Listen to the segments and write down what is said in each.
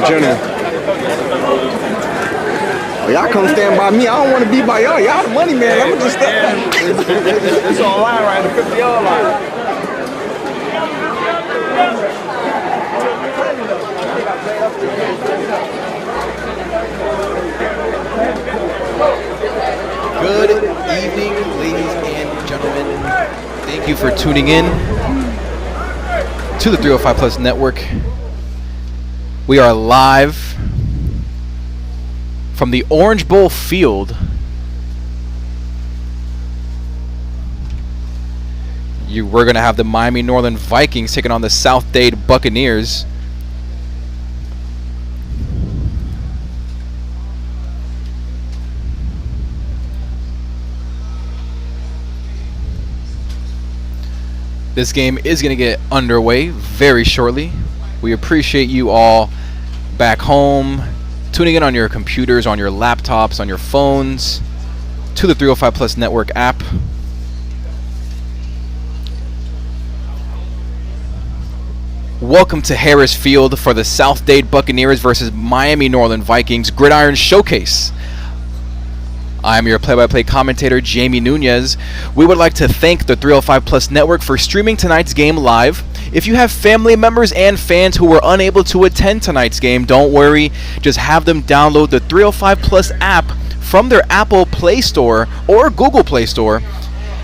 Gentlemen. Oh, y'all come stand by me. I don't want to be by y'all. Y'all the money man. I'm just stand. It's online right, the 50-yard line. Good evening, ladies and gentlemen. Thank you for tuning in to the 305 Plus Network. We are live from the Orange Bowl field. We're going to have the Miami Norland Vikings taking on the South Dade Buccaneers. This game is going to get underway very shortly. We appreciate you all back home tuning in on your computers, on your laptops, on your phones, to the 305 Plus Network app. Welcome to Harris Field for the South Dade Buccaneers versus Miami Norland Vikings Gridiron Showcase. I'm your play-by-play commentator, Jamie Nunez. We would like to thank the 305 Plus Network for streaming tonight's game live. If you have family members and fans who were unable to attend tonight's game, don't worry. Just have them download the 305 Plus app from their Apple Play Store or Google Play Store.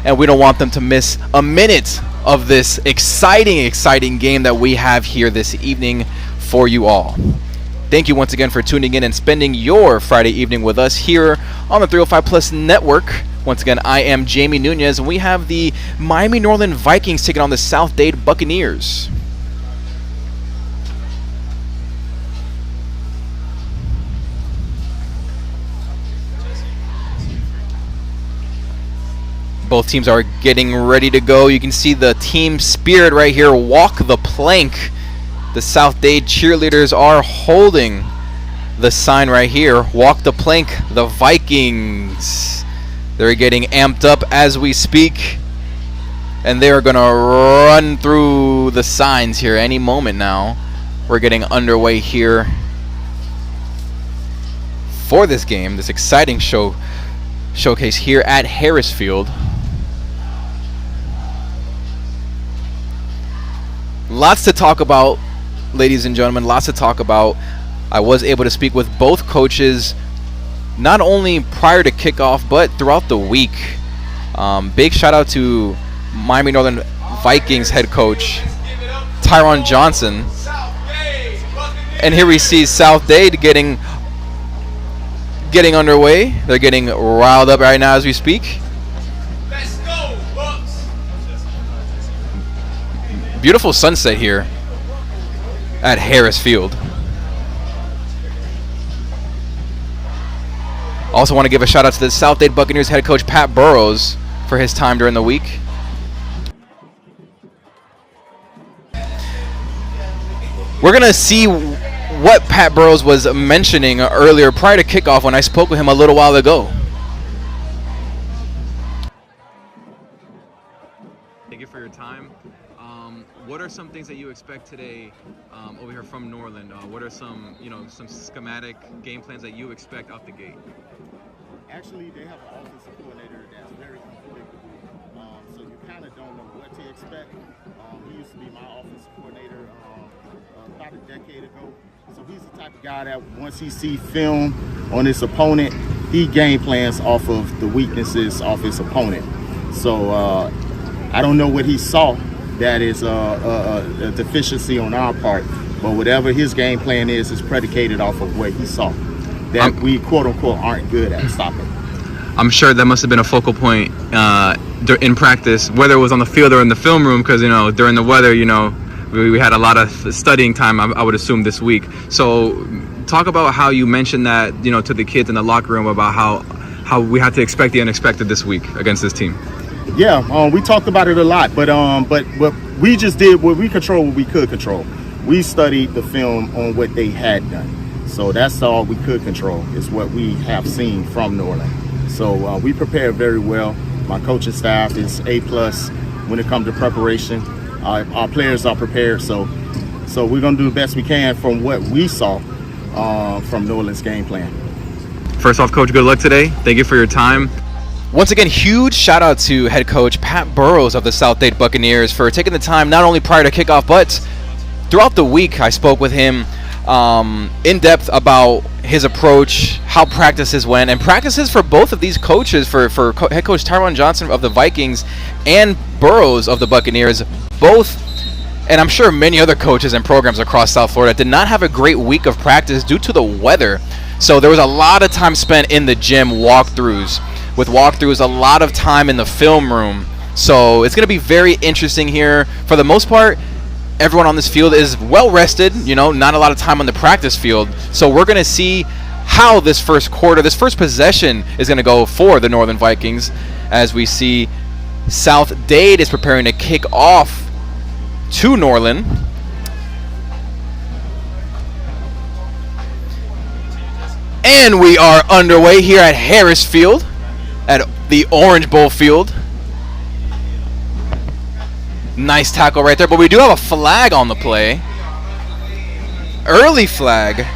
And we don't want them to miss a minute of this exciting game that we have here this evening for you all. Thank you once again for tuning in and spending your Friday evening with us here on the 305 Plus Network. Once again, I am Jamie Nunez, and we have the Miami Norland Vikings taking on the South Dade Buccaneers. Both teams are getting ready to go. You can see the team spirit right here. Walk the plank. The South Dade cheerleaders are holding the sign right here. Walk the plank, the Vikings. They're getting amped up as we speak. And they're going to run through the signs here any moment now. We're getting underway here for this game, this exciting showcase here at Harris Field. Lots to talk about, ladies and gentlemen, lots to talk about. I was able to speak with both coaches, not only prior to kickoff, but throughout the week. Big shout out to Miami Northern Vikings head coach, Tyron Johnson. And here we see South Dade getting underway. They're getting riled up right now as we speak. Beautiful sunset here at Harris Field. Also want to give a shout out to the South Dade Buccaneers head coach Pat Burrows for his time during the week. We're going to see what Pat Burrows was mentioning earlier prior to kickoff when I spoke with him a little while ago. Thank you for your time. what are some things that you expect today over here from Norland? What are some, some schematic game plans that you expect out the gate? Actually, they have an offensive coordinator that's very unpredictable, so you kind of don't know what to expect. He used to be my offensive coordinator about a decade ago, so he's the type of guy that once he sees film on his opponent, he game plans off of the weaknesses of his opponent. So I don't know what he saw that is a deficiency on our part, but whatever his game plan is predicated off of what he saw that we quote-unquote aren't good at stopping. I'm sure that must have been a focal point in practice, whether it was on the field or in the film room, because during the weather, we had a lot of studying time, I would assume, this week. So talk about how you mentioned that to the kids in the locker room about how we had to expect the unexpected this week against this team. Yeah, we talked about it a lot, but we just did what we controlled, what we could control. We studied the film on what they had done. So that's all we could control, is what we have seen from Norland. So we prepared very well. My coaching staff is A+ when it comes to preparation. Our players are prepared, so we're going to do the best we can from what we saw from Norland's game plan. First off, Coach, good luck today. Thank you for your time. Once again, huge shout out to head coach Pat Burrows of the South Dade Buccaneers for taking the time not only prior to kickoff, but throughout the week. I spoke with him in depth about his approach, how practices went, and practices for both of these coaches, for head coach Tyron Johnson of the Vikings and Burrows of the Buccaneers, both, and I'm sure many other coaches and programs across South Florida, did not have a great week of practice due to the weather. So there was a lot of time spent in the gym, walkthroughs, a lot of time in the film room. So it's going to be very interesting here. For the most part, everyone on this field is well rested, not a lot of time on the practice field. So we're going to see how this first possession is going to go for the Northern Vikings, as we see South Dade is preparing to kick off to Norland. And we are underway here at Harris Field, at the Orange Bowl field. Nice tackle right there, but we do have a flag on the play. Early flag.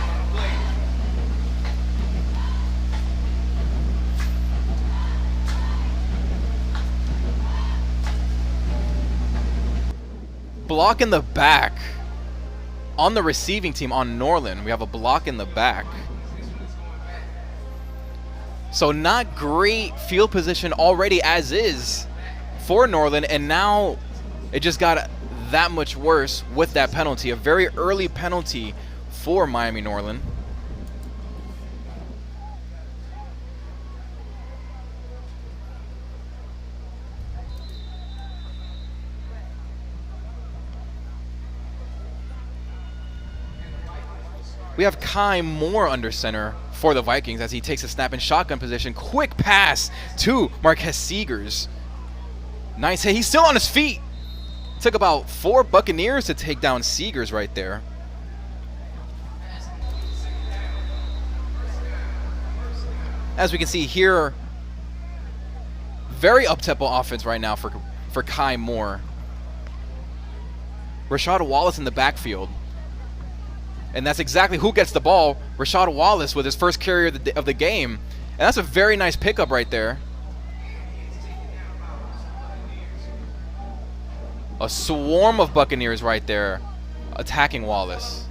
Block in the back. On the receiving team on Norland, we have a block in the back. So not great field position already as is for Norland, and now it just got that much worse with that penalty. A very early penalty for Miami Norland. We have Kai Moore under center for the Vikings as he takes a snap in shotgun position. Quick pass to Marquez Seegers. Nice hit. He's still on his feet. Took about 4 Buccaneers to take down Seegers right there. As we can see here, very up-tempo offense right now for Kai Moore. Rashad Wallace in the backfield. And that's exactly who gets the ball. Rashad Wallace with his first carry of the game. And that's a very nice pickup right there. A swarm of Buccaneers right there attacking Wallace.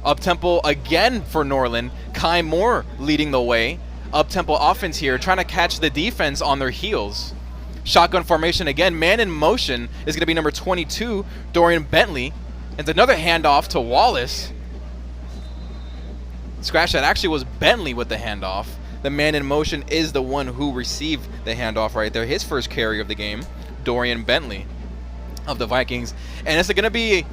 Up-tempo again for Norland. Kai Moore leading the way. Up-tempo offense here, trying to catch the defense on their heels. Shotgun formation again. Man in motion is going to be number 22, Dorian Bentley. And another handoff to Wallace. Scratch that. Actually was Bentley with the handoff. The man in motion is the one who received the handoff right there. His first carry of the game, Dorian Bentley of the Vikings. And it's going to be,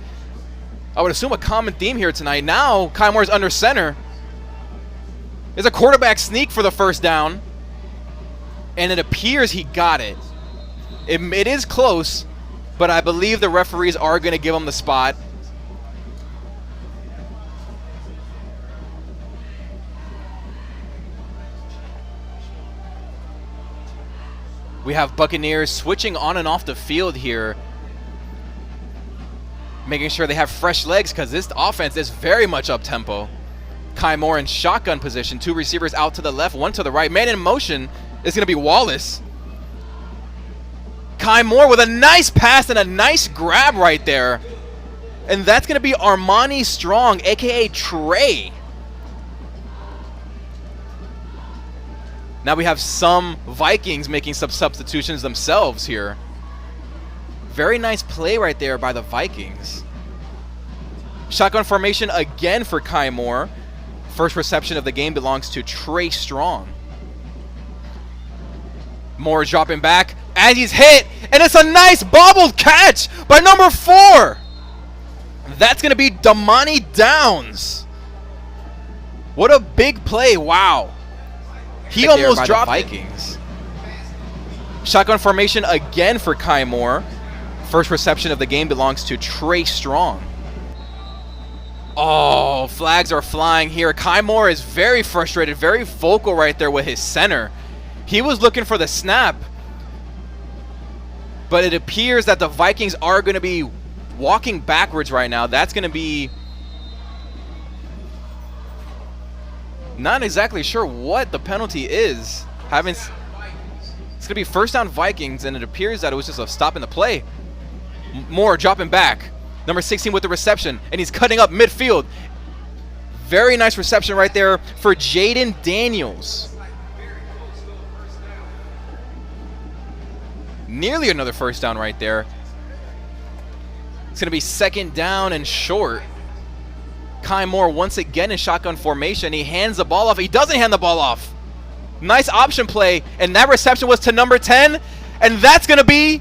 I would assume, a common theme here tonight. Now, Kai Moore's under center. There's a quarterback sneak for the first down. And it appears he got it. It is close, but I believe the referees are going to give him the spot. We have Buccaneers switching on and off the field here. making sure they have fresh legs because this offense is very much up-tempo. Kai Moore in shotgun position. 2 receivers out to the left, 1 to the right. Man in motion is going to be Wallace. Kai Moore with a nice pass and a nice grab right there. And that's going to be Armani Strong, a.k.a. Trey. Now we have some Vikings making some substitutions themselves here. Very nice play right there by the Vikings. Shotgun formation again for Kai Moore. First reception of the game belongs to Trey Strong. Moore dropping back as he's hit, and it's a nice bobbled catch by number 4. That's going to be Damani Downs. What a big play. Wow. He almost dropped the Vikings. Shotgun formation again for Kai Moore. First reception of the game belongs to Trey Strong. Oh, flags are flying here. Kai Moore is very frustrated, very vocal right there with his center. He was looking for the snap, but it appears that the Vikings are going to be walking backwards right now. That's going to be not exactly sure what the penalty is. It's going to be first down Vikings, and it appears that it was just a stop in the play. Moore dropping back. Number 16 with the reception, and he's cutting up midfield. Very nice reception right there for Jaden Daniels. Nearly another first down right there. It's going to be second down and short. Kai Moore once again in shotgun formation. He hands the ball off. He doesn't hand the ball off. Nice option play, and that reception was to number 10, and that's going to be...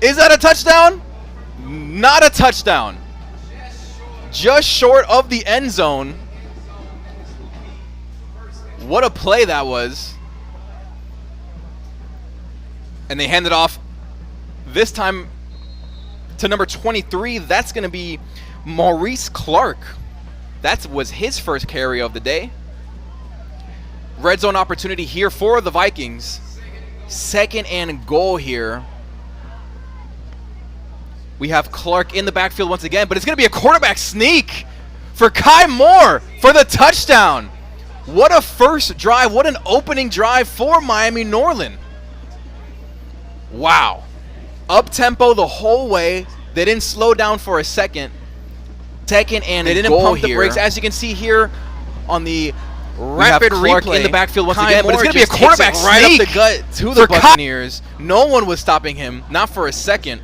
Is that a touchdown? Not a touchdown. Just short of the end zone. What a play that was. And they hand it off this time to number 23. That's going to be Maurice Clark. That was his first carry of the day. Red zone opportunity here for the Vikings. Second and goal here. We have Clark in the backfield once again, but it's going to be a quarterback sneak for Kai Moore for the touchdown. What a first drive. What an opening drive for Miami Norland. Wow. Up-tempo the whole way. They didn't slow down for a second. Second and they didn't pump the brakes. As you can see here on the rapid replay in the backfield once again, but it's going to be a quarterback right up the gut to the Buccaneers. No one was stopping him, not for a second.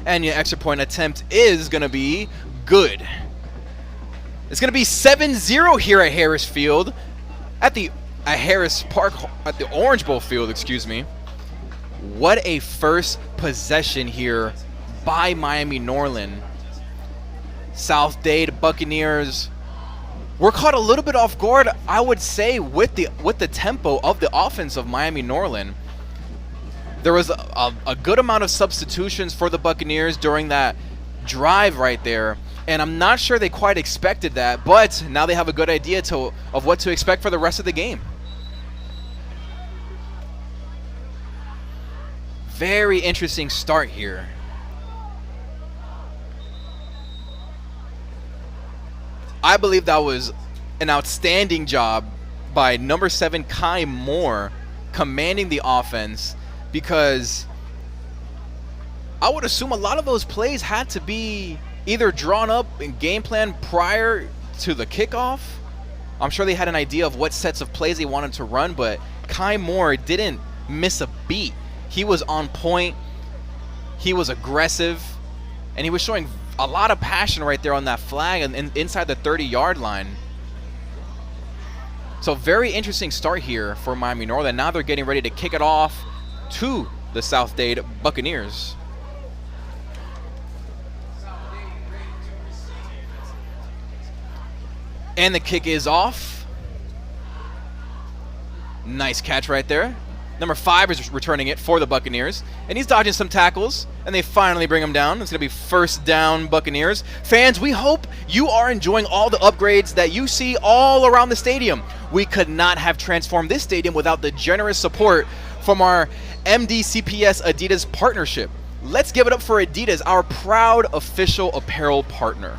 And your extra point attempt is going to be good. It's going to be 7-0 here at Harris Field, at Harris Park, at the Orange Bowl field, excuse me. What a first possession here by Miami Norland. South Dade Buccaneers were caught a little bit off guard, I would say, with the tempo of the offense of Miami Norland. There was a good amount of substitutions for the Buccaneers during that drive right there, and I'm not sure they quite expected that, but now they have a good idea of what to expect for the rest of the game. Very interesting start here. I believe that was an outstanding job by number 7 Kai Moore commanding the offense, because I would assume a lot of those plays had to be either drawn up in game plan prior to the kickoff. I'm sure they had an idea of what sets of plays they wanted to run, but Kai Moore didn't miss a beat. He was on point, he was aggressive, and he was showing a lot of passion right there on that flag and inside the 30-yard line. So very interesting start here for Miami Norland. Now they're getting ready to kick it off to the South Dade Buccaneers. And the kick is off. Nice catch right there. Number 5 is returning it for the Buccaneers, and he's dodging some tackles, and they finally bring him down. It's going to be first down Buccaneers. Fans, we hope you are enjoying all the upgrades that you see all around the stadium. We could not have transformed this stadium without the generous support from our MDCPS Adidas partnership. Let's give it up for Adidas, our proud official apparel partner.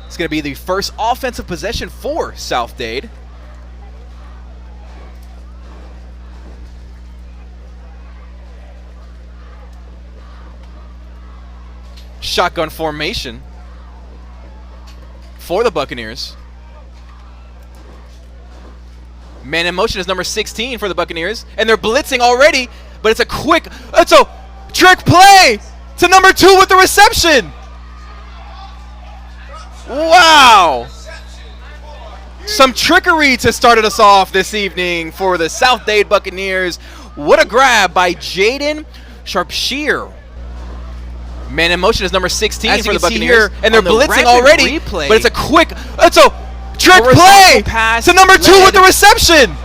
It's going to be the first offensive possession for South Dade. Shotgun formation for the Buccaneers. Man in motion is number 16 for the Buccaneers, and they're blitzing already, but it's a trick play to number 2 with the reception. Wow. Some trickery to start us off this evening for the South Dade Buccaneers. What a grab by Jaden Sharpshear. Man in motion is number 16 for the Buccaneers, and they're blitzing already, but it's a trick play to number 2 with the reception.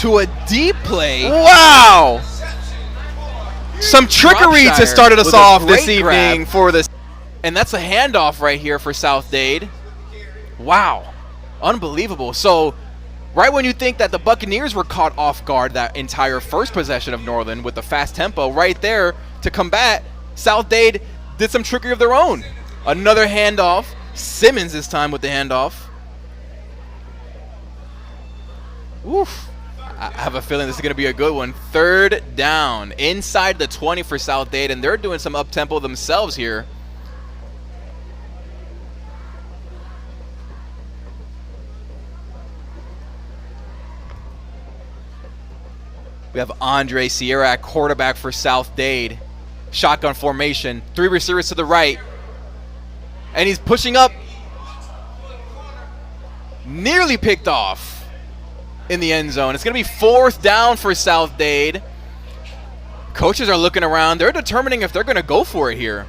To a deep play. Wow. Some trickery to start us off this evening for this. And that's a handoff right here for South Dade. Wow. Unbelievable. So right when you think that the Buccaneers were caught off guard that entire first possession of Norland with the fast tempo, right there to combat, South Dade did some trickery of their own. Another handoff. Simmons this time with the handoff. Oof. I have a feeling this is going to be a good one. Third down inside the 20 for South Dade, and they're doing some up-tempo themselves here. We have Andre Sierra at quarterback for South Dade. Shotgun formation, 3 receivers to the right, and he's pushing up. Nearly picked off in the end zone. It's going to be 4th down for South Dade. Coaches are looking around. They're determining if they're going to go for it here.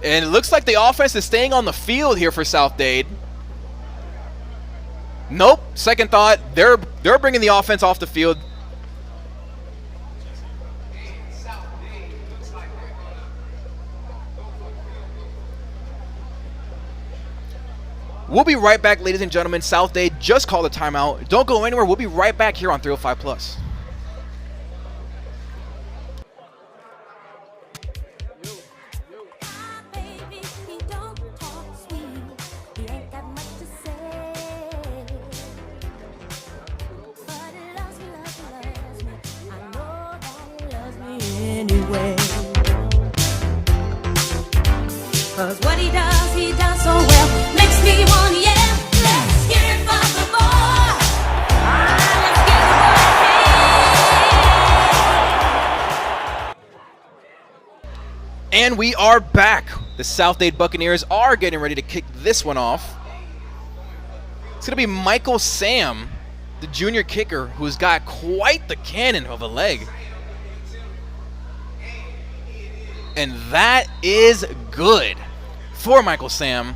And it looks like the offense is staying on the field here for South Dade. Nope. Second thought. They're bringing the offense off the field. We'll be right back, ladies and gentlemen. South Dade just called a timeout. Don't go anywhere. We'll be right back here on 305 Plus. Anyway, 'cause what he does so well, makes me want to yell. Let's hear it for the boy. Let's get the boy. And we are back. The South Dade Buccaneers are getting ready to kick this one off. It's going to be Michael Sam, the junior kicker, who's got quite the cannon of a leg. And that is good for Michael Sam.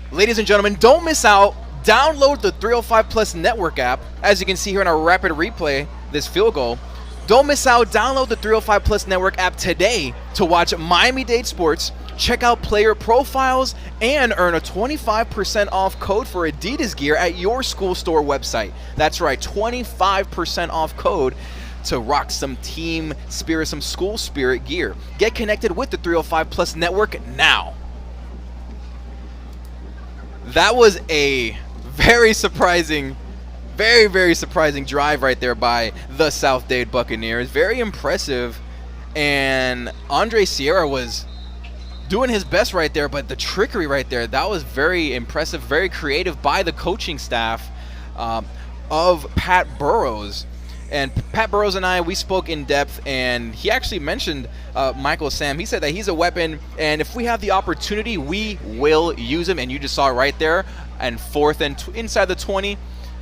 Ladies and gentlemen, don't miss out. Download the 305 Plus Network app. As you can see here in our rapid replay, this field goal. Don't miss out. Download the 305 Plus Network app today to watch Miami-Dade sports, check out player profiles, and earn a 25% off code for Adidas gear at your school store website. That's right, 25% off code to rock some team spirit, some school spirit gear. Get connected with the 305 Plus Network now. That was a very surprising, very surprising drive right there by the South Dade Buccaneers. Very impressive. And Andre Sierra was doing his best right there, but the trickery right there, that was very impressive, very creative by the coaching staff of Pat Burrows. And Pat Burrows and I, we spoke in depth, and he actually mentioned Michael Sam. He said that he's a weapon, and if we have the opportunity, we will use him. And you just saw it right there. And 4th and inside the 20,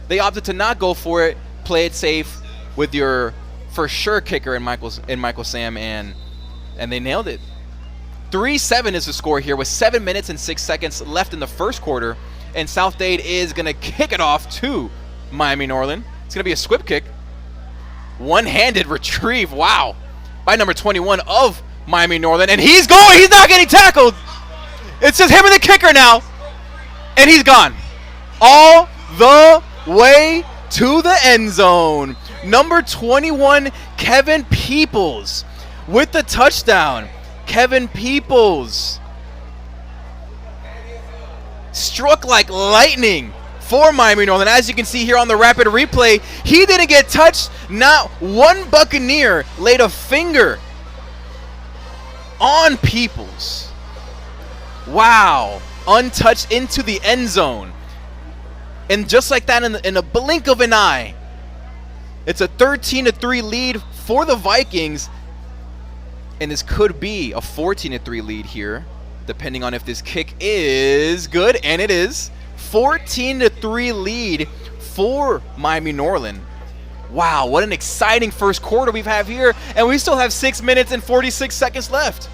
they opted to not go for it, play it safe with your for sure kicker in Michael Sam, and they nailed it. 3-7 is the score here with 7 minutes and 6 seconds left in the first quarter, and South Dade is going to kick it off to Miami Norland. It's going to be a squib kick. One-handed retrieve, wow, by number 21 of Miami Norland, and he's not getting tackled. It's just him and the kicker now. And he's gone. All the way to the end zone. Number 21, Kevin Peoples with the touchdown. Kevin Peoples struck like lightning for Miami Norland. As you can see here on the rapid replay, he didn't get touched. Not one Buccaneer laid a finger on Peoples. Wow. Untouched into the end zone. And just like that, in a blink of an eye, it's a 13-3 lead for the Vikings. And this could be a 14-3 lead here, depending on if this kick is good. And it is. 14-3 lead for Miami Norland. Wow, what an exciting first quarter we have here. And we still have 6 minutes and 46 seconds left.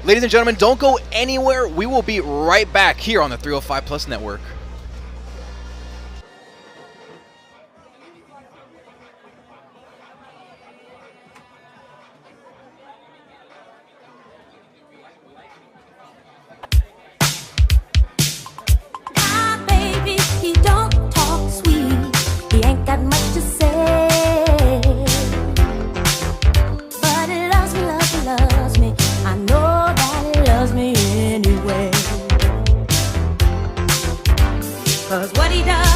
Ladies and gentlemen, don't go anywhere. We will be right back here on the 305 Plus Network. My baby, he don't talk sweet. He ain't got much to say. But he loves me, loves me, loves me. I know that he loves me anyway. 'Cause what he does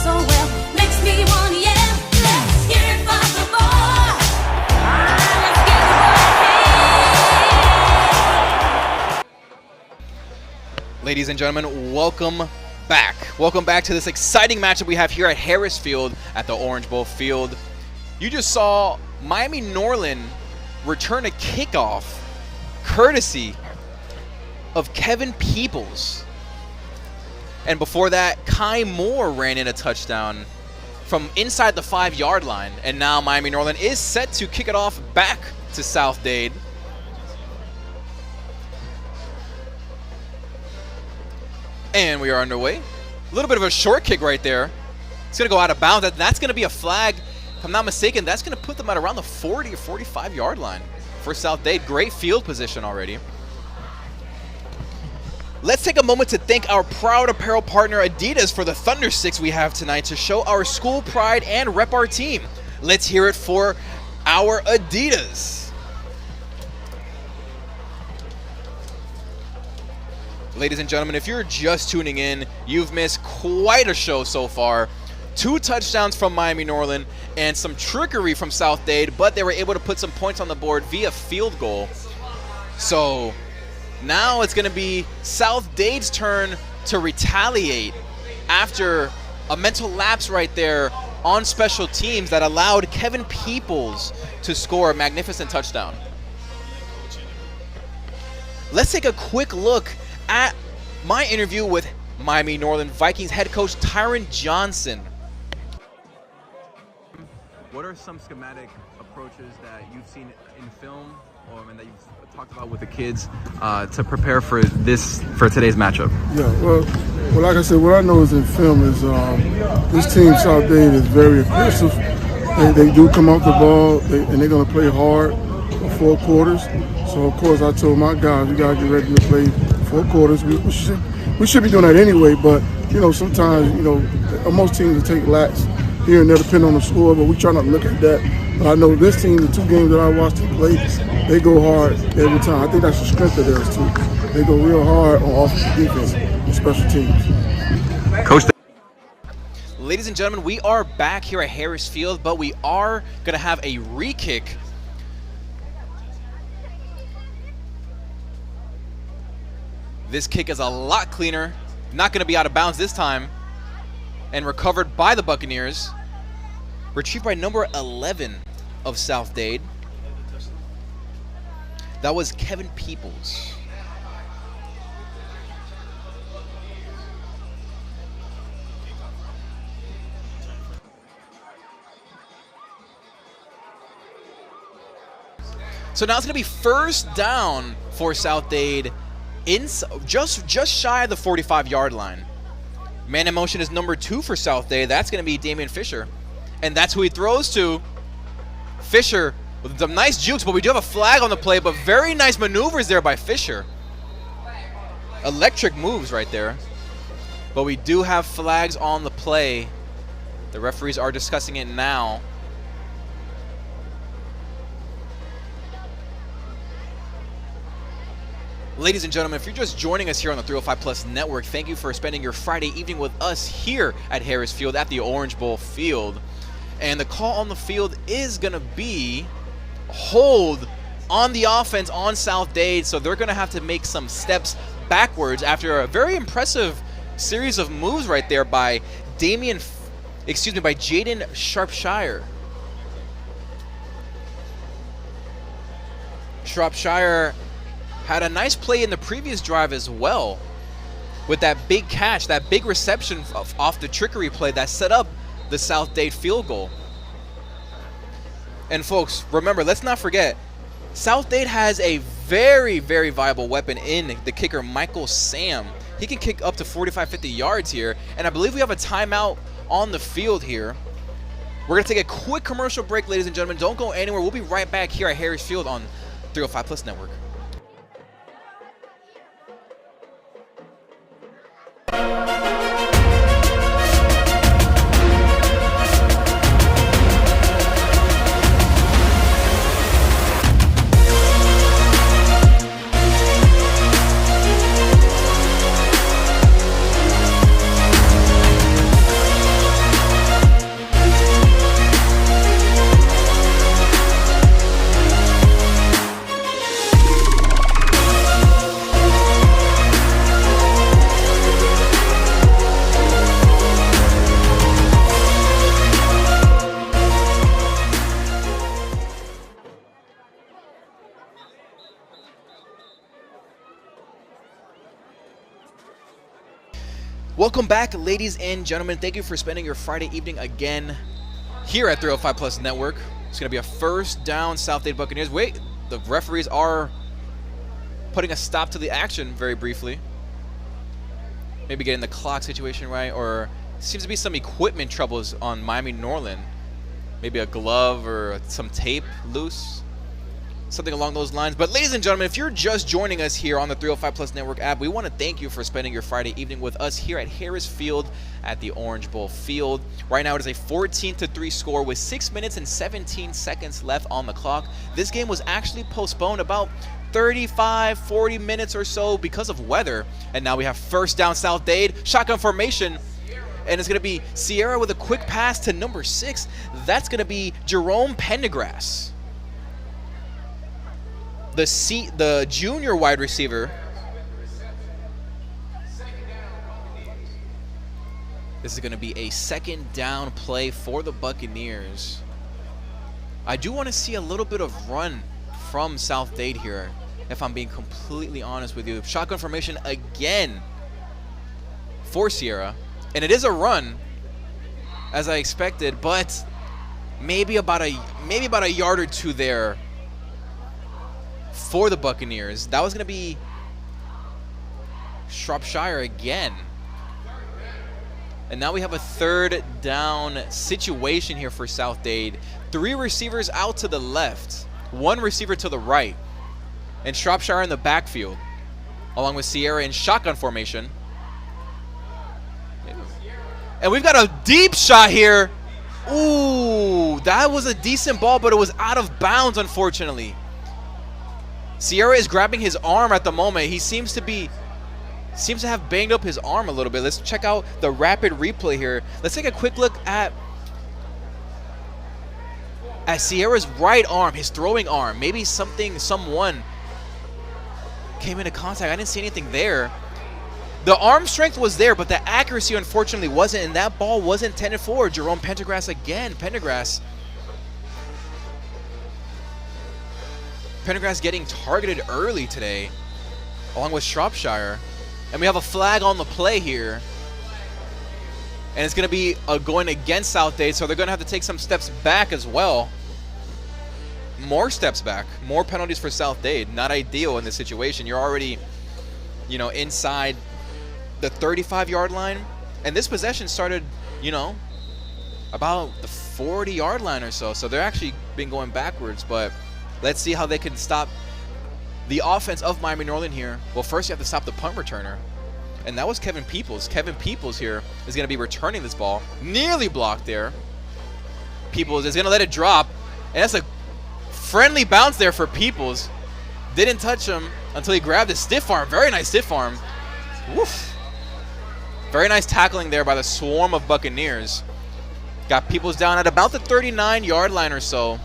so well. Makes me wanna yell. Let's hear it for the boy. Let's get the boy. Ladies and gentlemen, welcome back. Welcome back to this exciting matchup we have here at Harris Field at the Orange Bowl Field. You just saw Miami Norland return a kickoff courtesy of Kevin Peoples. And before that, Kai Moore ran in a touchdown from inside the 5-yard line. And now Miami Norland is set to kick it off back to South Dade. And we are underway. A little bit of a short kick right there. It's going to go out of bounds. That's going to be a flag. If I'm not mistaken, that's going to put them at around the 40 or 45-yard line for South Dade. Great field position already. Let's take a moment to thank our proud apparel partner Adidas for the Thunder Sticks we have tonight to show our school pride and rep our team. Let's hear it for our Adidas. Ladies and gentlemen, if you're just tuning in, you've missed quite a show so far. 2 touchdowns from Miami Norland and some trickery from South Dade, but they were able to put some points on the board via field goal. So now it's going to be South Dade's turn to retaliate after a mental lapse right there on special teams that allowed Kevin Peoples to score a magnificent touchdown. Let's take a quick look at my interview with Miami Norland Vikings head coach Tyron Johnson. What are some schematic approaches that you've seen in film and that you've talked about with the kids to prepare for today's matchup? Yeah, well, like I said, what I know is in film is this team, South Dade, is very aggressive. They do come off the ball, and they're going to play hard for 4 quarters. So, of course, I told my guys, we got to get ready to play 4 quarters. We should be doing that anyway, but, sometimes, most teams will take laps here and there depending on the score, but we try not to look at that. But I know this team, the 2 games that I watched them play, they go hard every time. I think that's the strength of theirs, too. They go real hard on offense, defense, and special teams. Coach. Ladies and gentlemen, we are back here at Harris Field, but we are going to have a re-kick. This kick is a lot cleaner. Not going to be out of bounds this time. And recovered by the Buccaneers. Retrieved by number 11 of South Dade. That was Kevin Peoples. So now it's going to be first down for South Dade, just shy of the 45-yard line. Man in motion is number 2 for South Dade. That's going to be Damian Fisher. And that's who he throws to. Fisher With some nice jukes, but we do have a flag on the play, but very nice maneuvers there by Fisher. Electric moves right there. But we do have flags on the play. The referees are discussing it now. Ladies and gentlemen, if you're just joining us here on the 305 Plus Network, thank you for spending your Friday evening with us here at Harris Field at the Orange Bowl Field. And the call on the field is going to be hold on the offense on South Dade, so they're going to have to make some steps backwards after a very impressive series of moves right there by by Jaden Shropshire. Shropshire had a nice play in the previous drive as well with that big catch, that big reception off the trickery play that set up the South Dade field goal. And folks, remember, let's not forget, South Dade has a very, very viable weapon in the kicker, Michael Sam. He can kick up to 45, 50 yards here, and I believe we have a timeout on the field here. We're going to take a quick commercial break, ladies and gentlemen. Don't go anywhere. We'll be right back here at Harris Field on 305 Plus Network. Welcome back, ladies and gentlemen. Thank you for spending your Friday evening again here at 305 Plus Network. It's going to be a first down, South Dade Buccaneers. Wait, the referees are putting a stop to the action very briefly. Maybe getting the clock situation right, or seems to be some equipment troubles on Miami Norland. Maybe a glove or some tape loose. Something along those lines. But ladies and gentlemen, if you're just joining us here on the 305 Plus Network app, we want to thank you for spending your Friday evening with us here at Harris Field at the Orange Bowl Field. Right now it is a 14-3 score with 6 minutes and 17 seconds left on the clock. This game was actually postponed about 35, 40 minutes or so because of weather. And now we have first down, South Dade, shotgun formation. And it's going to be Sierra with a quick pass to number 6. That's going to be Jerome Pendergrass, the junior wide receiver. This is going to be a second down play for the Buccaneers. I do want to see a little bit of run from South Dade here, if I'm being completely honest with you. Shotgun formation again for Sierra. And it is a run, as I expected, but maybe about a yard or two there for the Buccaneers. That was going to be Shropshire again. And now we have a third down situation here for South Dade. 3 receivers out to the left, 1 receiver to the right, and Shropshire in the backfield, along with Sierra in shotgun formation. And we've got a deep shot here. Ooh, that was a decent ball, but it was out of bounds, unfortunately. Sierra is grabbing his arm at the moment. He seems to have banged up his arm a little bit. Let's check out the rapid replay here. Let's take a quick look at Sierra's right arm, his throwing arm. Maybe someone came into contact. I didn't see anything there. The arm strength was there, but the accuracy unfortunately wasn't, and that ball wasn't intended for Jerome Pendergrass again. Pendergrass getting targeted early today, along with Shropshire. And we have a flag on the play here. And it's going to be going against South Dade, so they're going to have to take some steps back as well. More steps back, more penalties for South Dade. Not ideal in this situation. You're already, inside the 35-yard line. And this possession started, about the 40-yard line or so. So they're actually been going backwards, but let's see how they can stop the offense of Miami Norland here. Well, first you have to stop the punt returner, and that was Kevin Peoples. Kevin Peoples here is going to be returning this ball. Nearly blocked there. Peoples is going to let it drop, and that's a friendly bounce there for Peoples. Didn't touch him until he grabbed his stiff arm. Very nice stiff arm. Woof. Very nice tackling there by the swarm of Buccaneers. Got Peoples down at about the 39-yard line or so.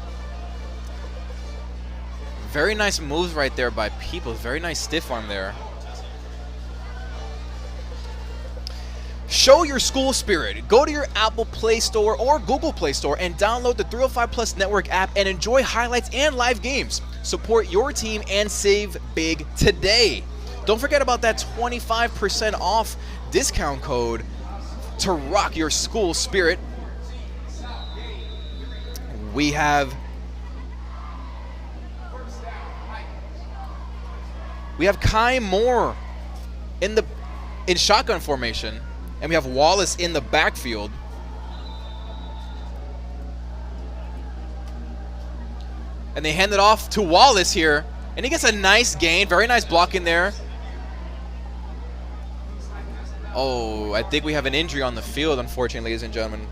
Very nice moves right there by Peoples. Very nice stiff arm there. Show your school spirit. Go to your Apple Play Store or Google Play Store and download the 305 Plus Network app and enjoy highlights and live games. Support your team and save big today. Don't forget about that 25% off discount code to rock your school spirit. We have Kai Moore in shotgun formation, and we have Wallace in the backfield. And they hand it off to Wallace here, and he gets a nice gain. Very nice block in there. Oh, I think we have an injury on the field, unfortunately, ladies and gentlemen.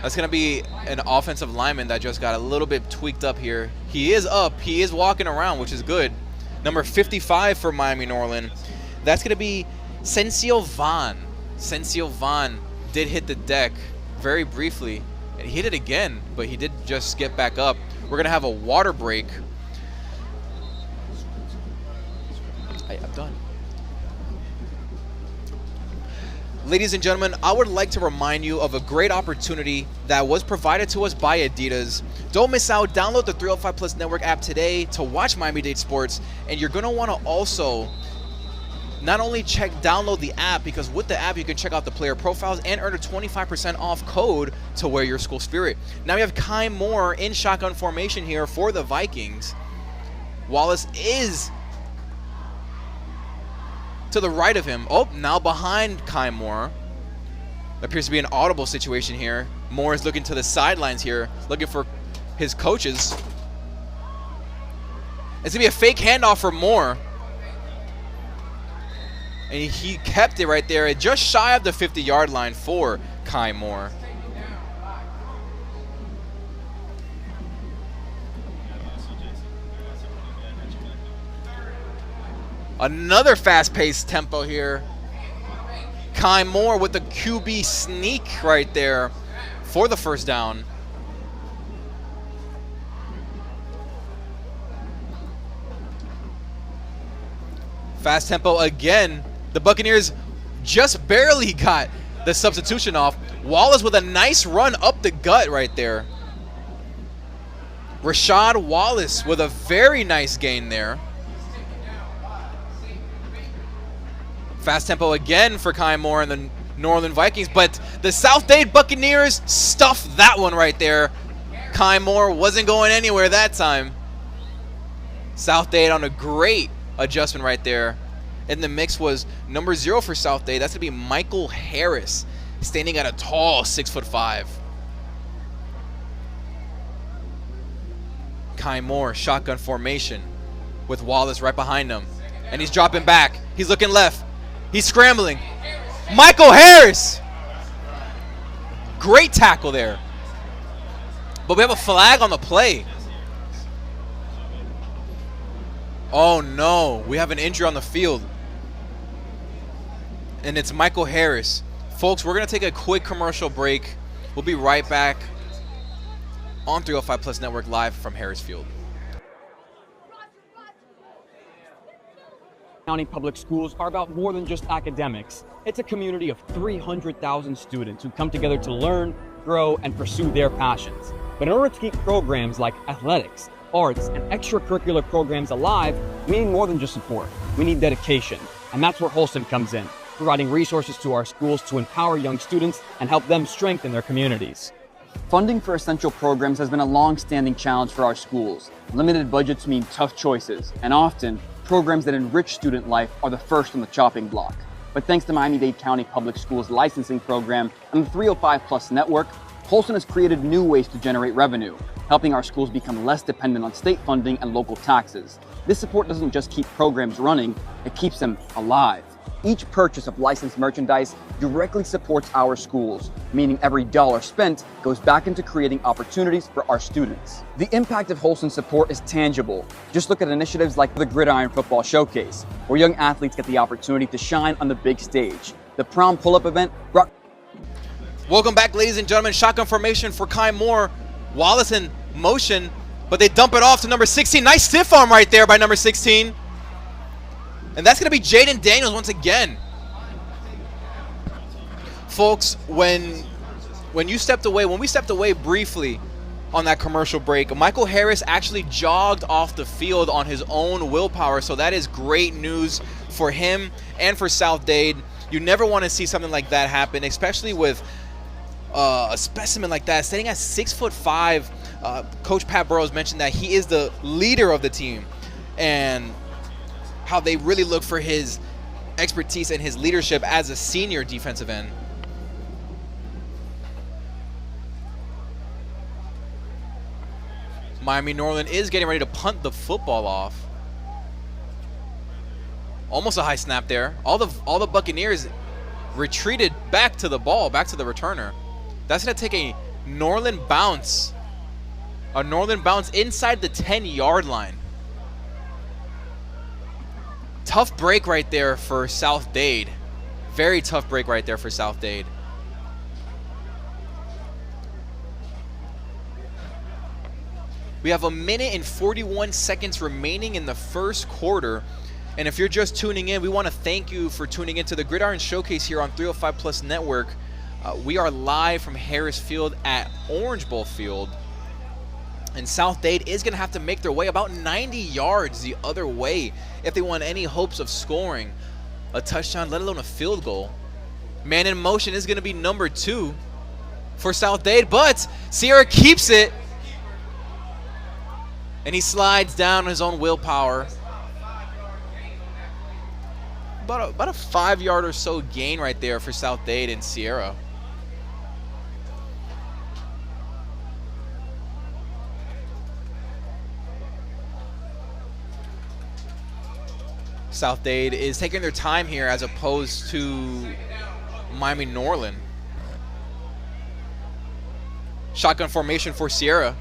That's going to be an offensive lineman that just got a little bit tweaked up here. He is up. He is walking around, which is good. Number 55 for Miami Norland. That's going to be Sensio Vaughn. Sensio Vaughn did hit the deck very briefly. And he hit it again, but he did just get back up. We're going to have a water break. I'm done. Ladies and gentlemen, I would like to remind you of a great opportunity that was provided to us by Adidas. Don't miss out. Download the 305 Plus Network app today to watch Miami-Dade sports. And you're going to want to also not only download the app, because with the app you can check out the player profiles and earn a 25% off code to wear your school spirit. Now we have Kai Moore in shotgun formation here for the Vikings. Wallace is to the right of him. Oh, now behind Kai Moore. Appears to be an audible situation here. Moore is looking to the sidelines here, looking for his coaches. It's going to be a fake handoff for Moore. And he kept it right there, just shy of the 50-yard line for Kai Moore. Another fast-paced tempo here. Kai Moore with the QB sneak right there for the first down. Fast tempo again. The Buccaneers just barely got the substitution off. Wallace with a nice run up the gut right there. Rashad Wallace with a very nice gain there. Fast tempo again for Kai Moore and the Norland Vikings, but the South Dade Buccaneers stuffed that one right there. Kai Moore wasn't going anywhere that time. South Dade on a great adjustment right there. In the mix was number 0 for South Dade. That's going to be Michael Harris, standing at a tall 6'5". Kai Moore, shotgun formation with Wallace right behind him. And he's dropping back. He's looking left. He's scrambling. Michael Harris! Great tackle there. But we have a flag on the play. Oh no, we have an injury on the field. And it's Michael Harris. Folks, we're going to take a quick commercial break. We'll be right back on 305 Plus Network live from Harris Field. County Public Schools are about more than just academics. It's a community of 300,000 students who come together to learn, grow, and pursue their passions. But in order to keep programs like athletics, arts, and extracurricular programs alive, we need more than just support. We need dedication. And that's where Wholesome comes in, providing resources to our schools to empower young students and help them strengthen their communities. Funding for essential programs has been a long-standing challenge for our schools. Limited budgets mean tough choices, and often, programs that enrich student life are the first on the chopping block. But thanks to Miami-Dade County Public Schools licensing program and the 305 Plus Network, Holston has created new ways to generate revenue, helping our schools become less dependent on state funding and local taxes. This support doesn't just keep programs running, it keeps them alive. Each purchase of licensed merchandise directly supports our schools, meaning every dollar spent goes back into creating opportunities for our students. The impact of Holston's support is tangible. Just look at initiatives like the Gridiron Football Showcase, where young athletes get the opportunity to shine on the big stage. The prom pull-up event brought... Welcome back, ladies and gentlemen. Shotgun formation for Kai Moore. Wallace in motion, but they dump it off to number 16. Nice stiff arm right there by number 16. And that's going to be Jaden Daniels once again. Folks, when we stepped away briefly on that commercial break, Michael Harris actually jogged off the field on his own willpower, so that is great news for him and for South Dade. You never want to see something like that happen, especially with a specimen like that, standing at 6'5". Coach Pat Burrows mentioned that he is the leader of the team, and how they really look for his expertise and his leadership as a senior defensive end. Miami Norland is getting ready to punt the football off. Almost a high snap there. All the Buccaneers retreated back to the ball, back to the returner. That's going to take a Norland bounce. A Norland bounce inside the 10-yard line. Tough break right there for South Dade. Very tough break right there for South Dade. We have 1 minute and 41 seconds remaining in the first quarter. And if you're just tuning in, we want to thank you for tuning into the Gridiron Showcase here on 305 Plus Network. We are live from Harris Field at Orange Bowl Field. And South Dade is going to have to make their way about 90 yards the other way if they want any hopes of scoring a touchdown, let alone a field goal. Man in motion is going to be number 2 for South Dade, but Sierra keeps it. And he slides down on his own willpower. About a 5-yard or so gain right there for South Dade and Sierra. South Dade is taking their time here as opposed to Miami Norland. Shotgun formation for Sierra.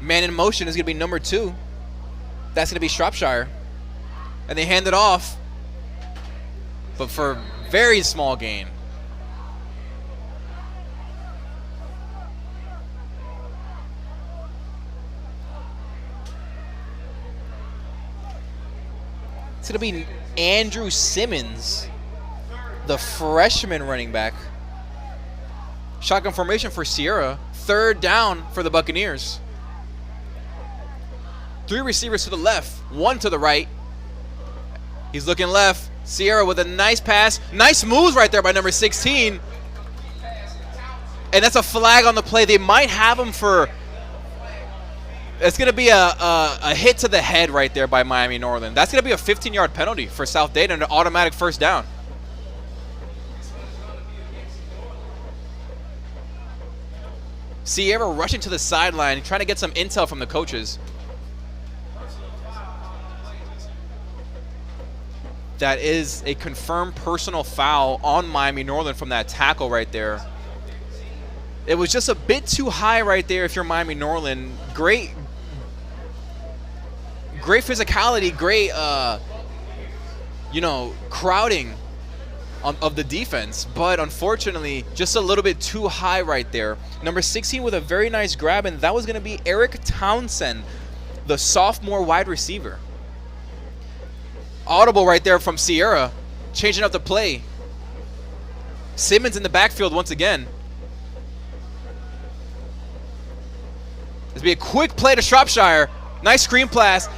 Man in motion is going to be number 2. That's going to be Shropshire. And they hand it off, but for a very small gain. It's going to be Andrew Simmons, the freshman running back. Shotgun formation for Sierra. 3rd down for the Buccaneers. 3 receivers to the left, 1 to the right. He's looking left. Sierra with a nice pass. Nice moves right there by number 16. And that's a flag on the play. They might have him for... It's going to be a hit to the head right there by Miami Norland. That's going to be a 15-yard penalty for South Dade and an automatic 1st down. Sierra rushing to the sideline, trying to get some intel from the coaches. That is a confirmed personal foul on Miami Norland from that tackle right there. It was just a bit too high right there if you're Miami Norland. Great physicality, great, crowding of the defense. But unfortunately, just a little bit too high right there. Number 16 with a very nice grab, and that was going to be Eric Townsend, the sophomore wide receiver. Audible right there from Sierra, changing up the play. Simmons in the backfield once again. This will be a quick play to Shropshire. Nice screen pass.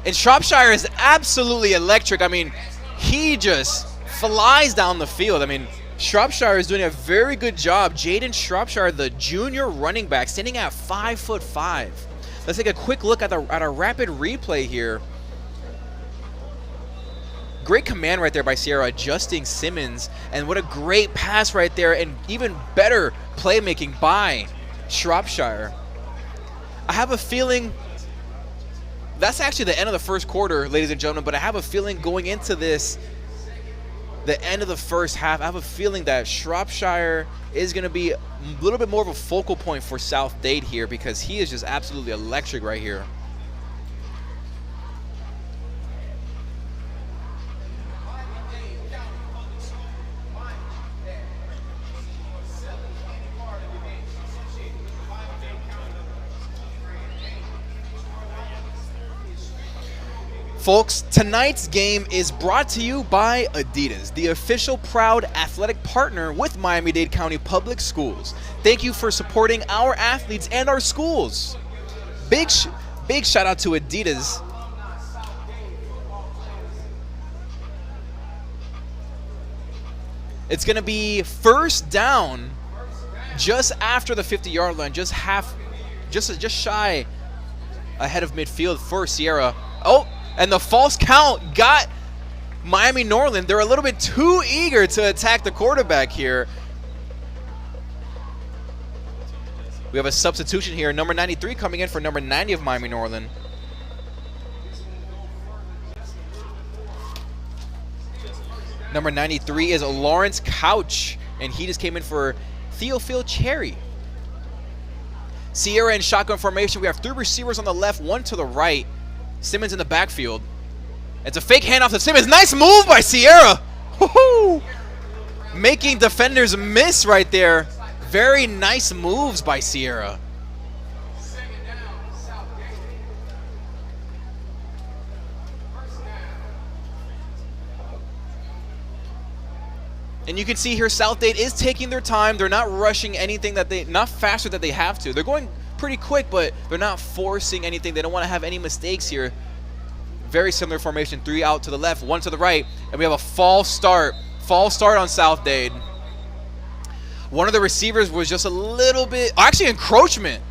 And Shropshire is absolutely electric. I mean, he just flies down the field. I mean, Shropshire is doing a very good job. Jaden Shropshire, the junior running back, standing at 5'5". Let's take a quick look at a rapid replay here. Great command right there by Sierra, adjusting Simmons, and what a great pass right there, and even better playmaking by Shropshire. I have a feeling that's actually the end of the first quarter, ladies and gentlemen, but I have a feeling going into this, the end of the first half, I have a feeling that Shropshire is going to be a little bit more of a focal point for South Dade here, because he is just absolutely electric right here. Folks, tonight's game is brought to you by Adidas, the official proud athletic partner with Miami-Dade County Public Schools. Thank you for supporting our athletes and our schools. Big shout out to Adidas. It's going to be first down just after the 50-yard line, just shy ahead of midfield for Sierra. Oh, and the false count got Miami Norland. They're a little bit too eager to attack the quarterback here. We have a substitution here. Number 93 coming in for number 90 of Miami Norland. Number 93 is Lawrence Couch, and he just came in for Theophil Cherry. Sierra in shotgun formation. We have 3 receivers on the left, 1 to the right. Simmons in the backfield. It's a fake handoff to Simmons. Nice move by Sierra. Woohoo! Making defenders miss right there. Very nice moves by Sierra. And you can see here South Dade is taking their time. They're not rushing anything not faster than they have to. They're going pretty quick, but they're not forcing anything. They don't want to have any mistakes here. Very similar formation. 3 out to the left, 1 to the right, and we have a false start. False start on South Dade. One of the receivers was just a little bit, actually encroachment.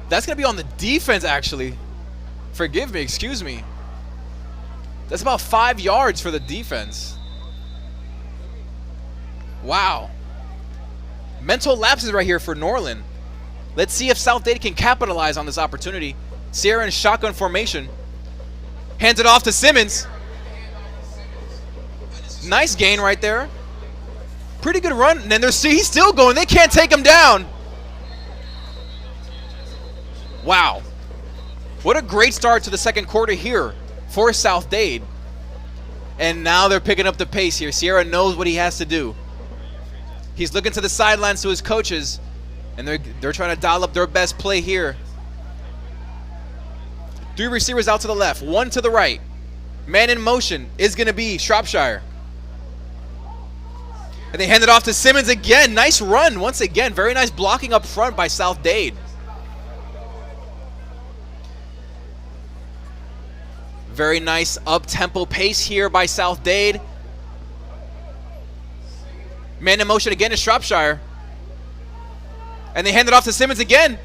That's going to be on the defense, actually. Forgive me, excuse me. That's about 5 yards for the defense. Wow. Mental lapses right here for Norland. Let's see if South Dade can capitalize on this opportunity. Sierra in shotgun formation. Hands it off to Simmons. Nice gain right there. Pretty good run. And then he's still going. They can't take him down. Wow. What a great start to the second quarter here for South Dade. And now they're picking up the pace here. Sierra knows what he has to do. He's looking to the sidelines to his coaches, and they're trying to dial up their best play here. 3 receivers out to the left, 1 to the right. Man in motion is going to be Shropshire. And they hand it off to Simmons again. Nice run once again. Very nice blocking up front by South Dade. Very nice up-tempo pace here by South Dade. Man in motion again is Shropshire. And they hand it off to Simmons again.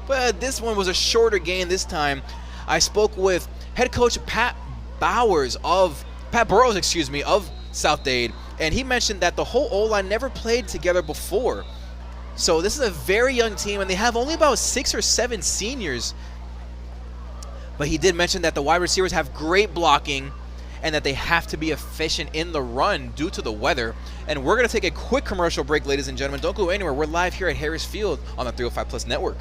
But this one was a shorter gain this time. I spoke with head coach Pat Burrows, of South Dade, and he mentioned that the whole O-line never played together before. So this is a very young team, and they have only about 6 or 7 seniors. But he did mention that the wide receivers have great blocking and that they have to be efficient in the run due to the weather. And we're going to take a quick commercial break, ladies and gentlemen. Don't go anywhere. We're live here at Harris Field on the 305 Plus Network.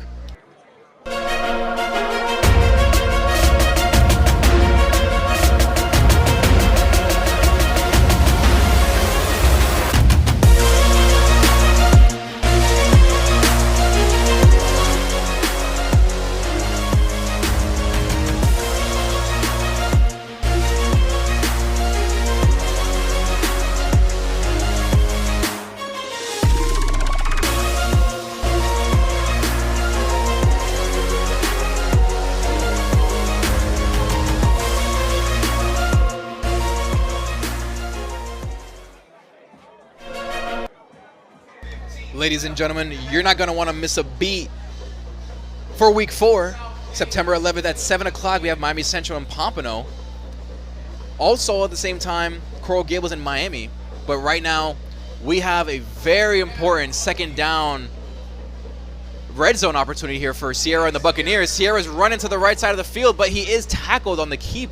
Ladies and gentlemen, you're not going to want to miss a beat for week 4, September 11th at 7 o'clock, we have Miami Central and Pompano. Also at the same time, Coral Gables and Miami. But right now, we have a very important second down red zone opportunity here for Sierra and the Buccaneers. Sierra's running to the right side of the field, but he is tackled on the keep.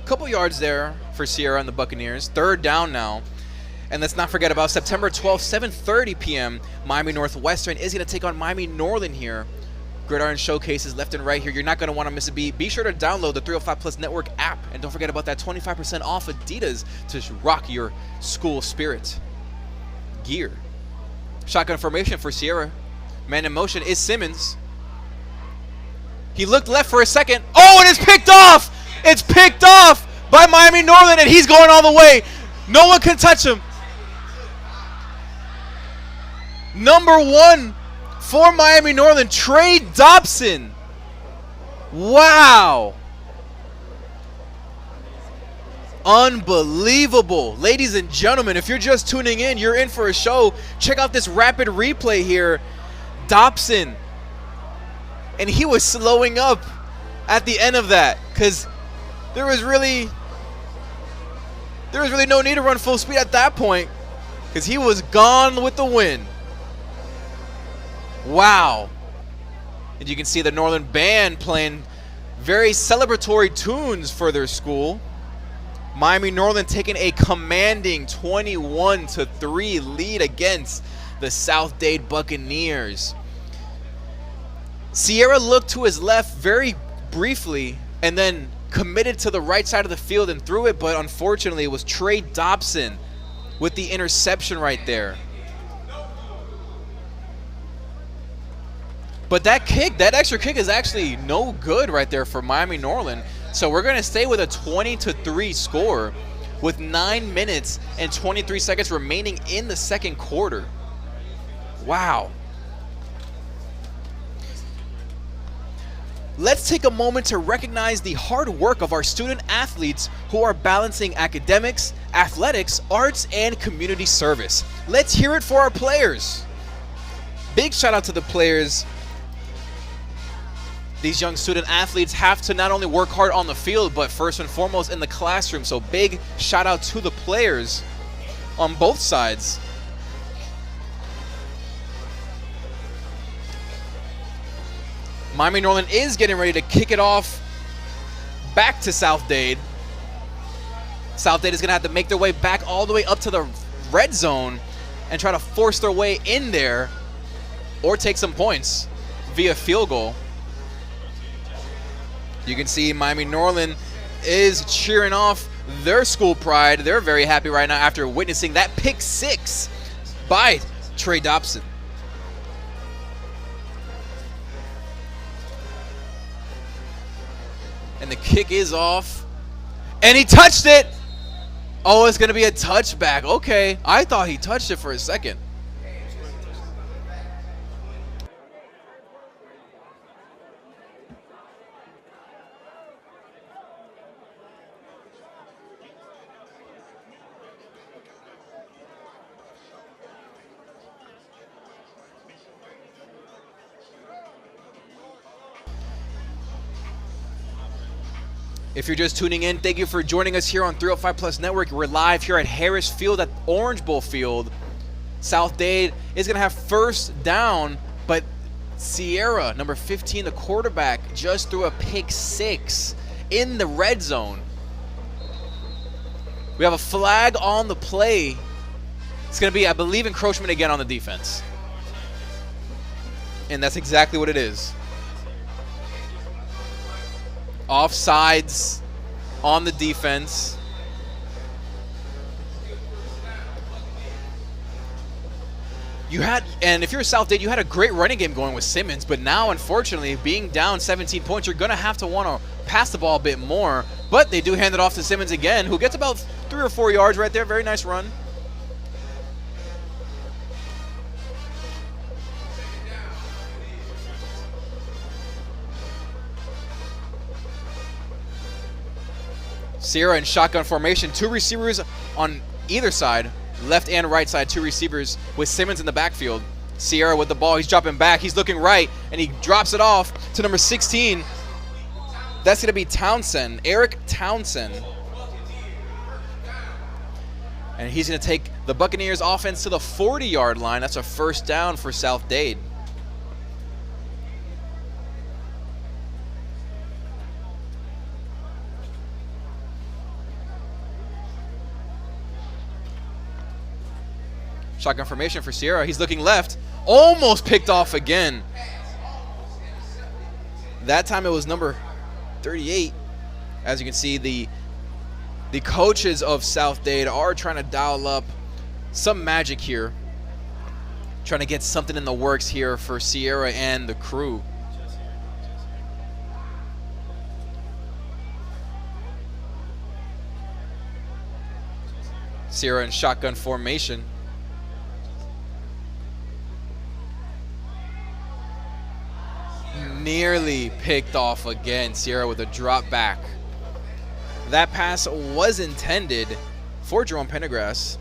Couple yards there for Sierra and the Buccaneers. Third down now. And let's not forget about September 12th, 7:30 p.m. Miami Northwestern is going to take on Miami Norland here. Gridiron showcases left and right here. You're not going to want to miss a beat. Be sure to download the 305 Plus Network app. And don't forget about that 25% off Adidas to rock your school spirit gear. Shotgun formation for Sierra. Man in motion is Simmons. He looked left for a second. Oh, and it's picked off! It's picked off by Miami Norland, and he's going all the way. No one can touch him. Number 1 for Miami Norland, Trey Dobson. Wow. Unbelievable. Ladies and gentlemen, if you're just tuning in, you're in for a show. Check out this rapid replay here. Dobson. And he was slowing up at the end of that because there was really no need to run full speed at that point because he was gone with the wind. Wow. And you can see the Norland band playing very celebratory tunes for their school. Miami Norland taking a commanding 21-3 lead against the South Dade Buccaneers. Sierra looked to his left very briefly and then committed to the right side of the field and threw it, but unfortunately it was Trey Dobson with the interception right there. But that kick, that extra kick is actually no good right there for Miami Norland. So we're going to stay with a 20-3 score with 9 minutes and 23 seconds remaining in the second quarter. Wow. Let's take a moment to recognize the hard work of our student athletes who are balancing academics, athletics, arts, and community service. Let's hear it for our players. Big shout out to the players. These young student athletes have to not only work hard on the field, but first and foremost in the classroom. So big shout out to the players on both sides. Miami Norland is getting ready to kick it off back to South Dade. South Dade is going to have to make their way back all the way up to the red zone and try to force their way in there or take some points via field goal. You can see Miami Norland is cheering off their school pride. They're very happy right now after witnessing that pick 6 by Trey Dobson. And the kick is off. And he touched it. Oh, it's going to be a touchback. Okay. I thought he touched it for a second. If you're just tuning in, thank you for joining us here on 305 Plus Network. We're live here at Harris Field at Orange Bowl Field. South Dade is going to have first down, but Sierra, number 15, the quarterback, just threw a pick 6 in the red zone. We have a flag on the play. It's going to be, I believe, encroachment again on the defense. And that's exactly what it is. Offsides on the defense. And if you're South Dade, you had a great running game going with Simmons, but now, unfortunately, being down 17 points, you're going to have to want to pass the ball a bit more. But they do hand it off to Simmons again, who gets about 3 or 4 yards right there. Very nice run. Sierra in shotgun formation. 2 receivers on either side. left and right side, 2 receivers with Simmons in the backfield. Sierra with the ball. He's dropping back. He's looking right, and he drops it off to number 16. That's going to be Townsend, Eric Townsend. And he's going to take the Buccaneers offense to the 40-yard line. That's a first down for South Dade. Shotgun formation for Sierra. He's looking left. Almost picked off again. That time it was number 38. As you can see, the coaches of South Dade are trying to dial up some magic here. Trying to get something in the works here for Sierra and the crew. Sierra in shotgun formation. Nearly picked off again. Sierra with a drop back. That pass was intended for Jerome Pendergrass.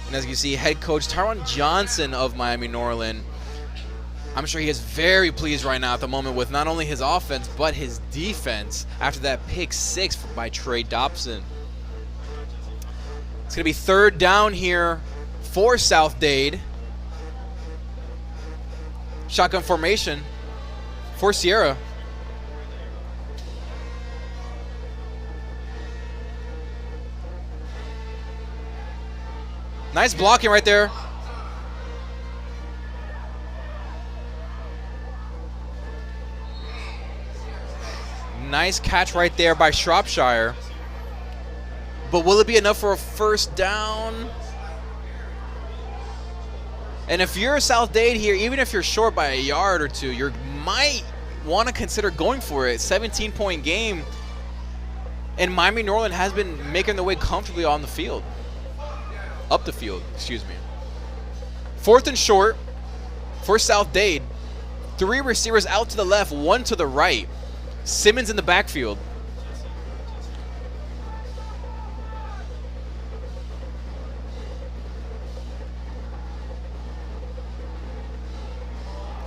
And as you can see, head coach Tyron Johnson of Miami Norland, I'm sure he is very pleased right now at the moment with not only his offense, but his defense after that pick 6 by Trey Dobson. It's going to be third down here for South Dade. Shotgun formation for Sierra. Nice blocking right there. Nice catch right there by Shropshire. But will it be enough for a first down? And if you're South Dade here, even if you're short by a yard or two, you might want to consider going for it. 17-point game. And Miami Norland has been making their way comfortably on the field. Up the field, excuse me. 4th and short for South Dade. 3 receivers out to the left, 1 to the right. Simmons in the backfield.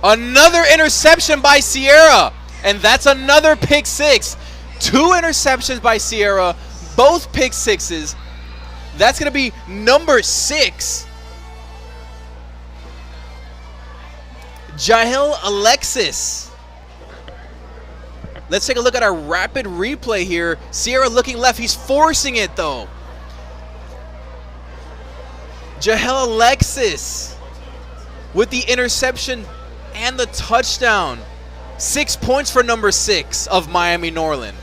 Another interception by Sierra, and that's another pick 6. 2 interceptions by Sierra, both pick 6s. That's going to be number 6. Jahil Alexis. Let's take a look at our rapid replay here. Sierra looking left. He's forcing it, though. Jahil Alexis with the interception and the touchdown. 6 points for number 6 of Miami Norland.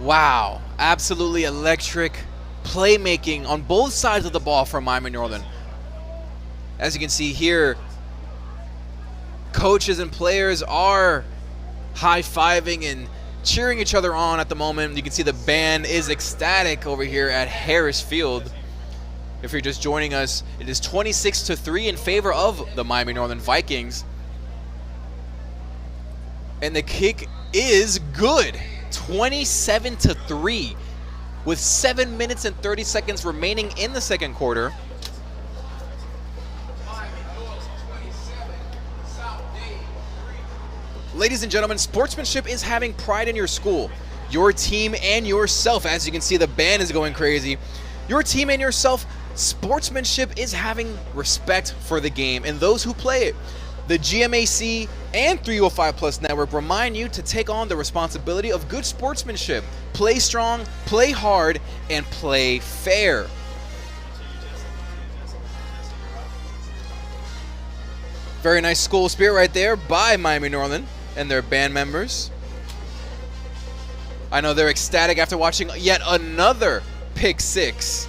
Wow, absolutely electric playmaking on both sides of the ball from Miami Norland. As you can see here, coaches and players are high-fiving and cheering each other on at the moment. You can see the band is ecstatic over here at Harris Field. If you're just joining us, it is 26-3 in favor of the Miami Norland Vikings. And the kick is good. 27-3 with 7 minutes and 30 seconds remaining in the second quarter. Ladies and gentlemen, sportsmanship is having pride in your school, your team, and yourself. As you can see, the band is going crazy. Your team and yourself, sportsmanship is having respect for the game and those who play it. The GMAC and 305 Plus Network remind you to take on the responsibility of good sportsmanship. Play strong, play hard, and play fair. Very nice school spirit right there by Miami Norland and their band members. I know they're ecstatic after watching yet another pick 6.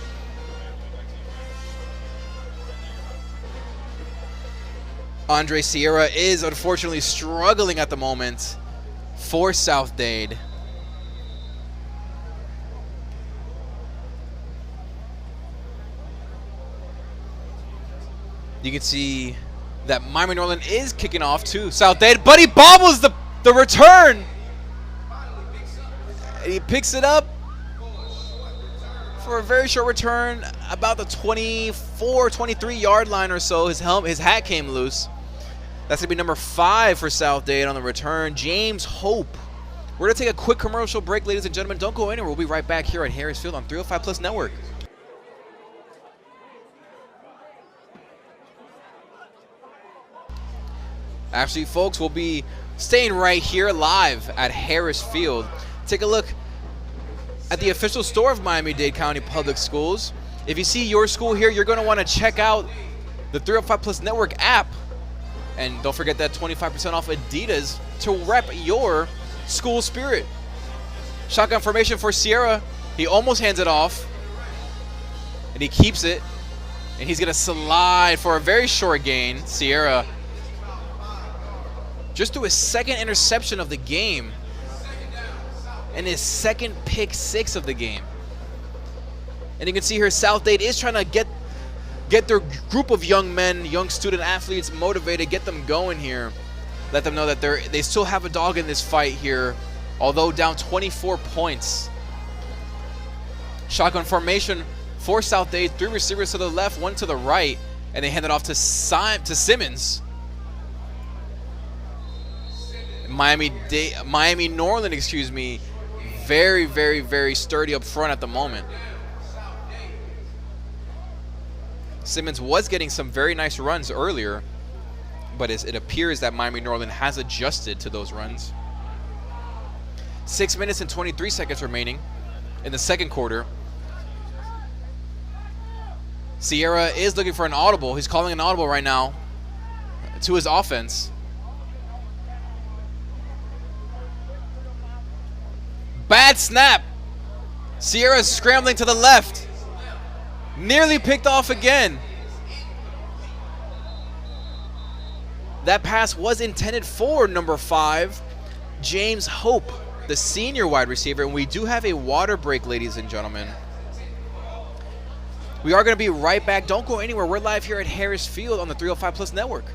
Andre Sierra is unfortunately struggling at the moment for South Dade. You can see that Miami Norland is kicking off to South Dade, but he bobbles the return. And he picks it up for a very short return, about the 24, 23 yard line or so. His hat came loose. That's going to be number 5 for South Dade on the return, James Hope. We're going to take a quick commercial break, ladies and gentlemen. Don't go anywhere. We'll be right back here at Harris Field on 305 Plus Network. Actually, folks, we'll be staying right here live at Harris Field. Take a look at the official store of Miami-Dade County Public Schools. If you see your school here, you're going to want to check out the 305 Plus Network app. And don't forget that 25% off Adidas to rep your school spirit. Shotgun formation for Sierra. He almost hands it off. And he keeps it. And he's going to slide for a very short gain. Sierra just threw his second interception of the game. And his second pick 6 of the game. And you can see here South Dade is trying to get their group of young men, young student athletes motivated, get them going here. Let them know that they still have a dog in this fight here, although down 24 points. Shotgun formation for South Dade. 3 receivers to the left, 1 to the right, and they hand it off to Simmons. Miami Norland, excuse me, very, very, very sturdy up front at the moment. Simmons was getting some very nice runs earlier, but it appears that Miami Norland has adjusted to those runs. 6 minutes and 23 seconds remaining in the second quarter. Sierra is looking for an audible. He's calling an audible right now to his offense. Bad snap. Sierra scrambling to the left. Nearly picked off again. That pass was intended for number 5, James Hope, the senior wide receiver. And we do have a water break, ladies and gentlemen. We are going to be right back. Don't go anywhere. We're live here at Harris Field on the 305 Plus Network.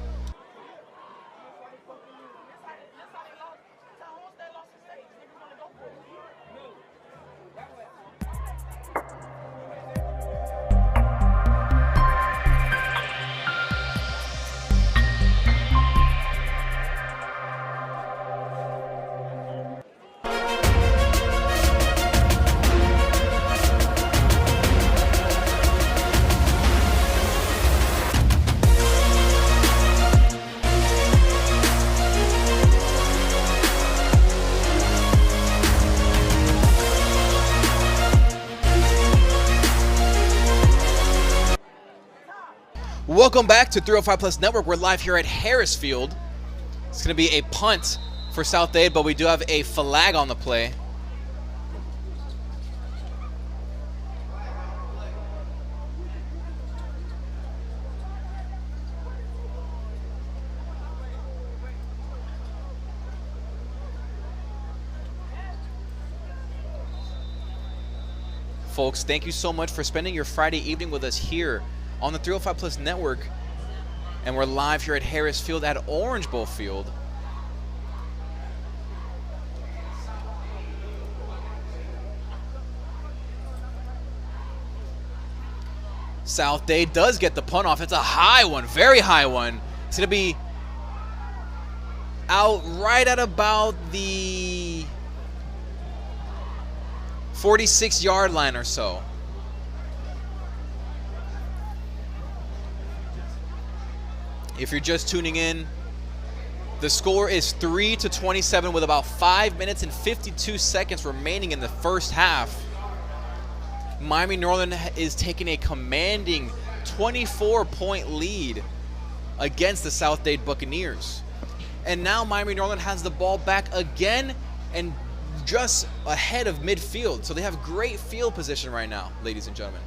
Welcome back to 305 Plus Network. We're live here at Harris Field. It's going to be a punt for South Dade, but we do have a flag on the play. Folks, thank you so much for spending your Friday evening with us here on the 305 Plus Network. And we're live here at Harris Field at Orange Bowl Field. South Dade does get the punt off. It's a high one, very high one. It's going to be out right at about the 46-yard line or so. If you're just tuning in, the score is 3-27 with about 5 minutes and 52 seconds remaining in the first half. Miami Norland is taking a commanding 24-point lead against the South Dade Buccaneers. And now Miami Norland has the ball back again and just ahead of midfield. So they have great field position right now, ladies and gentlemen.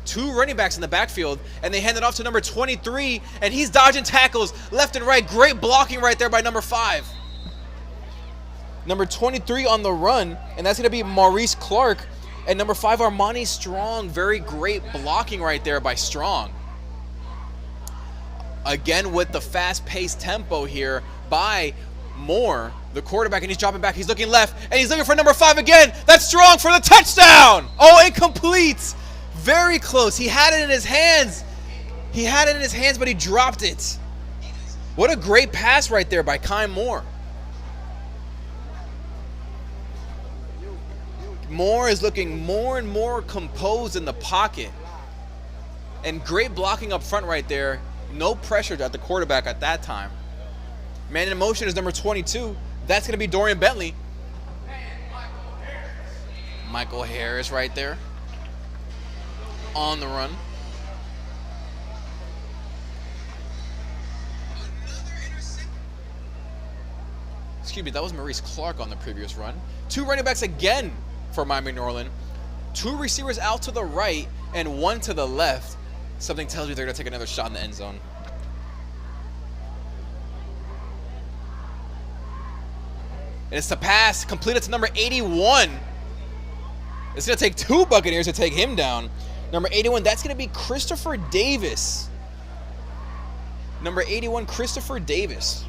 2 running backs in the backfield, and they hand it off to number 23, and he's dodging tackles left and right. Great blocking right there by number 5. Number 23 on the run, and that's going to be Maurice Clark. And number 5, Armani Strong. Very great blocking right there by Strong. Again with the fast-paced tempo here by Moore. The quarterback, and he's dropping back. He's looking left, and he's looking for number 5 again. That's strong for the touchdown. Oh, incomplete. Very close. He had it in his hands. He had it in his hands, but he dropped it. What a great pass right there by Kai Moore. Moore is looking more and more composed in the pocket. And great blocking up front right there. No pressure at the quarterback at that time. Man in motion is number 22. That's going to be Dorian Bentley. Michael Harris right there. On the run. Excuse me, that was Maurice Clark on the previous run. 2 running backs again for Miami Norland. 2 receivers out to the right and 1 to the left. Something tells me they're going to take another shot in the end zone. And it's the pass completed to number 81. It's going to take 2 Buccaneers to take him down. Number 81, that's going to be Christopher Davis. Number 81, Christopher Davis.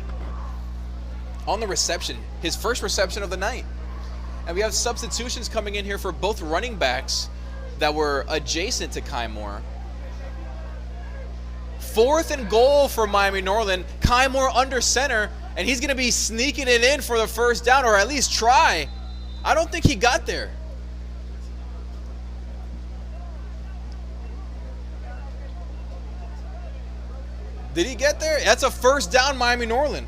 On the reception, his first reception of the night. And we have substitutions coming in here for both running backs that were adjacent to Kai Moore. 4th and goal for Miami Norland. Kai Moore under center, and he's going to be sneaking it in for the first down, or at least try. I don't think he got there. Did he get there? That's a first down, Miami Norland.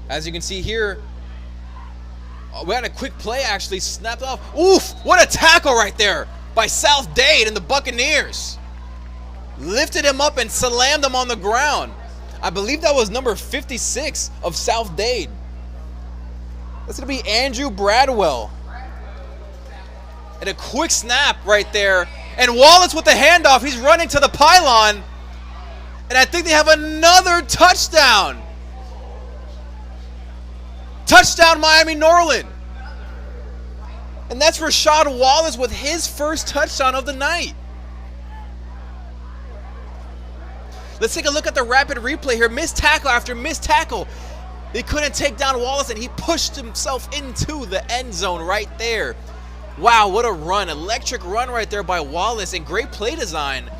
As you can see here, we had a quick play actually snapped off. Oof, what a tackle right there by South Dade and the Buccaneers. Lifted him up and slammed him on the ground. I believe that was number 56 of South Dade. That's going to be Andrew Bradwell. And a quick snap right there. And Wallace with the handoff. He's running to the pylon. And I think they have another touchdown. Touchdown, Miami Norland. And that's Rashad Wallace with his first touchdown of the night. Let's take a look at the rapid replay here. Missed tackle after missed tackle. They couldn't take down Wallace, and he pushed himself into the end zone right there. Wow, what a run. Electric run right there by Wallace, and great play design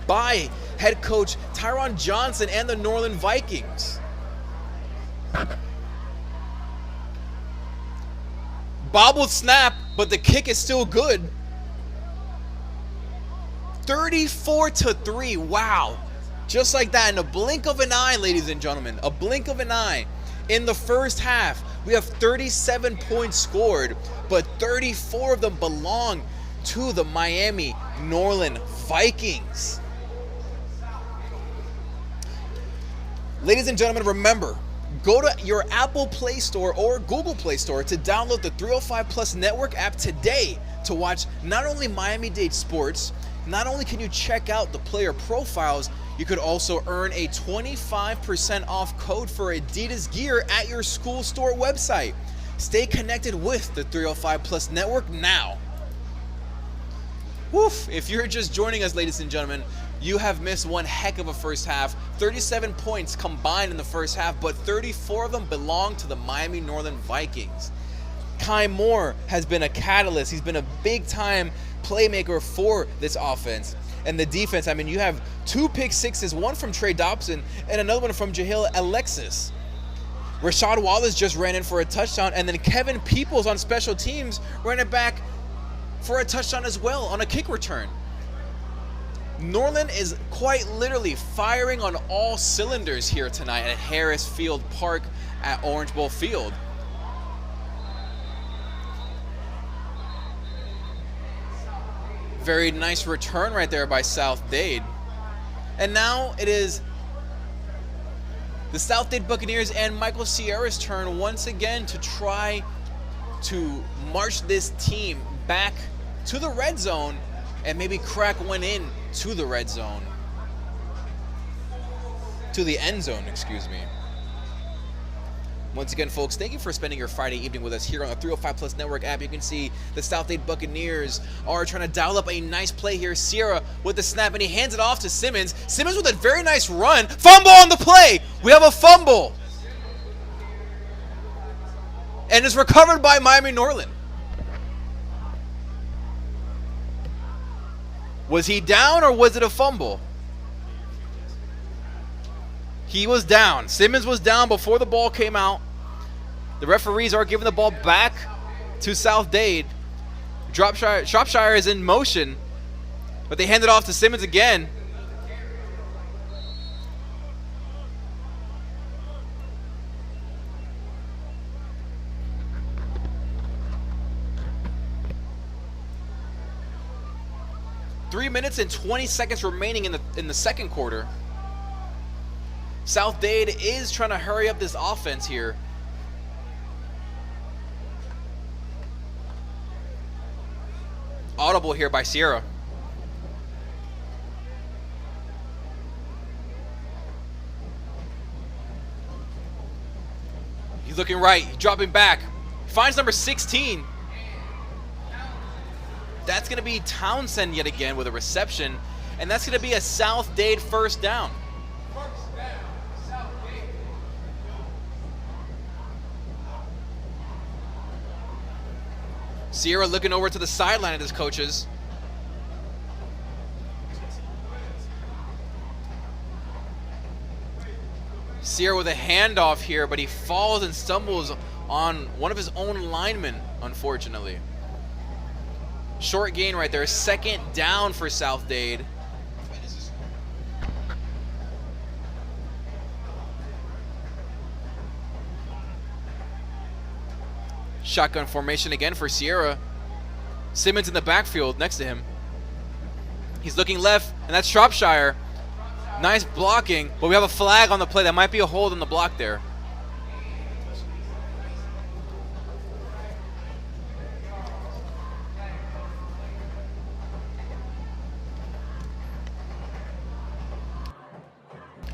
by head coach Tyron Johnson and the Norland Vikings. Bobbled snap, but the kick is still good. 34-3, wow. Just like that, in a blink of an eye, ladies and gentlemen, a blink of an eye. In the first half, we have 37 points scored, but 34 of them belong to the Miami Norland Vikings. Ladies and gentlemen, remember, go to your Apple Play Store or Google Play Store to download the 305 Plus Network app today to watch not only Miami-Dade sports, not only can you check out the player profiles, you could also earn a 25% off code for Adidas gear at your school store website. Stay connected with the 305 Plus Network now. Woof, if you're just joining us, ladies and gentlemen, you have missed one heck of a first half. 37 points combined in the first half, but 34 of them belong to the Miami Norland Vikings. Kai Moore has been a catalyst. He's been a big-time playmaker for this offense. And the defense, I mean, you have 2 pick sixes, one from Trey Dobson and another one from Jahil Alexis. Rashad Wallace just ran in for a touchdown, and then Kevin Peoples on special teams ran it back for a touchdown as well on a kick return. Norland is quite literally firing on all cylinders here tonight at Harris Field Park at Orange Bowl Field. Very nice return right there by South Dade. And now it is the South Dade Buccaneers and Michael Sierra's turn once again to try to march this team back to the red zone and maybe crack one in to the red zone. To the end zone, excuse me. Once again, folks, thank you for spending your Friday evening with us here on the 305 Plus Network app. You can see the South Dade Buccaneers are trying to dial up a nice play here. Sierra with the snap, and he hands it off to Simmons. Simmons with a very nice run. Fumble on the play. We have a fumble. And it's recovered by Miami Norland. Was he down or was it a fumble? He was down. Simmons was down before the ball came out. The referees are giving the ball back to South Dade. Shropshire is in motion, but they hand it off to Simmons again. Three minutes and 20 seconds remaining in the second quarter. South Dade is trying to hurry up this offense here. Audible here by Sierra. He's looking right, dropping back. Finds number 16. That's going to be Townsend yet again with a reception, and that's going to be a South Dade first down. Sierra looking over to the sideline at his coaches. Sierra with a handoff here, but he falls and stumbles on one of his own linemen, unfortunately. Short gain right there. Second down for South Dade. Shotgun formation again for Sierra. Simmons in the backfield next to him. He's looking left, and that's Shropshire. Nice blocking, but we have a flag on the play. That might be a hold on the block there.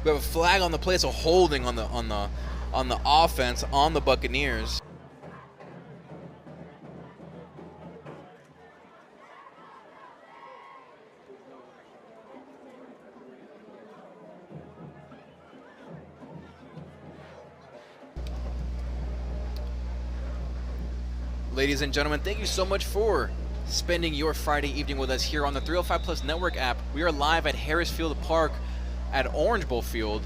We have a flag on the play. It's a holding on the offense on the Buccaneers. Ladies and gentlemen, thank you so much for spending your Friday evening with us here on the 305 Plus Network app. We are live at Harris Field Park at Orange Bowl Field.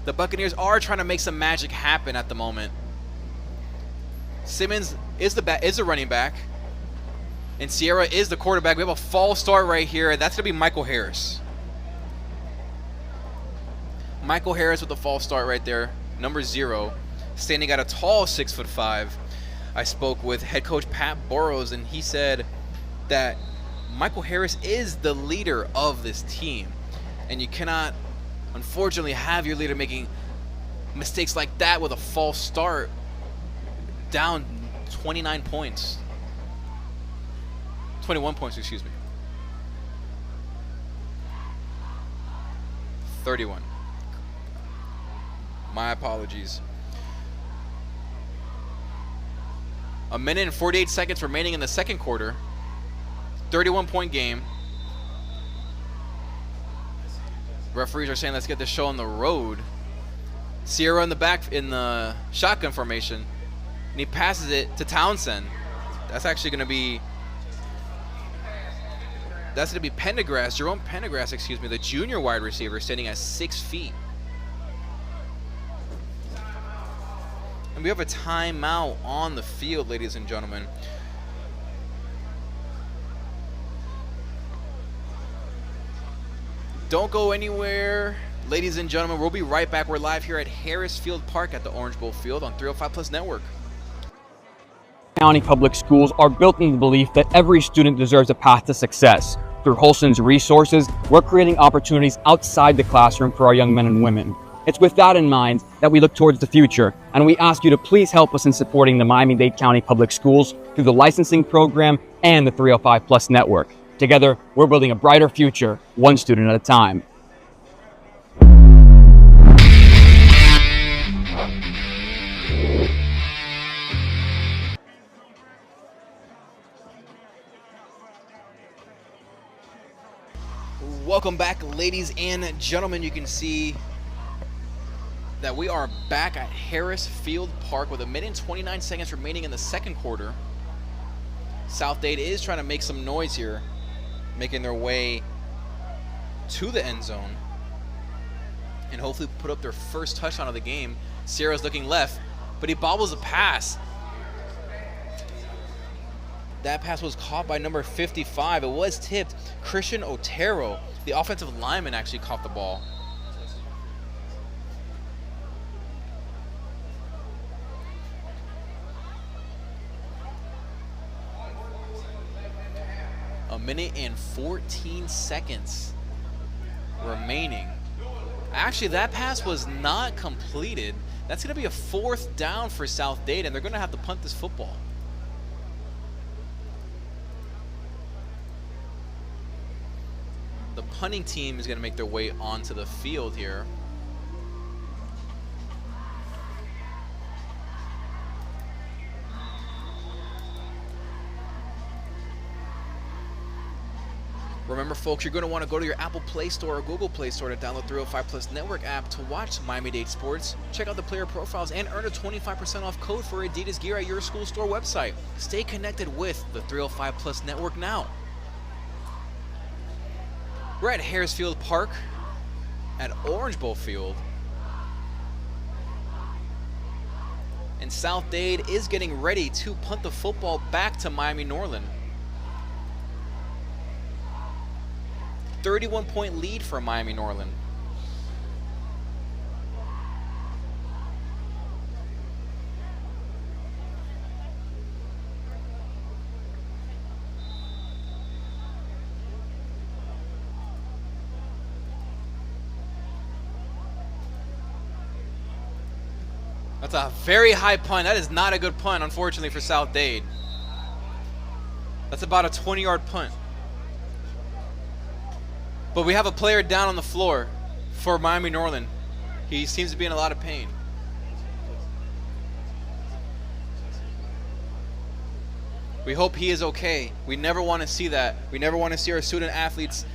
The Buccaneers are trying to make some magic happen at the moment. Simmons is the running back, and Sierra is the quarterback. We have a false start right here, and that's going to be Michael Harris. Michael Harris with the false start right there, number 0, standing at a tall 6'5". I spoke with head coach Pat Burrows, and he said that Michael Harris is the leader of this team. And you cannot, unfortunately, have your leader making mistakes like that with a false start, down 29 points. 21 points, excuse me. 31. My apologies. A minute and 48 seconds remaining in the second quarter. 31-point game. Referees are saying let's get this show on the road. Sierra in the back in the shotgun formation, and he passes it to Townsend. That's actually going to be Pendergrass, Jerome Pendergrass, excuse me, the junior wide receiver, standing at 6 feet. And we have a timeout on the field, ladies and gentlemen. Don't go anywhere, ladies and gentlemen. We'll be right back. We're live here at Harris Field Park at the Orange Bowl Field on 305 Plus Network. County public schools are built in the belief that every student deserves a path to success. Through Holston's resources, we're creating opportunities outside the classroom for our young men and women. It's with that in mind that we look towards the future, and we ask you to please help us in supporting the Miami-Dade County Public Schools through the licensing program and the 305 Plus Network. Together, we're building a brighter future, one student at a time. Welcome back, ladies and gentlemen. You can see that we are back at Harris Field Park with 1 minute and 29 seconds remaining in the second quarter. South Dade is trying to make some noise here, making their way to the end zone and hopefully put up their first touchdown of the game. Sierra's looking left, but he bobbles a pass. That pass was caught by number 55. It was tipped. Christian Otero, the offensive lineman, actually caught the ball. A minute and 14 seconds remaining. Actually, that pass was not completed. That's going to be a 4th down for South Dade, and they're going to have to punt this football. The punting team is going to make their way onto the field here. Remember, folks, you're going to want to go to your Apple Play Store or Google Play Store to download 305 Plus Network app to watch Miami-Dade sports. Check out the player profiles and earn a 25% off code for Adidas gear at your school store website. Stay connected with the 305 Plus Network now. We're at Harris Field Park at Orange Bowl Field. And South Dade is getting ready to punt the football back to Miami Norland. 31-point lead for Miami Norland. That's a very high punt. That is not a good punt, unfortunately, for South Dade. That's about a 20-yard punt. But we have a player down on the floor for Miami Norland. He seems to be in a lot of pain. We hope he is okay. We never want to see that. We never want to see our student athletes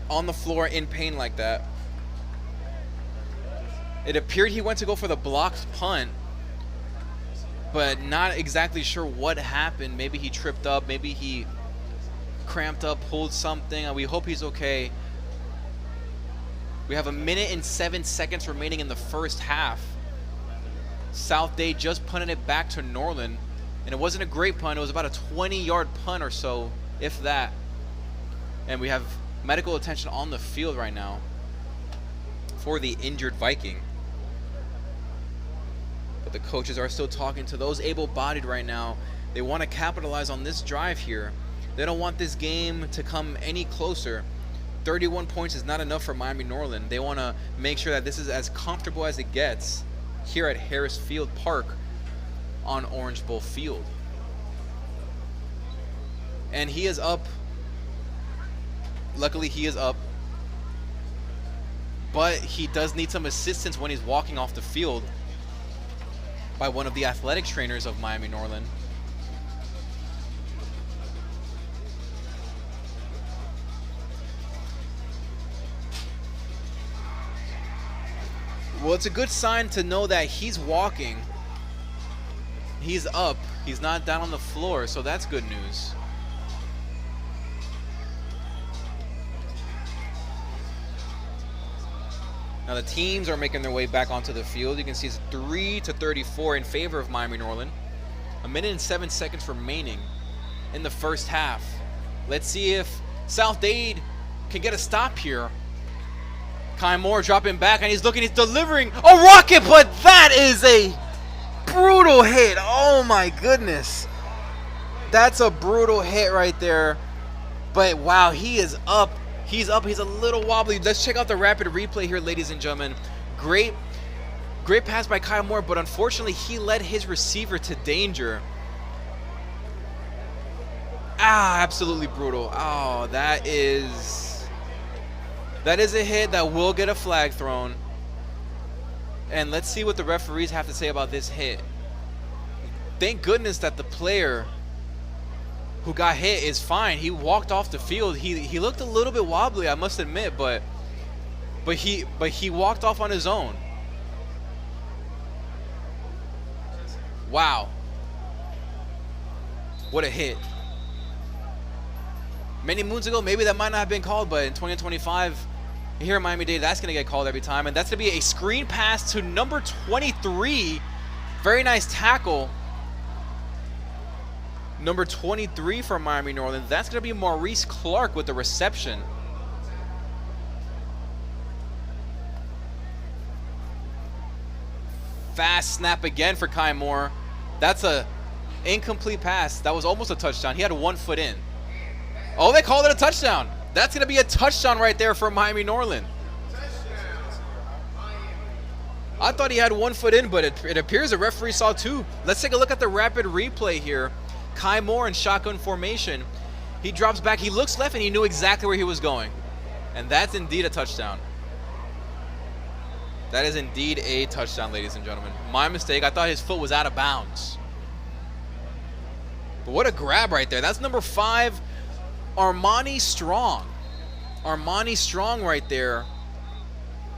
on the floor in pain like that. It appeared he went to go for the blocked punt, but not exactly sure what happened. Maybe he tripped up. Maybe he cramped up, pulled something. We hope he's okay. We have 1 minute and 7 seconds remaining in the first half. South Dade just punted it back to Norland, and it wasn't a great punt. It was about a 20-yard punt or so, if that. And we have medical attention on the field right now for the injured Viking. But the coaches are still talking to those able-bodied right now. They want to capitalize on this drive here. They don't want this game to come any closer. 31 points is not enough for Miami Norland. They want to make sure that this is as comfortable as it gets here at Harris Field Park on Orange Bowl Field. And he is up. Luckily, he is up. But he does need some assistance when he's walking off the field by one of the athletic trainers of Miami Norland. Well, it's a good sign to know that he's walking. He's up. He's not down on the floor, so that's good news. Now the teams are making their way back onto the field. You can see it's 3-34 in favor of Miami Norland. 1 minute and 7 seconds remaining in the first half. Let's see if South Dade can get a stop here. Kai Moore dropping back, and he's delivering a rocket, but that is a brutal hit. Oh my goodness. That's a brutal hit right there. But wow, he is up. He's up. He's a little wobbly. Let's check out the rapid replay here, ladies and gentlemen. Great pass by Kai Moore, but unfortunately he led his receiver to danger. Absolutely brutal. Oh, that is a hit that will get a flag thrown. And let's see what the referees have to say about this hit. Thank goodness that the player who got hit, is fine. He walked off the field. He looked a little bit wobbly, I must admit, but he walked off on his own. Wow. What a hit. Many moons ago, maybe that might not have been called, but in 2025, here in Miami-Dade, that's going to get called every time. And that's going to be a screen pass to number 23. Very nice tackle. Number 23 for Miami Norland. That's going to be Maurice Clark with the reception. Fast snap again for Kai Moore. That's a incomplete pass. That was almost a touchdown. He had 1 foot in. Oh, they called it a touchdown. That's going to be a touchdown right there for Miami Norland. I thought he had 1 foot in, but it appears the referee saw 2. Let's take a look at the rapid replay here. Kai Moore in shotgun formation. He drops back. He looks left, and he knew exactly where he was going. And that's indeed a touchdown. That is indeed a touchdown, ladies and gentlemen. My mistake. I thought his foot was out of bounds. But what a grab right there. That's number 5, Armani Strong. Armani Strong right there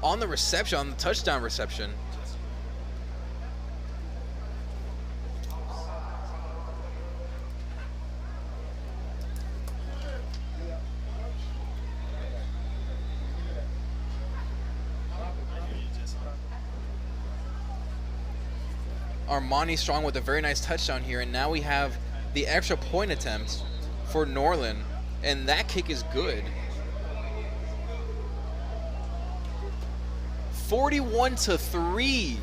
on the reception, on the touchdown reception. Armani Strong with a very nice touchdown here, and now we have the extra point attempt for Norland, and that kick is good. 41-3.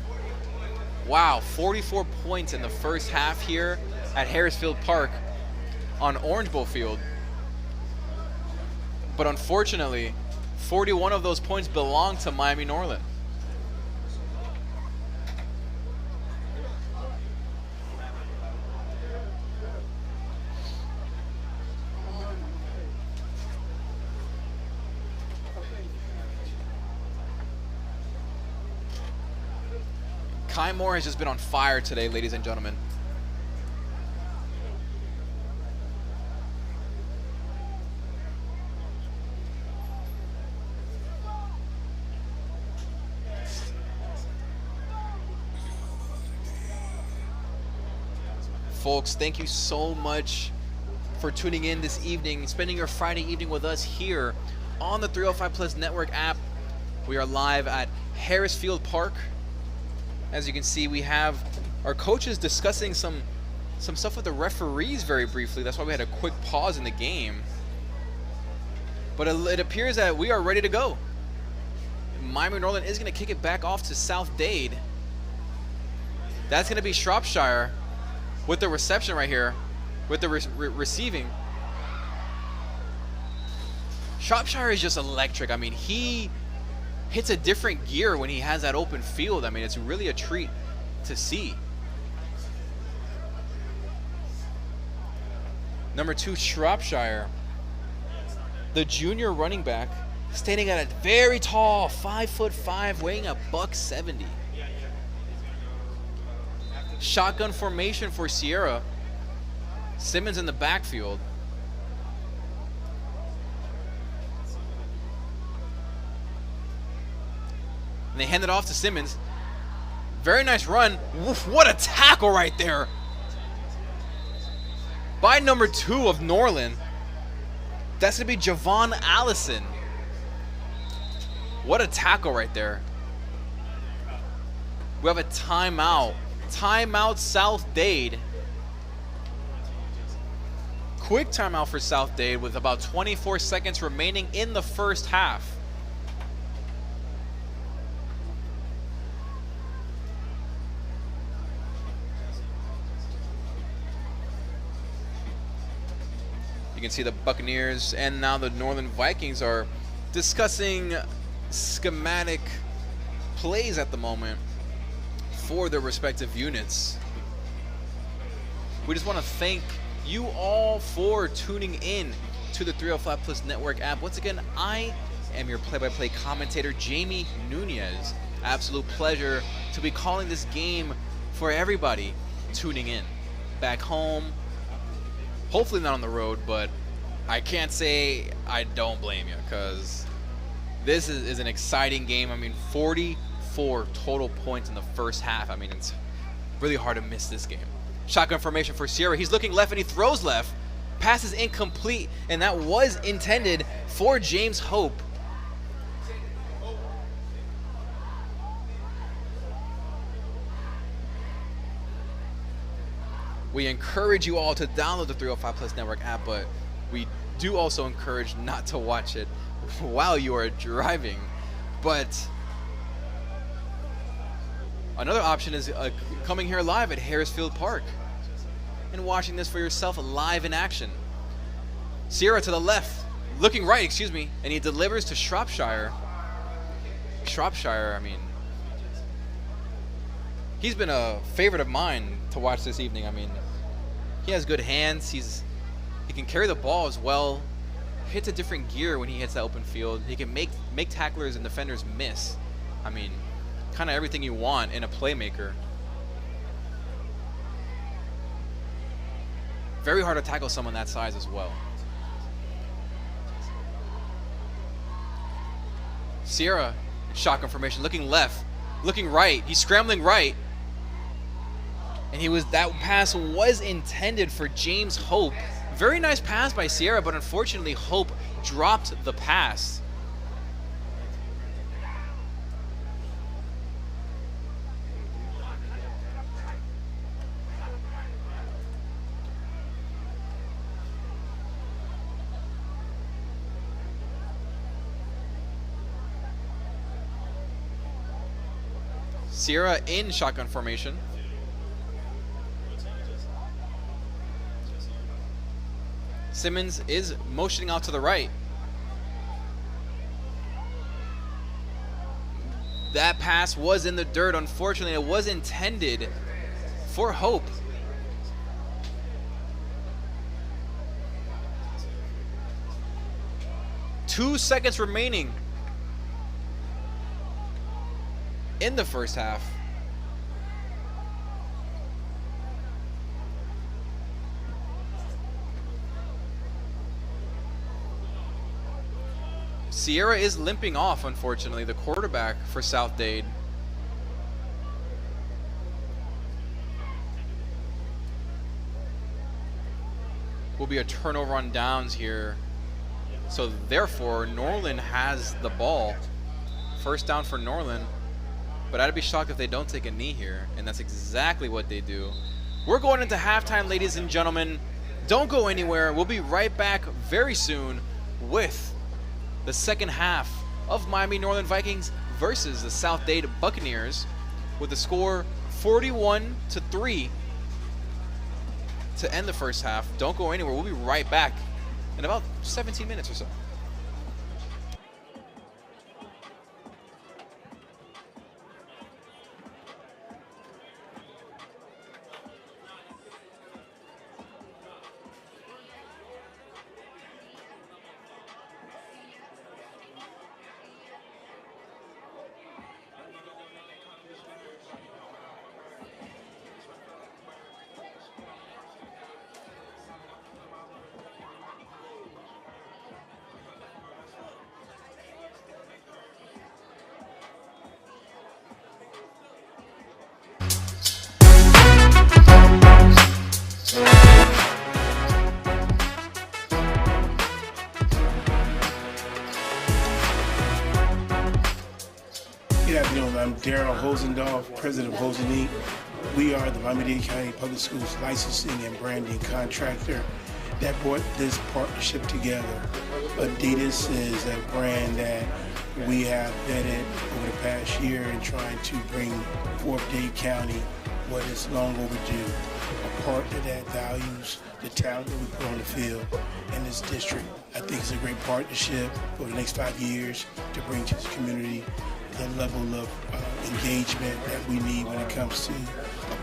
Wow, 44 points in the first half here at Harrisfield Park on Orange Bowl Field. But unfortunately, 41 of those points belong to Miami Norland. Kai Moore has just been on fire today, ladies and gentlemen. Folks, thank you so much for tuning in this evening, spending your Friday evening with us here on the 305 Plus Network app. We are live at Harrisfield Park. As you can see, we have our coaches discussing some stuff with the referees very briefly. That's why we had a quick pause in the game. But it appears that we are ready to go. Miami Norland is going to kick it back off to South Dade. That's going to be Shropshire with the reception right here, with the receiving. Shropshire is just electric. I mean, he hits a different gear when he has that open field. I mean, it's really a treat to see. Number 2, Shropshire, the junior running back, standing at a very tall 5'5", weighing a $170. Shotgun formation for Sierra. Simmons in the backfield. And they hand it off to Simmons. Very nice run. Oof, what a tackle right there by number 2 of Norland. That's going to be Javon Allison. What a tackle right there. We have a timeout. Timeout South Dade. Quick timeout for South Dade with about 24 seconds remaining in the first half. You can see the Buccaneers and now the Norland Vikings are discussing schematic plays at the moment for their respective units. We just want to thank you all for tuning in to the 305 Plus Network app. Once again, I am your play-by-play commentator, Jamie Nunez. Absolute pleasure to be calling this game for everybody tuning in back home Hopefully not on the road, but I can't say I don't blame you, because this is an exciting game. I mean, 44 total points in the first half. I mean, it's really hard to miss this game. Shotgun formation for Sierra. He's looking left and he throws left. Pass is incomplete, and that was intended for James Hope. We encourage you all to download the 305 Plus Network app, but we do also encourage not to watch it while you are driving. But another option is coming here live at Harrisfield Park and watching this for yourself live in action. Sierra to the left, looking right, excuse me, and he delivers to Shropshire. Shropshire, I mean, he's been a favorite of mine to watch this evening. I mean, he has good hands. He can carry the ball as well. Hits a different gear when he hits that open field. He can make tacklers and defenders miss. I mean, kind of everything you want in a playmaker. Very hard to tackle someone that size as well. Sierra, shotgun formation, looking left, looking right. He's scrambling right. And that pass was intended for James Hope. Very nice pass by Sierra, but unfortunately Hope dropped the pass. Sierra in shotgun formation. Simmons is motioning out to the right. That pass was in the dirt. Unfortunately, it was intended for Hope. Two seconds remaining in the first half. Sierra is limping off, unfortunately, the quarterback for South Dade. Will be a turnover on downs here. So therefore, Norland has the ball. First down for Norland. But I'd be shocked if they don't take a knee here, and that's exactly what they do. We're going into halftime, ladies and gentlemen. Don't go anywhere. We'll be right back very soon with the second half of Miami Norland Vikings versus the South Dade Buccaneers, with the score 41-3 to end the first half. Don't go anywhere. We'll be right back in about 17 minutes or so. Good afternoon. I'm Daryl Hosendorf, president of Hosen Inc. We are the Miami-Dade County Public Schools licensing and branding contractor that brought this partnership together. Adidas is a brand that we have vetted over the past year in trying to bring forth Dade County what is long overdue. A partner that values the talent that we put on the field in this district. I think it's a great partnership for the next 5 years to bring to the community the level of engagement that we need when it comes to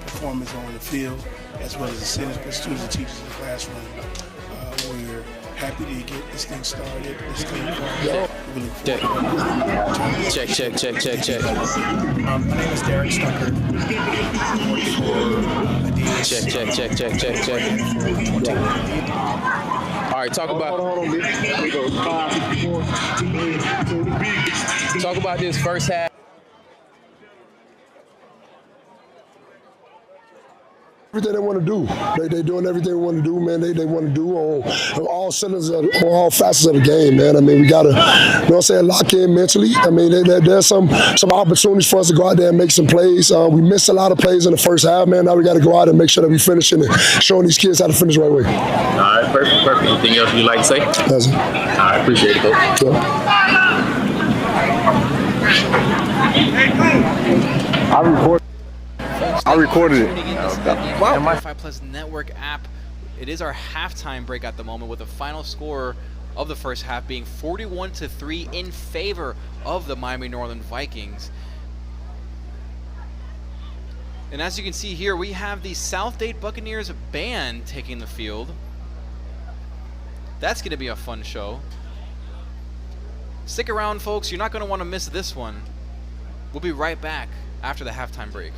performance on the field, as well as incentives for students and teachers in the classroom. We're happy to get this thing started. This thing we look forward Check. My name is Derek Stucker. I work for Dade Check. All right, talk about this first half. Everything they want to do. They doing everything they want to do, man. They want to do on all cylinders, on all facets of the game, man. I mean, we got to, you know what I'm saying, lock in mentally. I mean, there's some opportunities for us to go out there and make some plays. We missed a lot of plays in the first half, man. Now we got to go out and make sure that we finishing and showing these kids how to finish the right way. All right, perfect. Anything else you'd like to say? That's it. All right, appreciate it, Coach. Yeah. I recorded it. Wow. The Wi-Fi Plus Network app. It is our halftime break at the moment, with the final score of the first half being 41-3 in favor of the Miami Norland Vikings. And as you can see here, we have the South Dade Buccaneers band taking the field. That's going to be a fun show. Stick around, folks. You're not going to want to miss this one. We'll be right back after the halftime break.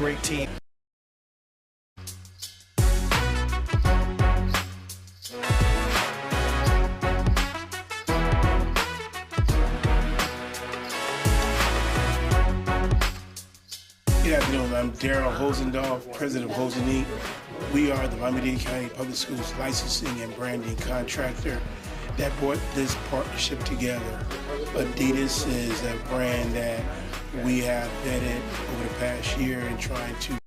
great team. Good afternoon. I'm Daryl Hosendorf, president of Hosen Inc. We are the Miami-Dade County Public Schools licensing and branding contractor that brought this partnership together. Adidas is a brand that we have vetted over the past year and trying to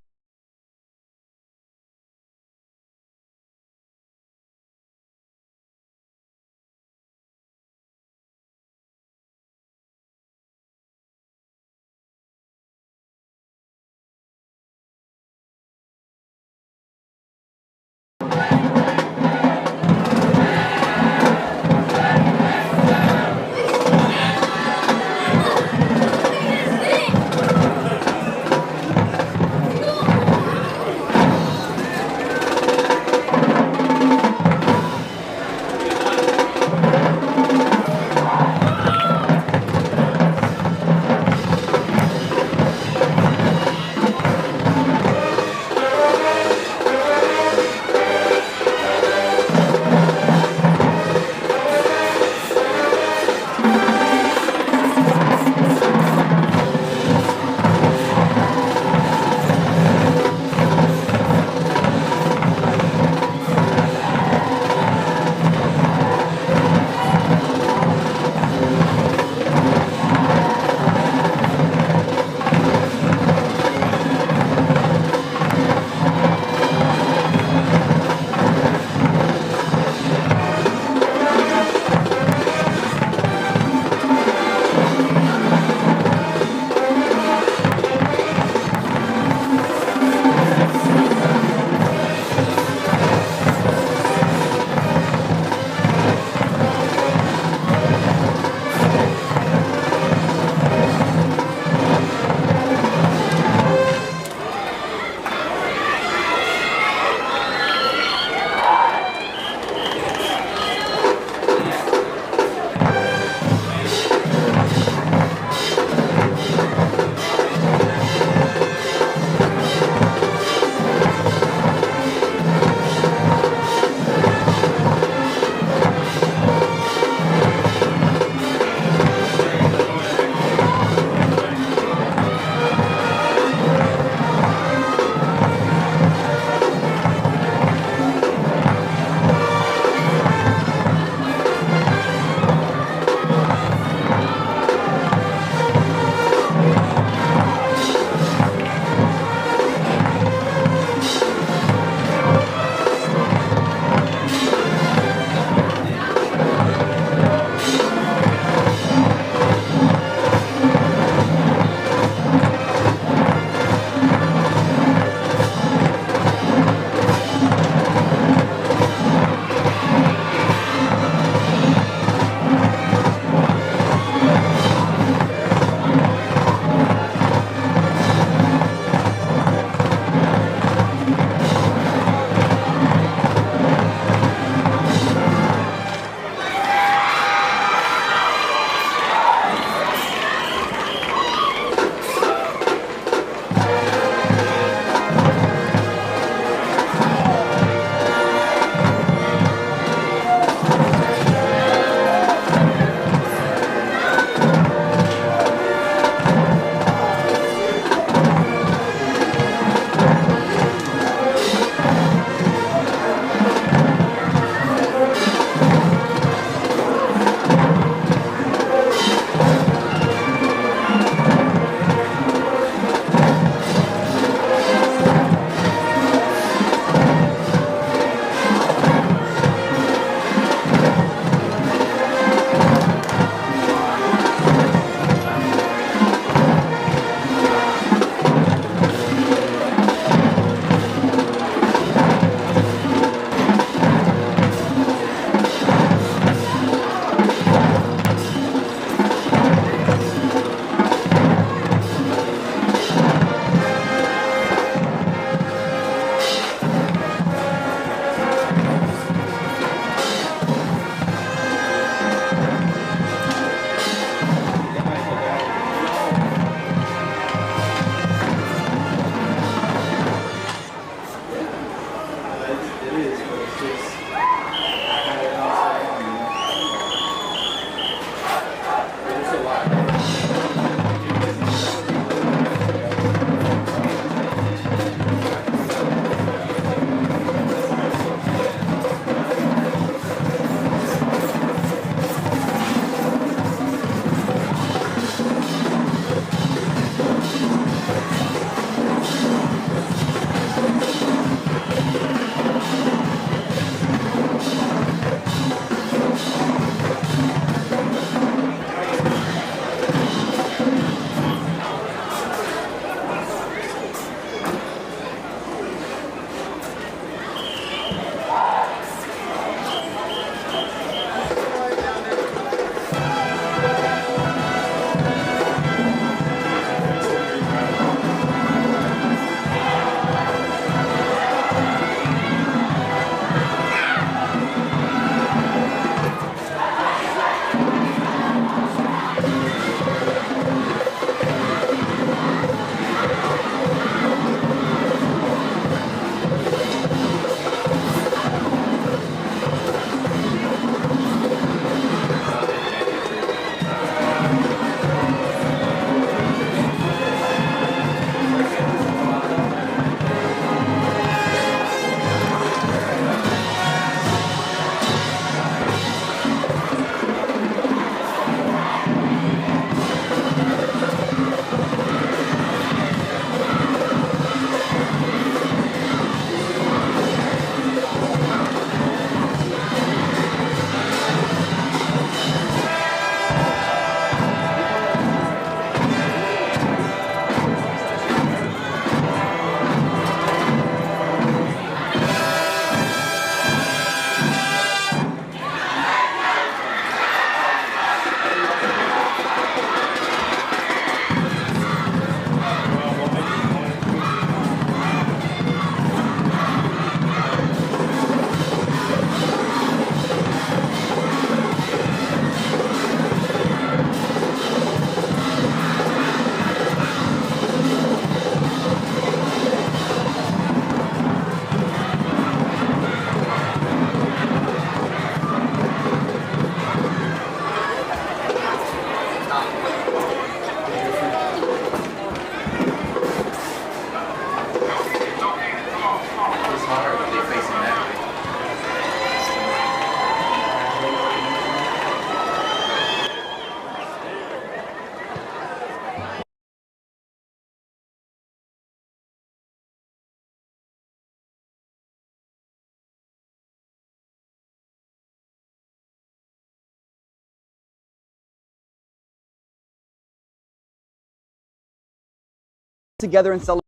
Together and celebrate.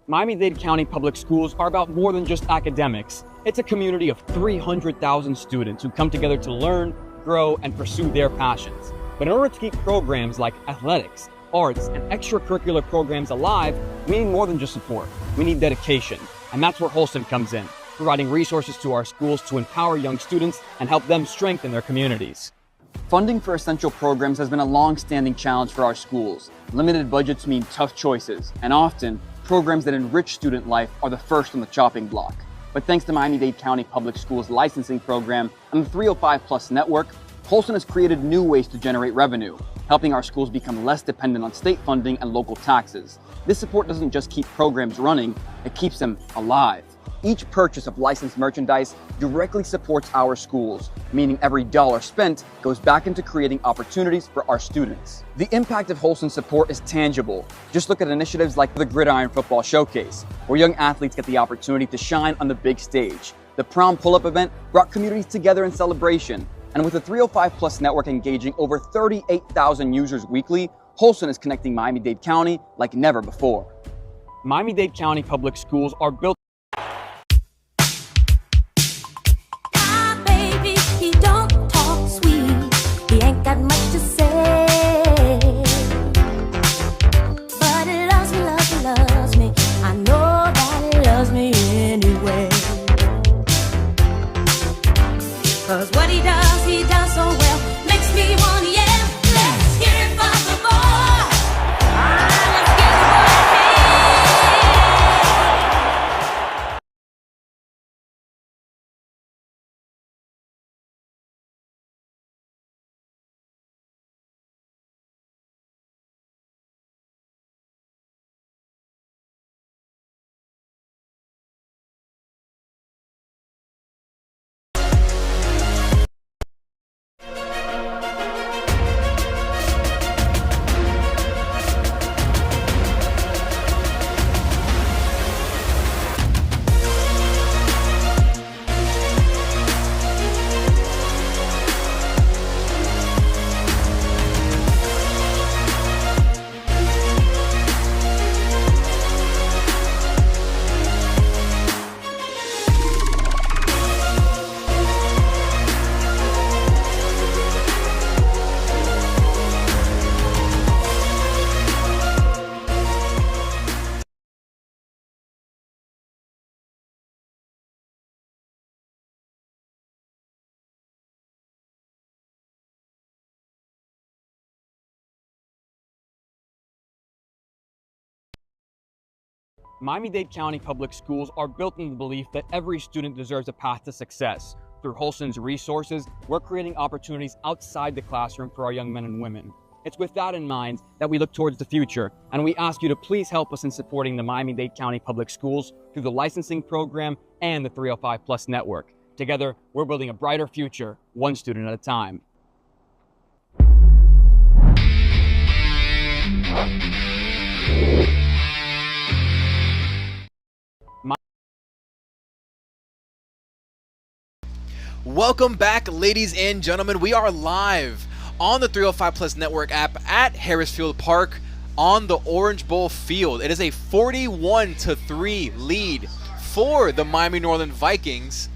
Miami-Dade County Public Schools are about more than just academics. It's a community of 300,000 students who come together to learn, grow, and pursue their passions. But in order to keep programs like athletics, arts, and extracurricular programs alive, we need more than just support. We need dedication. And that's where Holston comes in, providing resources to our schools to empower young students and help them strengthen their communities. Funding for essential programs has been a long-standing challenge for our schools. Limited budgets mean tough choices, and often, programs that enrich student life are the first on the chopping block. But thanks to Miami-Dade County Public Schools licensing program and the 305 Plus network, Holston has created new ways to generate revenue, helping our schools become less dependent on state funding and local taxes. This support doesn't just keep programs running, it keeps them alive. Each purchase of licensed merchandise directly supports our schools, meaning every dollar spent goes back into creating opportunities for our students. The impact of Holston's support is tangible. Just look at initiatives like the Gridiron Football Showcase, where young athletes get the opportunity to shine on the big stage. The prom pull-up event brought communities together in celebration. And with the 305 Plus network engaging over 38,000 users weekly, Holston is connecting Miami-Dade County like never before. Miami-Dade County Public Schools are built Miami-Dade County Public Schools are built on the belief that every student deserves a path to success. Through Holston's resources, we're creating opportunities outside the classroom for our young men and women. It's with that in mind that we look towards the future, and we ask you to please help us in supporting the Miami-Dade County Public Schools through the licensing program and the 305 Plus network. Together, we're building a brighter future, one student at a time. Welcome back, ladies and gentlemen. We are live on the 305 Plus Network app at Harris Field Park on the Orange Bowl field. It is a 41-3 lead for the Miami Norland Vikings.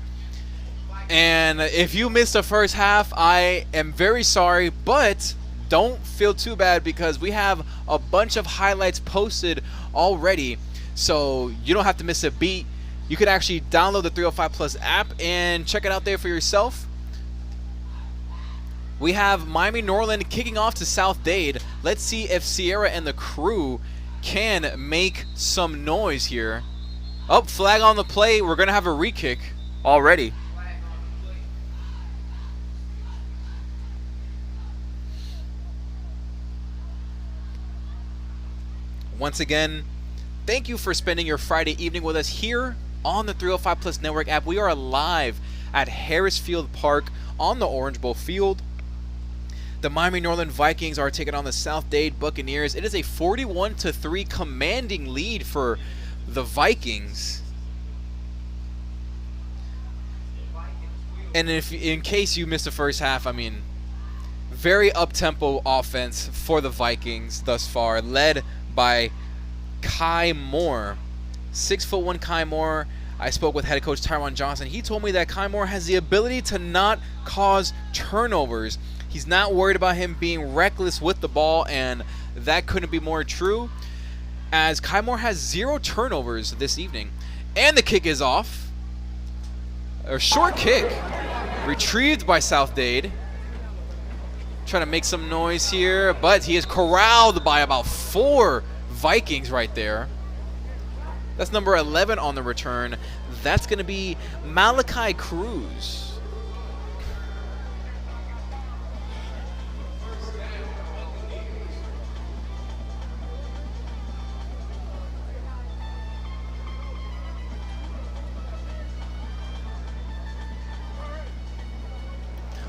And if you missed the first half, I am very sorry, but don't feel too bad because we have a bunch of highlights posted already, so you don't have to miss a beat. You could actually download the 305 Plus app and check it out there for yourself. We have Miami Norland kicking off to South Dade. Let's see if Sierra and the crew can make some noise here. Oh, flag on the play. We're going to have a re-kick already. Once again, thank you for spending your Friday evening with us here on the 305 Plus Network app. We are live at Harris Field Park on the Orange Bowl field. The Miami Norland Vikings are taking on the South Dade Buccaneers. It is a 41-3 commanding lead for the Vikings. And if, in case you missed the first half, I mean, very up-tempo offense for the Vikings thus far, led by Kai Moore. 6'1" Kai Moore. I spoke with head coach Tyron Johnson. He told me that Kai Moore has the ability to not cause turnovers. He's not worried about him being reckless with the ball, and that couldn't be more true, as Kai Moore has 0 turnovers this evening. And the kick is off. A short kick retrieved by South Dade. Trying to make some noise here, but he is corralled by about 4 Vikings right there. That's number 11 on the return. That's going to be Malachi Cruz.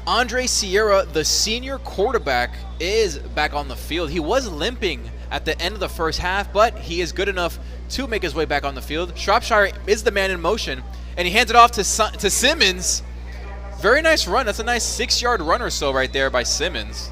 Andre Sierra, the senior quarterback, is back on the field. He was limping at the end of the first half, but he is good enough to make his way back on the field. Shropshire is the man in motion, and he hands it off to Simmons. Very nice run. That's a nice 6-yard run or so right there by Simmons.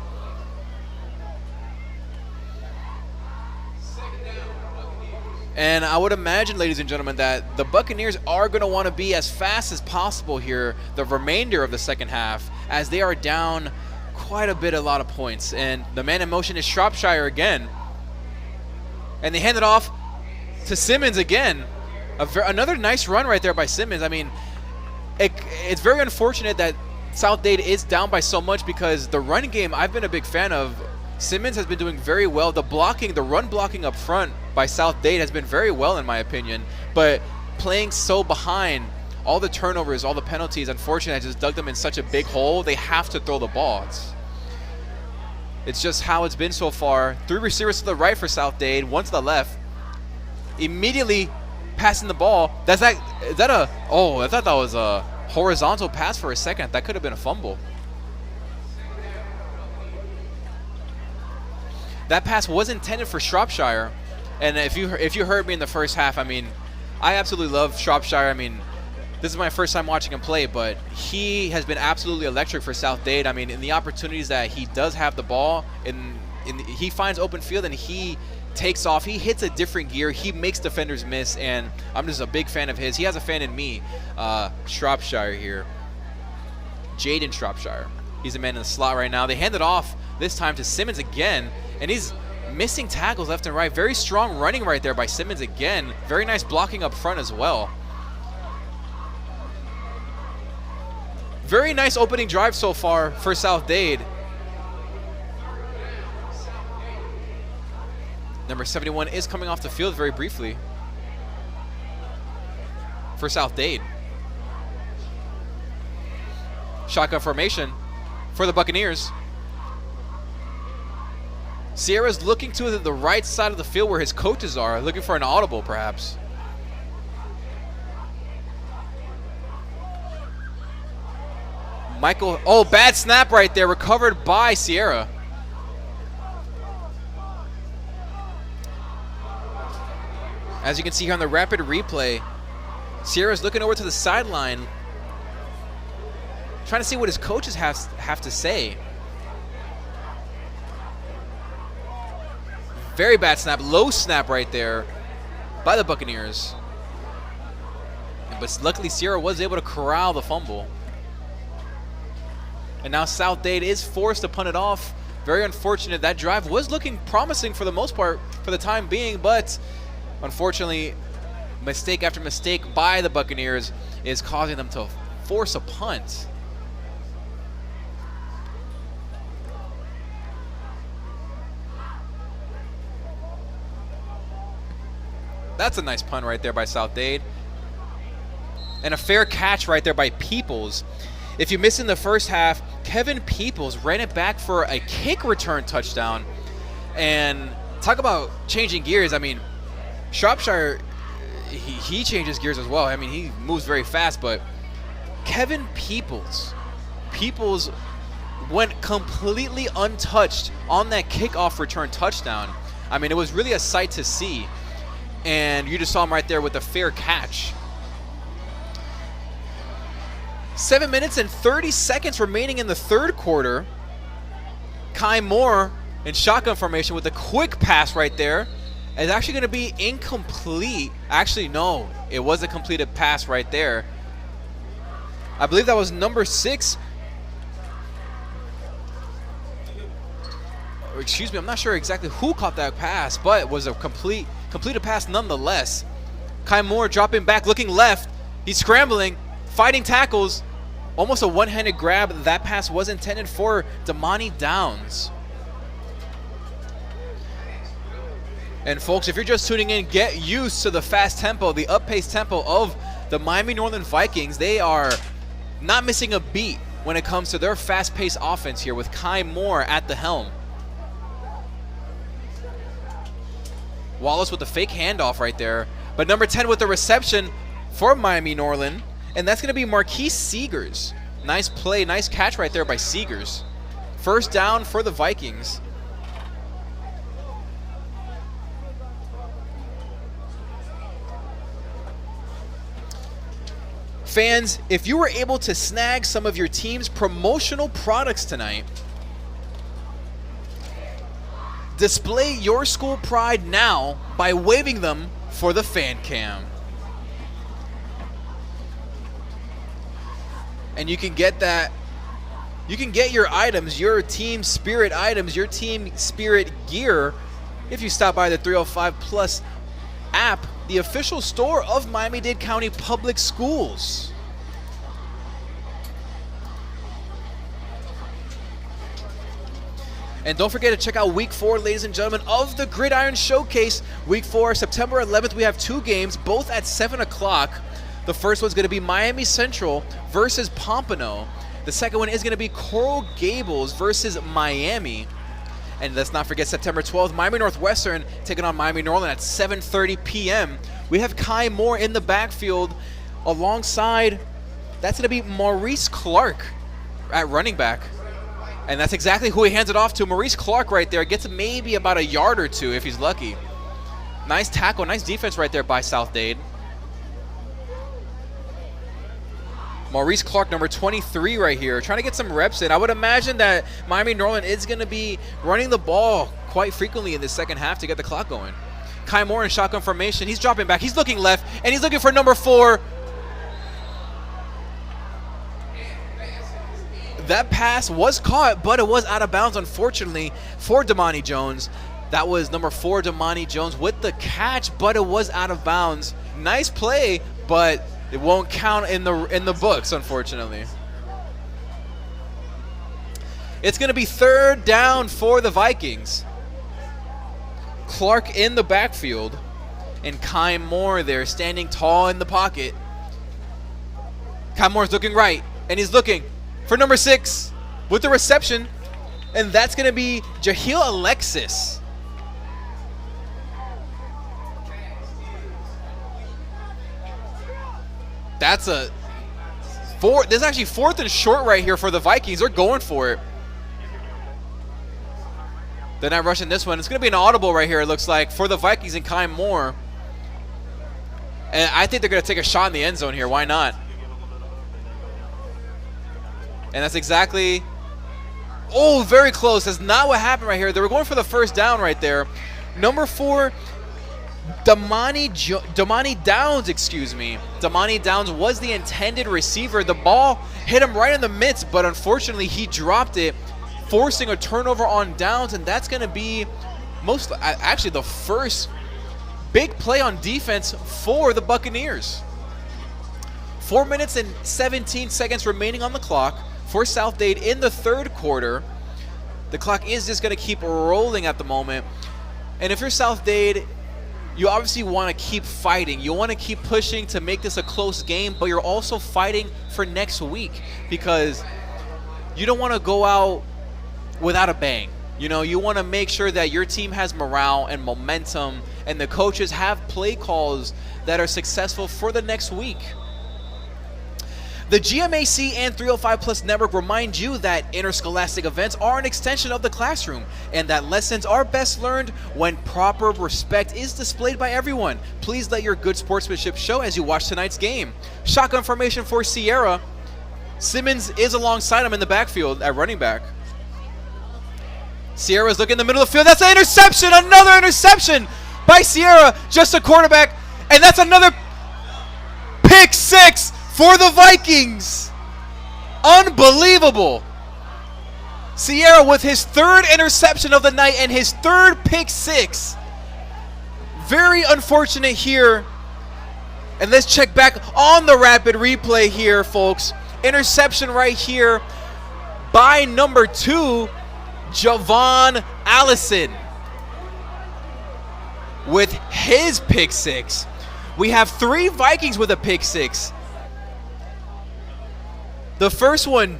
And I would imagine, ladies and gentlemen, that the Buccaneers are going to want to be as fast as possible here the remainder of the second half, as they are down quite a lot of points. And the man in motion is Shropshire again. And they hand it off to Simmons again. Another nice run right there by Simmons. I mean, it's very unfortunate that South Dade is down by so much, because the run game I've been a big fan of. Simmons has been doing very well. The run blocking up front by South Dade has been very well in my opinion. But playing so behind, all the turnovers, all the penalties, unfortunately, I just dug them in such a big hole. They have to throw the ball. It's just how it's been so far. 3 receivers to the right for South Dade, 1 to the left. Immediately passing the ball. I thought that was a horizontal pass for a second. That could have been a fumble. That pass was intended for Shropshire. And if you heard me in the first half, I mean, I absolutely love Shropshire. I mean, this is my first time watching him play, but he has been absolutely electric for South Dade. I mean, in the opportunities that he does have the ball, he finds open field and he takes off. He hits a different gear. He makes defenders miss, and I'm just a big fan of his. He has a fan in me, Shropshire here. Jaden Shropshire. He's the man in the slot right now. They hand it off this time to Simmons again, and he's missing tackles left and right. Very strong running right there by Simmons again. Very nice blocking up front as well. Very nice opening drive so far for South Dade. Number 71 is coming off the field very briefly. for South Dade. Shotgun formation for the Buccaneers. Sierra's looking to the right side of the field where his coaches are, looking for an audible perhaps. Michael, oh, bad snap right there, recovered by Sierra. As you can see here on the rapid replay, Sierra's looking over to the sideline, trying to see what his coaches have to say. Very bad snap, low snap right there by the Buccaneers. But luckily Sierra was able to corral the fumble. And now South Dade is forced to punt it off. Very unfortunate. That drive was looking promising for the most part for the time being, but unfortunately, mistake after mistake by the Buccaneers is causing them to force a punt. That's a nice punt right there by South Dade. And a fair catch right there by Peoples. If you missed in the first half, Kevin Peoples ran it back for a kick return touchdown. And talk about changing gears. I mean, Shropshire, he changes gears as well. I mean, he moves very fast, but Kevin Peoples went completely untouched on that kickoff return touchdown. I mean, it was really a sight to see. And you just saw him right there with a fair catch. 7 minutes and 30 seconds remaining in the third quarter. Kai Moore in shotgun formation with a quick pass right there. It's actually going to be incomplete. Actually, no, it was a completed pass right there. I believe that was number 6. Or excuse me, I'm not sure exactly who caught that pass, but it was a completed pass nonetheless. Kai Moore dropping back, looking left. He's scrambling, fighting tackles. Almost a one-handed grab. That pass was intended for Damani Downs. And folks, if you're just tuning in, get used to the fast tempo, the up-paced tempo of the Miami Norland Vikings. They are not missing a beat when it comes to their fast-paced offense here with Kai Moore at the helm. Wallace with the fake handoff right there. But number 10 with the reception for Miami Norland. And that's going to be Marquise Seegers. Nice play, nice catch right there by Seegers. First down for the Vikings. Fans, if you were able to snag some of your team's promotional products tonight, display your school pride now by waving them for the fan cam. And you can get that, you can get your items, your team spirit items, your team spirit gear if you stop by the 305 Plus app, the official store of Miami-Dade County Public Schools. And don't forget to check out Week 4, ladies and gentlemen, of the Gridiron Showcase. Week 4, September 11th, we have 2 games, both at 7 o'clock. The first one's going to be Miami Central versus Pompano. The second one is going to be Coral Gables versus Miami. And let's not forget September 12th, Miami Northwestern taking on Miami Norland at 7:30 p.m. We have Kai Moore in the backfield alongside, that's going to be Maurice Clark at running back. And that's exactly who he hands it off to. Maurice Clark right there gets maybe about a yard or two if he's lucky. Nice tackle, nice defense right there by South Dade. Maurice Clark, number 23 right here, trying to get some reps in. I would imagine that Miami Norland is going to be running the ball quite frequently in the second half to get the clock going. Kai Moore in shotgun formation. He's dropping back. He's looking left, and he's looking for number 4. That pass was caught, but it was out of bounds, unfortunately, for Damani Jones. That was number 4, Damani Jones, with the catch, but it was out of bounds. Nice play, but it won't count in the books, unfortunately. It's going to be third down for the Vikings. Clark in the backfield, and Kai Moore there standing tall in the pocket. Kai Moore's looking right, and he's looking for number 6 with the reception, and that's going to be Jahlil Alexis. That's a this is actually 4th and short right here for the Vikings. They're going for it. They're not rushing this one. It's going to be an audible right here, it looks like, for the Vikings and Kai Moore. And I think they're going to take a shot in the end zone here. Why not? And that's exactly... Oh, very close. That's not what happened right here. They were going for the first down right there. Number 4... Damani Downs, excuse me. Damani Downs was the intended receiver. The ball hit him right in the midst, but unfortunately he dropped it, forcing a turnover on downs, and that's going to be actually the first big play on defense for the Buccaneers. 4 minutes and 17 seconds remaining on the clock for South Dade in the third quarter. The clock is just going to keep rolling at the moment, and if you're South Dade, you obviously want to keep fighting. You want to keep pushing to make this a close game, but you're also fighting for next week because you don't want to go out without a bang. You know, you want to make sure that your team has morale and momentum, and the coaches have play calls that are successful for the next week. The GMAC and 305 Plus Network remind you that interscholastic events are an extension of the classroom and that lessons are best learned when proper respect is displayed by everyone. Please let your good sportsmanship show as you watch tonight's game. Shotgun formation for Sierra. Simmons is alongside him in the backfield at running back. Sierra's looking in the middle of the field. That's an interception! Another interception by Sierra, just a quarterback, and that's another pick 6 for the Vikings. Unbelievable. Sierra with his 3rd interception of the night and his 3rd pick 6. Very unfortunate here. And let's check back on the rapid replay here, folks. Interception right here by number 2, Javon Allison, with his pick 6. We have 3 Vikings with a pick 6. The first one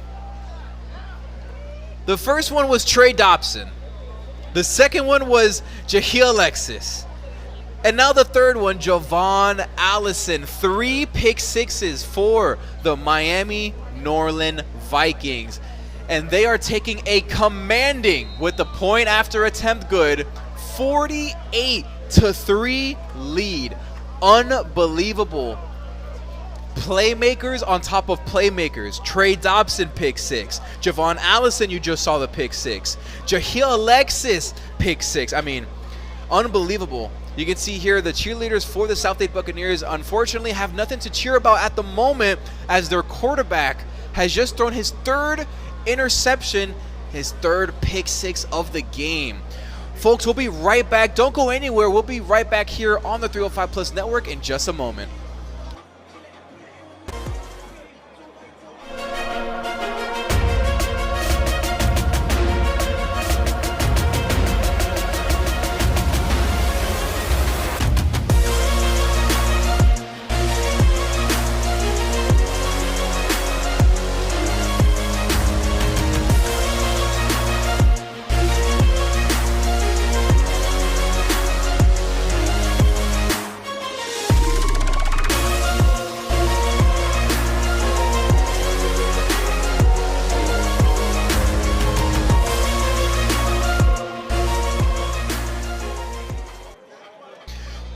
was Trey Dobson. The second one was Jahlil Alexis. And now the third one, Javon Allison. 3 pick 6s for the Miami Norland Vikings. And they are taking a commanding, with the point after attempt good, 48-3 lead. Unbelievable. Playmakers on top of playmakers. Trey Dobson, pick 6. Javon Allison, you just saw the pick 6. Jahlil Alexis, pick 6. I mean, unbelievable. You can see here the cheerleaders for the South Dade Buccaneers unfortunately have nothing to cheer about at the moment, as their quarterback has just thrown his 3rd interception, his 3rd pick 6 of the game. Folks, we'll be right back. Don't go anywhere. We'll be right back here on the 305 Plus Network in just a moment.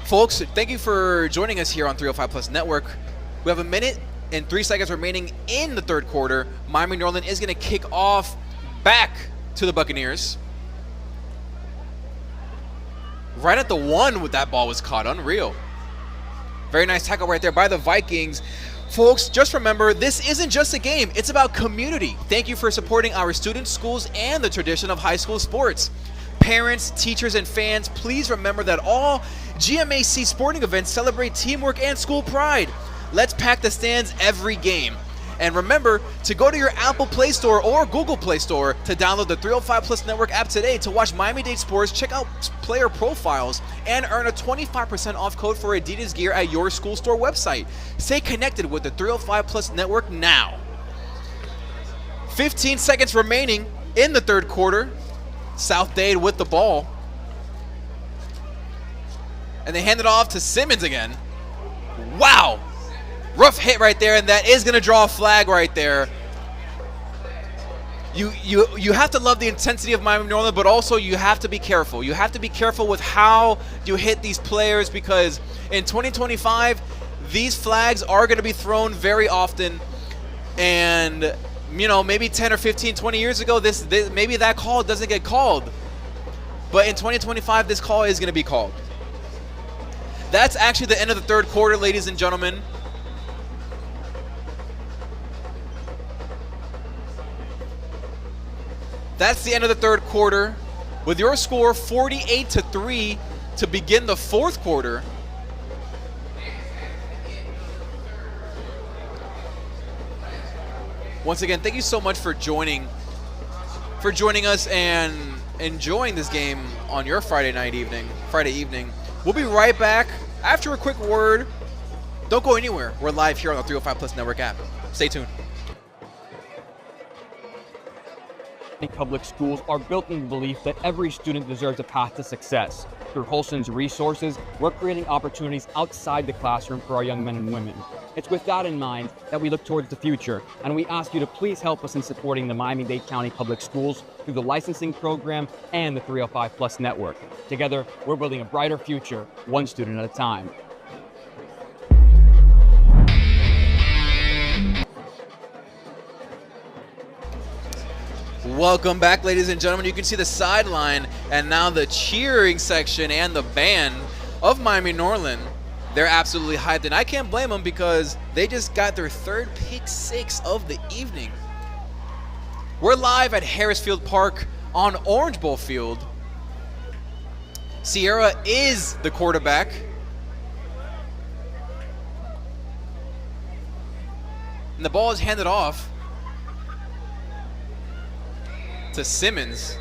Folks, thank you for joining us here on 305 Plus Network. We have 1 minute and 3 seconds remaining in the third quarter. Miami Norland is going to kick off back to the Buccaneers. Right at the 1 with that ball was caught. Unreal. Very nice tackle right there by the Vikings. Folks, just remember, this isn't just a game. It's about community. Thank you for supporting our students, schools, and the tradition of high school sports. Parents, teachers, and fans, please remember that all GMAC sporting events celebrate teamwork and school pride. Let's pack the stands every game. And remember to go to your Apple Play Store or Google Play Store to download the 305 Plus Network app today to watch Miami-Dade sports, check out player profiles, and earn a 25% off code for Adidas gear at your school store website. Stay connected with the 305 Plus Network now. 15 seconds remaining in the third quarter. South Dade with the ball. And they hand it off to Simmons again. Wow! Rough hit right there, and that is going to draw a flag right there. You have to love the intensity of Miami Norland, but also you have to be careful. You have to be careful with how you hit these players, because in 2025, these flags are going to be thrown very often. And, you know, maybe 10 or 15, 20 years ago, maybe that call doesn't get called. But in 2025, this call is going to be called. That's actually the end of the third quarter, ladies and gentlemen. That's the end of the third quarter. With your score 48-3 to begin the fourth quarter. Once again, thank you so much for joining us and enjoying this game on your Friday evening. We'll be right back after a quick word. Don't go anywhere. We're live here on the 305 Plus Network app. Stay tuned. Public schools are built in the belief that every student deserves a path to success. Through Holston's resources, we're creating opportunities outside the classroom for our young men and women. It's with that in mind that we look towards the future, and we ask you to please help us in supporting the Miami-Dade County Public Schools through the licensing program and the 305 Plus Network. Together, we're building a brighter future, one student at a time. Welcome back, ladies and gentlemen. You can see the sideline and now the cheering section and the band of Miami Norland. They're absolutely hyped, and I can't blame them because they just got their third pick six of the evening. We're live at Harris Field Park on Orange Bowl Field. Sierra is the quarterback. And the ball is handed off to Simmons.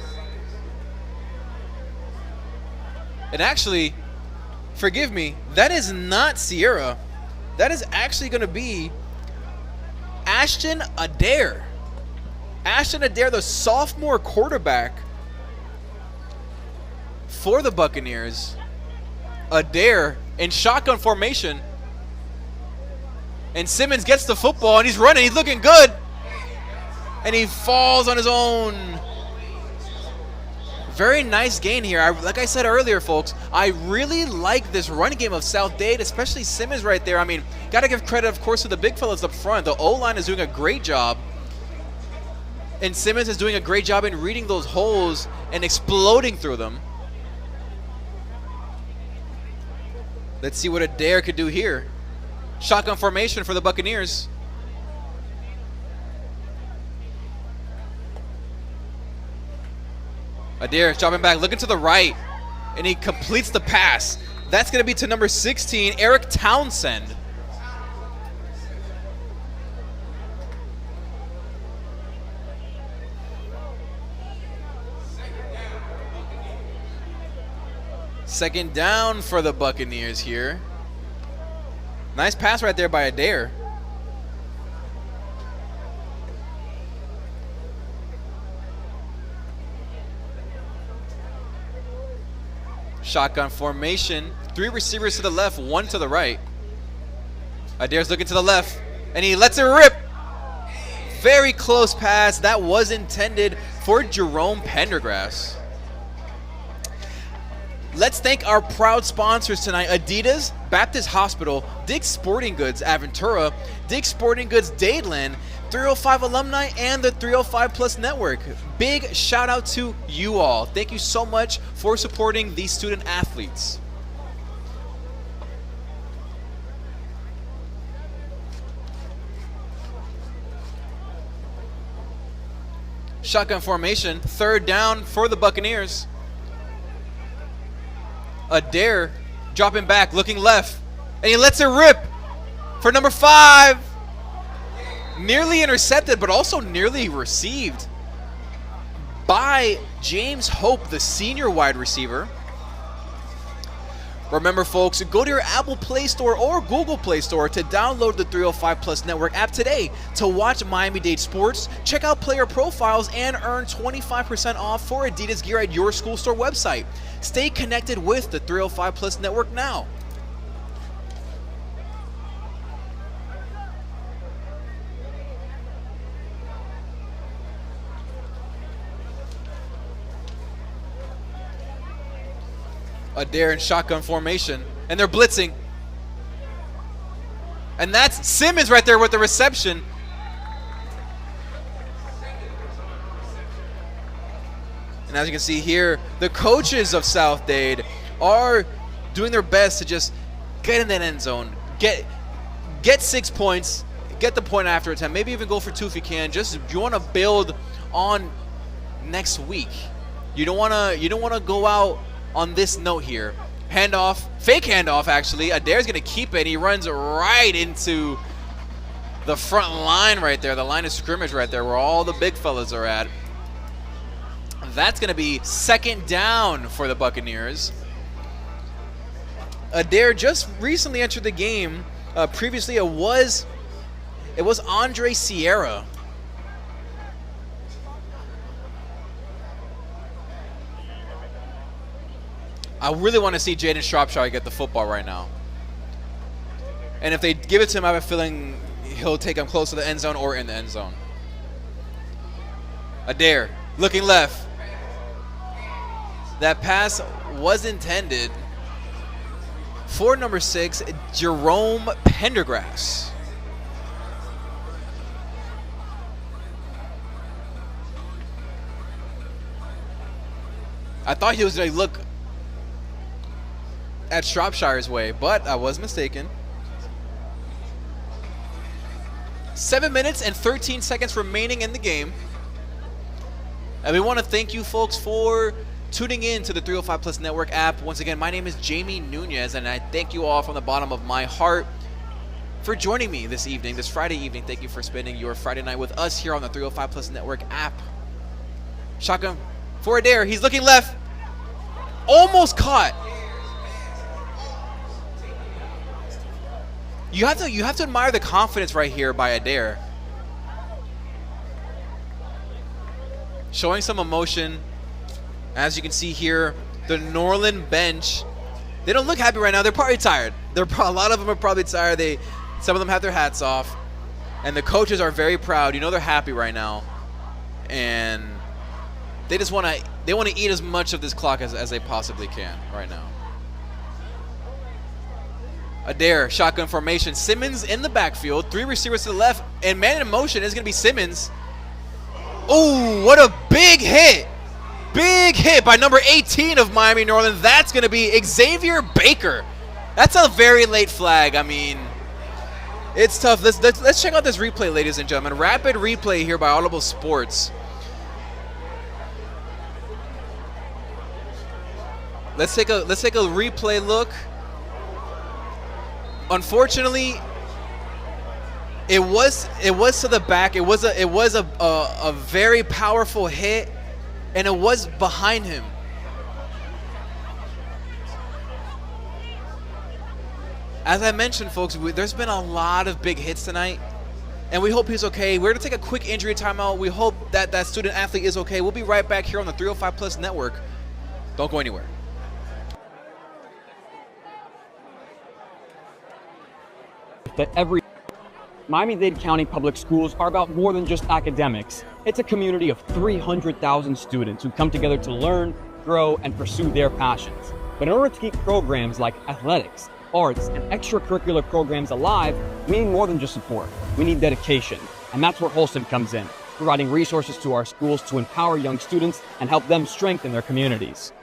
And actually, forgive me, that is not Sierra. That is actually going to be Ashton Adair. Ashton Adair, the sophomore quarterback for the Buccaneers. Adair in shotgun formation. And Simmons gets the football, and he's running. He's looking good. And he falls on his own. Very nice gain here. Like I said earlier, folks, I really like this running game of South Dade, especially Simmons right there. I mean, got to give credit, of course, to the big fellas up front. The O-line is doing a great job. And Simmons is doing a great job in reading those holes and exploding through them. Let's see what Adair could do here. Shotgun formation for the Buccaneers. Adair dropping back, looking to the right, and he completes the pass. That's going to be to number 16, Eric Townsend. Second down for the Buccaneers here. Nice pass right there by Adair. Shotgun formation. 3 receivers to the left, 1 to the right. Adair's looking to the left, and he lets it rip. Very close pass. That was intended for Jerome Pendergrass. Let's thank our proud sponsors tonight: Adidas, Baptist Hospital, Dick's Sporting Goods, Aventura, Dick's Sporting Goods, Dadeland, 305 alumni, and the 305 Plus Network. Big shout out to you all. Thank you so much for supporting these student athletes. Shotgun formation, 3rd down for the Buccaneers. Adair dropping back, looking left, and he lets it rip for number 5. nearly intercepted, but also nearly received by James Hope, the senior wide receiver. Remember, folks, go to your Apple Play Store or Google Play Store to download the 305 Plus Network app today to watch Miami-Dade sports, check out player profiles, and earn 25% off for Adidas gear at your school store website. Stay connected with the 305 Plus Network now. Dade in shotgun formation, and they're blitzing. And that's Simmons right there with the reception. And as you can see here, the coaches of South Dade are doing their best to just get in that end zone, get 6 points, get the point after attempt, maybe even go for 2 if you can. Just you want to build on next week. You don't want to go out on this note here. Handoff, fake handoff actually. Adair's going to keep it. He runs right into the front line right there, the line of scrimmage right there where all the big fellas are at. That's going to be 2nd down for the Buccaneers. Adair just recently entered the game. Previously it was Andre Sierra. I really want to see Jaden Shropshire get the football right now. And if they give it to him, I have a feeling he'll take him close to the end zone or in the end zone. Adair looking left. That pass was intended for number 6, Jerome Pendergrass. I thought he was going to look at Shropshire's way, but I was mistaken. 7 minutes and 13 seconds remaining in the game. And we want to thank you folks for tuning in to the 305 Plus Network app. Once again, my name is Jamie Nunez, and I thank you all from the bottom of my heart for joining me this evening, this Friday evening. Thank you for spending your Friday night with us here on the 305 Plus Network app. Shotgun for Adair. He's looking left. Almost caught. You have to admire the confidence right here by Adair. Showing some emotion. As you can see here, the Norland bench, they don't look happy right now. They're probably tired. A lot of them are probably tired. Some of them have their hats off. And the coaches are very proud. You know they're happy right now. And they just want to eat as much of this clock as they possibly can right now. Adair, shotgun formation. Simmons in the backfield. 3 receivers to the left. And man in motion is going to be Simmons. Oh, what a big hit. Big hit by number 18 of Miami Norland. That's going to be Xavier Baker. That's a very late flag. I mean, it's tough. Let's check out this replay, ladies and gentlemen. Rapid replay here by Audible Sports. Let's take a replay look. Unfortunately, it was to the back. It was a very powerful hit, and it was behind him. As I mentioned, folks, there's been a lot of big hits tonight, and we hope he's okay. We're going to take a quick injury timeout. We hope that student athlete is okay. We'll be right back here on the 305 Plus Network. Don't go anywhere. That every Miami-Dade County Public Schools are about more than just academics. It's a community of 300,000 students who come together to learn, grow, and pursue their passions. But in order to keep programs like athletics, arts, and extracurricular programs alive, we need more than just support. We need dedication. And that's where Wholesome comes in, providing resources to our schools to empower young students and help them strengthen their communities.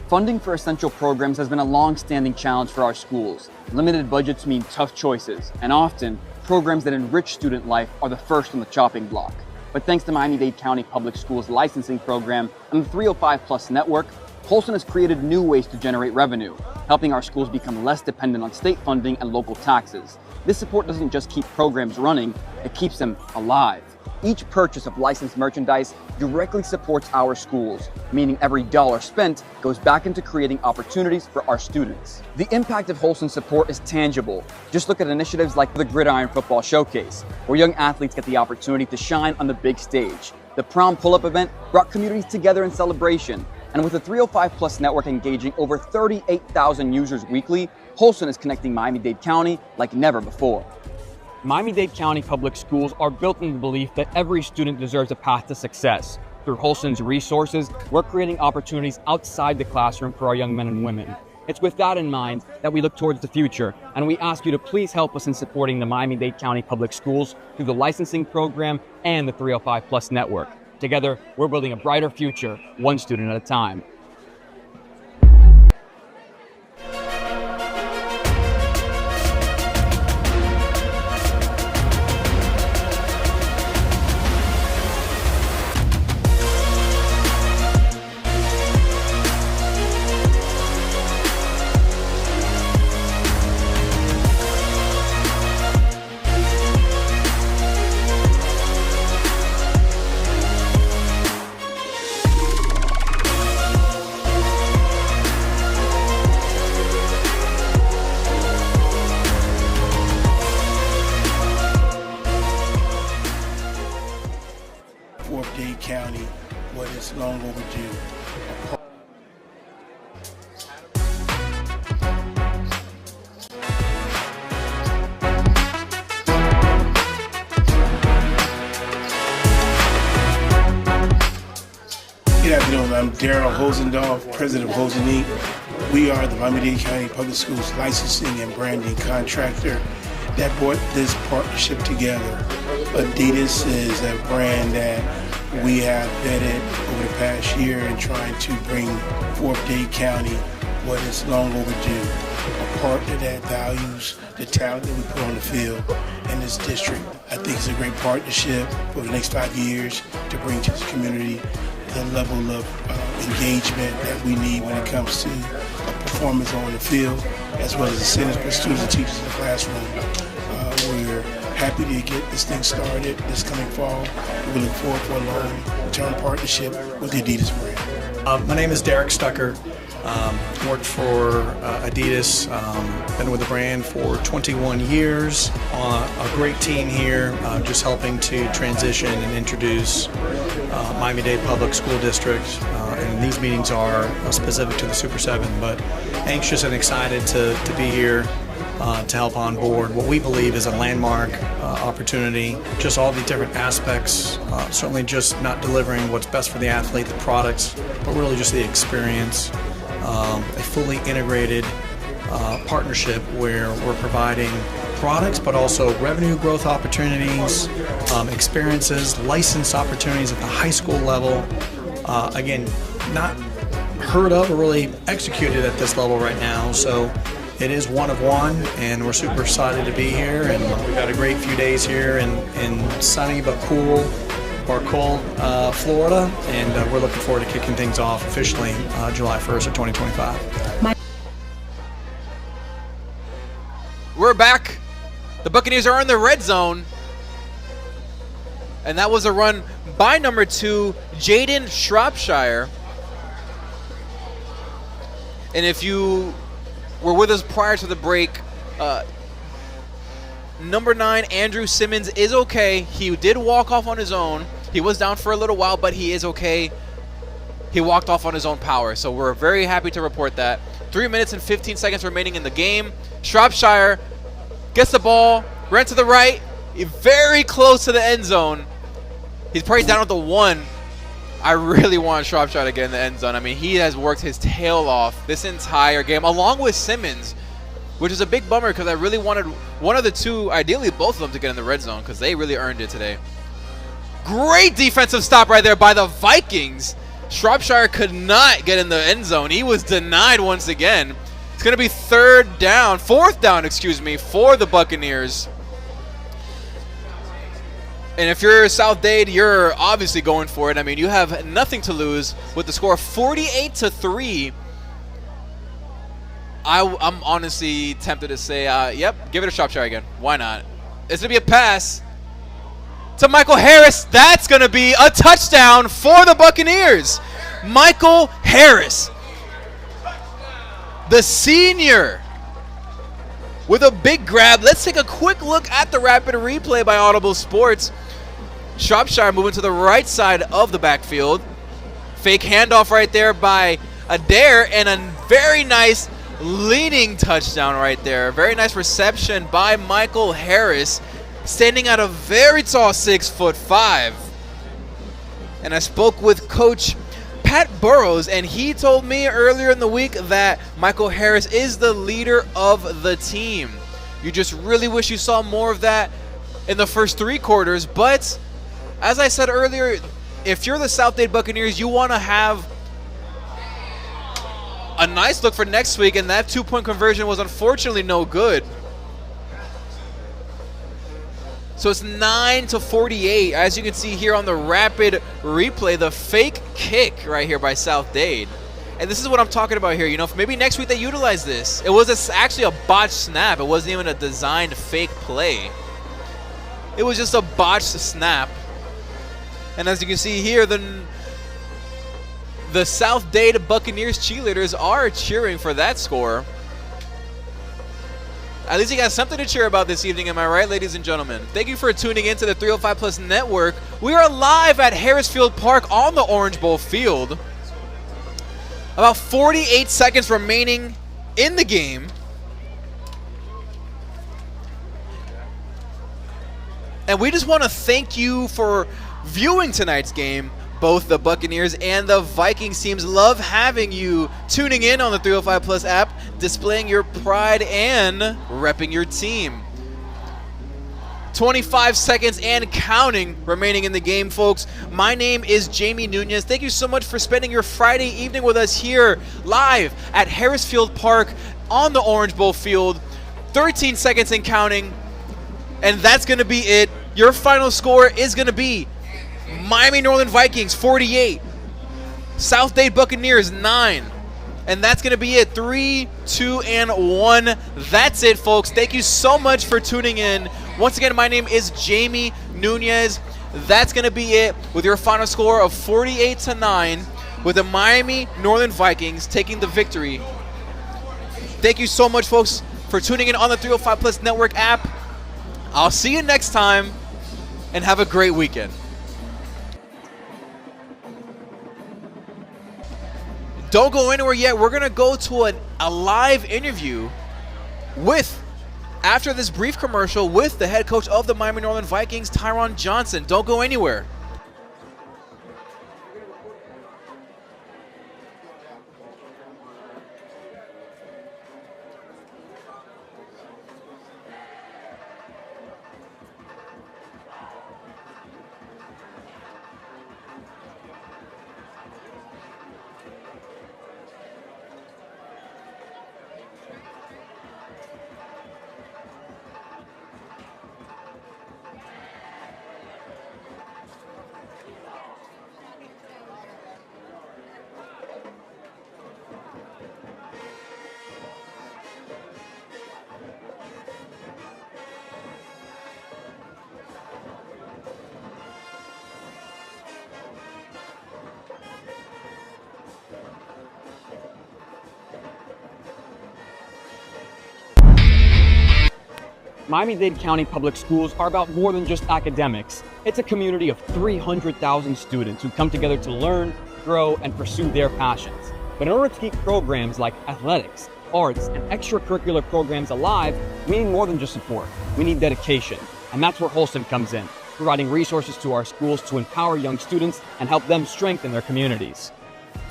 Funding for essential programs has been a long-standing challenge for our schools. Limited budgets mean tough choices, and often, programs that enrich student life are the first on the chopping block. But thanks to Miami-Dade County Public Schools licensing program and the 305 Plus network, Holston has created new ways to generate revenue, helping our schools become less dependent on state funding and local taxes. This support doesn't just keep programs running, it keeps them alive. Each purchase of licensed merchandise directly supports our schools, meaning every dollar spent goes back into creating opportunities for our students. The impact of Holston's support is tangible. Just look at initiatives like the Gridiron Football Showcase, where young athletes get the opportunity to shine on the big stage. The prom pull-up event brought communities together in celebration. And with the 305 Plus network engaging over 38,000 users weekly, Holston is connecting Miami-Dade County like never before. Miami-Dade County Public Schools are built in the belief that every student deserves a path to success. Through Holston's resources, we're creating opportunities outside the classroom for our young men and women. It's with that in mind that we look towards the future, and we ask you to please help us in supporting the Miami-Dade County Public Schools through the licensing program and the 305 Plus network. Together, we're building a brighter future, one student at a time. Dade County, what is long overdue. Good afternoon, I'm Daryl Hosendorf, president of Hosen Inc. We are the Miami-Dade County Public Schools licensing and branding contractor that brought this partnership together. Adidas is a brand that we have vetted over the past year in trying to bring forth Dade County what is long overdue. A partner that values the talent that we put on the field in this district. I think it's a great partnership for the next 5 years to bring to the community the level of engagement that we need when it comes to performance on the field, as well as incentives for students and teachers in the classroom. We're happy to get this thing started this coming fall. We look forward to a long-term partnership with the Adidas brand. My name is Derek Stucker. Worked for Adidas, been with the brand for 21 years. A great team here, just helping to transition and introduce Miami-Dade Public School District. And these meetings are specific to the Super 7, but anxious and excited to be here to help on board what we believe is a landmark opportunity. Just all the different aspects, certainly just not delivering what's best for the athlete, the products, but really just the experience. A fully integrated partnership where we're providing products, but also revenue growth opportunities, experiences, license opportunities at the high school level. Again, not heard of or really executed at this level right now, so it is one of one, and we're super excited to be here, and we've got a great few days here in sunny but cool or cold Florida, and we're looking forward to kicking things off officially July 1st of 2025. We're back. The Buccaneers are in the red zone. And that was a run by number 2, Jaden Shropshire. And if you were with us prior to the break, number 9, Andrew Simmons, is okay. He did walk off on his own. He was down for a little while, but he is okay. He walked off on his own power, so we're very happy to report that. 3 minutes and 15 seconds remaining in the game. Shropshire gets the ball, ran to the right, very close to the end zone. He's probably down at the 1. I really want Shropshire to get in the end zone. I mean, he has worked his tail off this entire game, along with Simmons, which is a big bummer because I really wanted one of the two, ideally both of them, to get in the red zone because they really earned it today. Great defensive stop right there by the Vikings. Shropshire could not get in the end zone. He was denied once again. It's going to be fourth down, for the Buccaneers. And if you're South Dade, you're obviously going for it. I mean, you have nothing to lose with the score 48-3. I'm honestly tempted to say, yep, give it a sharp shot again. Why not? It's going to be a pass to Michael Harris. That's going to be a touchdown for the Buccaneers. Michael Harris, the senior, with a big grab. Let's take a quick look at the rapid replay by Audible Sports. Shropshire moving to the right side of the backfield. Fake handoff right there by Adair, and a very nice leading touchdown right there. Very nice reception by Michael Harris, standing at a very tall 6'5". And I spoke with Coach Pat Burrows, and he told me earlier in the week that Michael Harris is the leader of the team. You just really wish you saw more of that in the first 3 quarters, but as I said earlier, if you're the South Dade Buccaneers, you want to have a nice look for next week, and that 2-point conversion was unfortunately no good. So it's 9-48. As you can see here on the rapid replay, the fake kick right here by South Dade. And this is what I'm talking about here. You know, maybe next week they utilize this. It was actually a botched snap. It wasn't even a designed fake play. It was just a botched snap. And as you can see here, the South Dade Buccaneers cheerleaders are cheering for that score. At least you got something to cheer about this evening, am I right, ladies and gentlemen? Thank you for tuning into the 305 Plus Network. We are live at Harrisfield Park on the Orange Bowl field. About 48 seconds remaining in the game. And we just want to thank you for viewing tonight's game. Both the Buccaneers and the Vikings teams love having you tuning in on the 305 Plus app, displaying your pride and repping your team. 25 seconds and counting remaining in the game, folks. My name is Jamie Nunez. Thank you so much for spending your Friday evening with us here live at Harrisfield Park on the Orange Bowl field. 13 seconds and counting, and that's going to be it. Your final score is going to be Miami Norland Vikings 48, South Dade Buccaneers 9, and that's going to be it. 3, 2, and 1. That's it, folks. Thank you so much for tuning in. Once again, my name is Jamie Nunez. That's going to be it with your final score of 48-9, with the Miami Norland Vikings taking the victory. Thank you so much, folks, for tuning in on the 305 Plus Network app. I'll see you next time, and have a great weekend. Don't go anywhere yet. We're going to go to a live interview after this brief commercial with the head coach of the Miami Norland Vikings, Tyron Johnson. Don't go anywhere. Miami-Dade County Public Schools are about more than just academics. It's a community of 300,000 students who come together to learn, grow, and pursue their passions. But in order to keep programs like athletics, arts, and extracurricular programs alive, we need more than just support. We need dedication. And that's where Holston comes in, providing resources to our schools to empower young students and help them strengthen their communities.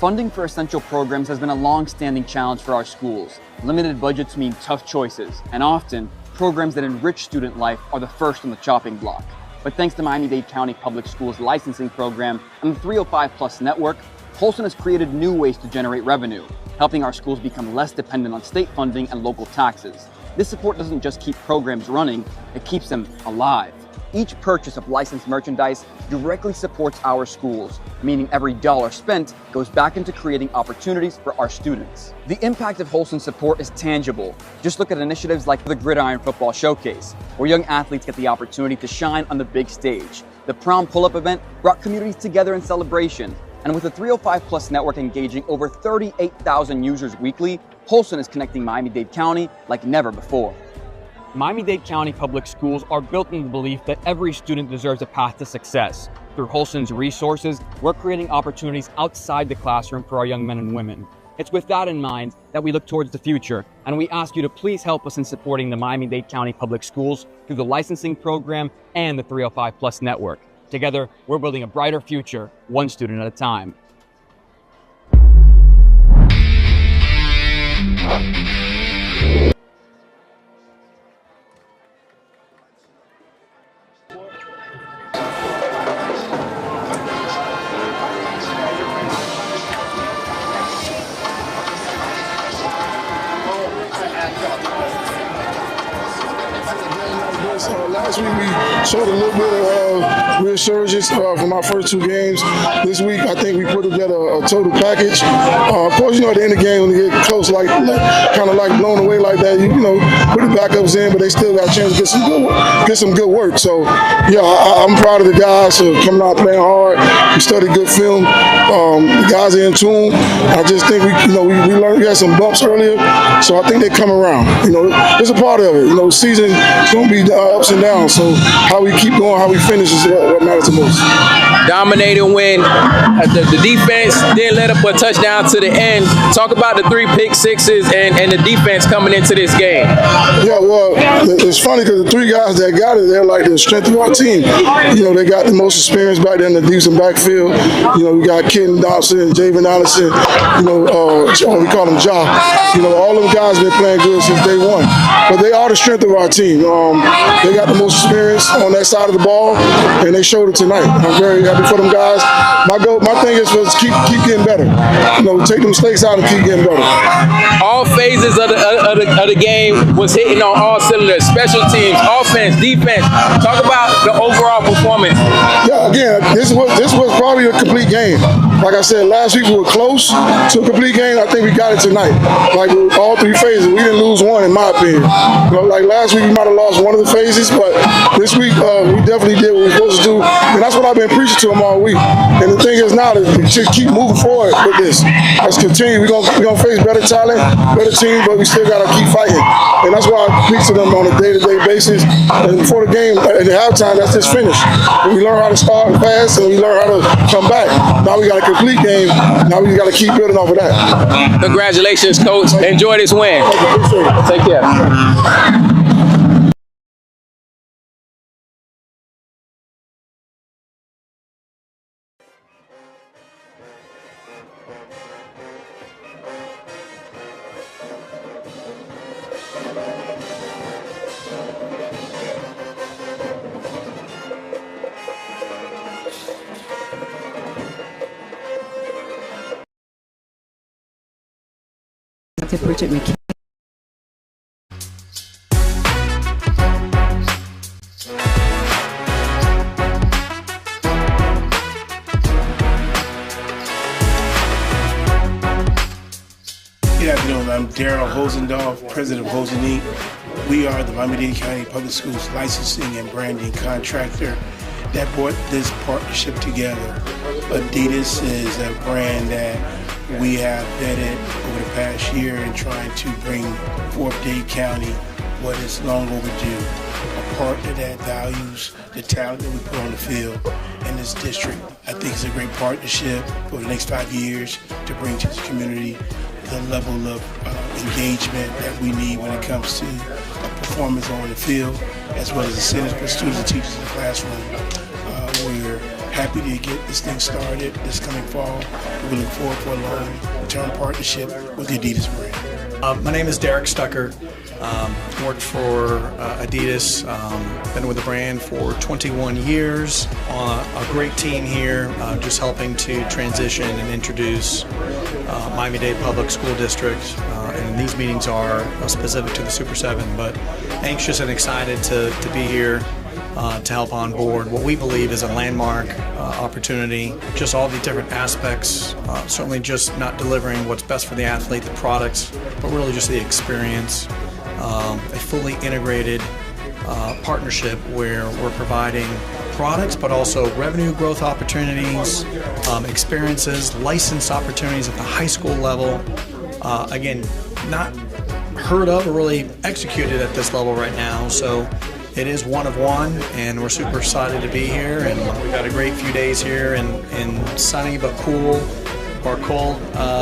Funding for essential programs has been a long-standing challenge for our schools. Limited budgets mean tough choices, and often, programs that enrich student life are the first on the chopping block. But thanks to Miami-Dade County Public Schools licensing program and the 305 Plus network, Holston has created new ways to generate revenue, helping our schools become less dependent on state funding and local taxes. This support doesn't just keep programs running, it keeps them alive. Each purchase of licensed merchandise directly supports our schools, meaning every dollar spent goes back into creating opportunities for our students. The impact of Holston's support is tangible. Just look at initiatives like the Gridiron Football Showcase, where young athletes get the opportunity to shine on the big stage. The prom pull-up event brought communities together in celebration. And with the 305 Plus network engaging over 38,000 users weekly, Holston is connecting Miami-Dade County like never before. Miami-Dade County Public Schools are built in the belief that every student deserves a path to success. Through Holston's resources, we're creating opportunities outside the classroom for our young men and women. It's with that in mind that we look towards the future, and we ask you to please help us in supporting the Miami-Dade County Public Schools through the licensing program and the 305 Plus network. Together, we're building a brighter future, one student at a time. Last week we showed a little bit of resurgence from our first two games. This week I think we put together a total package. Of course, at the end of the game when you get close, kind of like blown away like that, you put the backups in, but they still got a chance to get some good work. So yeah, I'm proud of the guys for coming out playing hard. We studied good film. The guys are in tune. I just think we learned, we had some bumps earlier, so I think they come around. It's a part of it. Season's gonna be ups and downs. So how we keep going, how we finish is what matters the most. Dominating win. The defense didn't let up a touchdown to the end. Talk about the 3 pick sixes and the defense coming into this game. Yeah, well, it's funny because the 3 guys that got it, they're like the strength of our team. They got the most experience back there in the decent backfield. We got Keaton Dobson and Javen Allison. We call them Ja. All them guys been playing good since day one. But they are the strength of our team. They got the most experience on that side of the ball, and they showed it tonight. I'm very happy for them guys. My thing is to keep getting better. Take them mistakes out and keep getting better. All phases of the game was hitting on all cylinders. Special teams, offense, defense. Talk about the overall performance. Yeah, again, this was probably a complete game. Like I said, last week we were close to a complete game. I think we got it tonight. Like all 3 phases, we didn't lose one in my opinion. Like last week we might have lost one of the phases, but this week we definitely did what we were supposed to do, and that's what I've been preaching to them all week. And the thing is now to keep moving forward with this. Let's continue. We're gonna face better talent, better team, but we still gotta keep fighting. And that's why I preach to them on a day-to-day basis. And before the game, at the halftime, that's just finished. We learn how to start fast and we learn how to come back. Now we got a complete game. Now we got to keep building off of that. Congratulations, Coach. Enjoy this win. Take care. Bridget McKay. Good afternoon. I'm Daryl Hosendorf, president of Hosen Inc. We are the Miami-Dade County Public Schools licensing and branding contractor that brought this partnership together. Adidas is a brand that we have vetted over the past year in trying to bring forth Dade County what is long overdue. A partner that values the talent that we put on the field in this district. I think it's a great partnership for the next 5 years to bring to the community the level of engagement that we need when it comes to performance on the field, as well as incentives for students and teachers in the classroom. We're happy to get this thing started this coming fall. We look forward for a long-term partnership with the Adidas brand. My name is Derek Stucker. Worked for Adidas, been with the brand for 21 years. A great team here, just helping to transition and introduce Miami-Dade Public School District. And these meetings are specific to the Super 7, but anxious and excited to be here. to help on board what we believe is a landmark opportunity. Just all the different aspects, certainly just not delivering what's best for the athlete, the products, but really just the experience. A fully integrated partnership where we're providing products, but also revenue growth opportunities, experiences, license opportunities at the high school level. Again, not heard of or really executed at this level right now, so it is one of one, and we're super excited to be here. And we've got a great few days here in sunny but cool or cold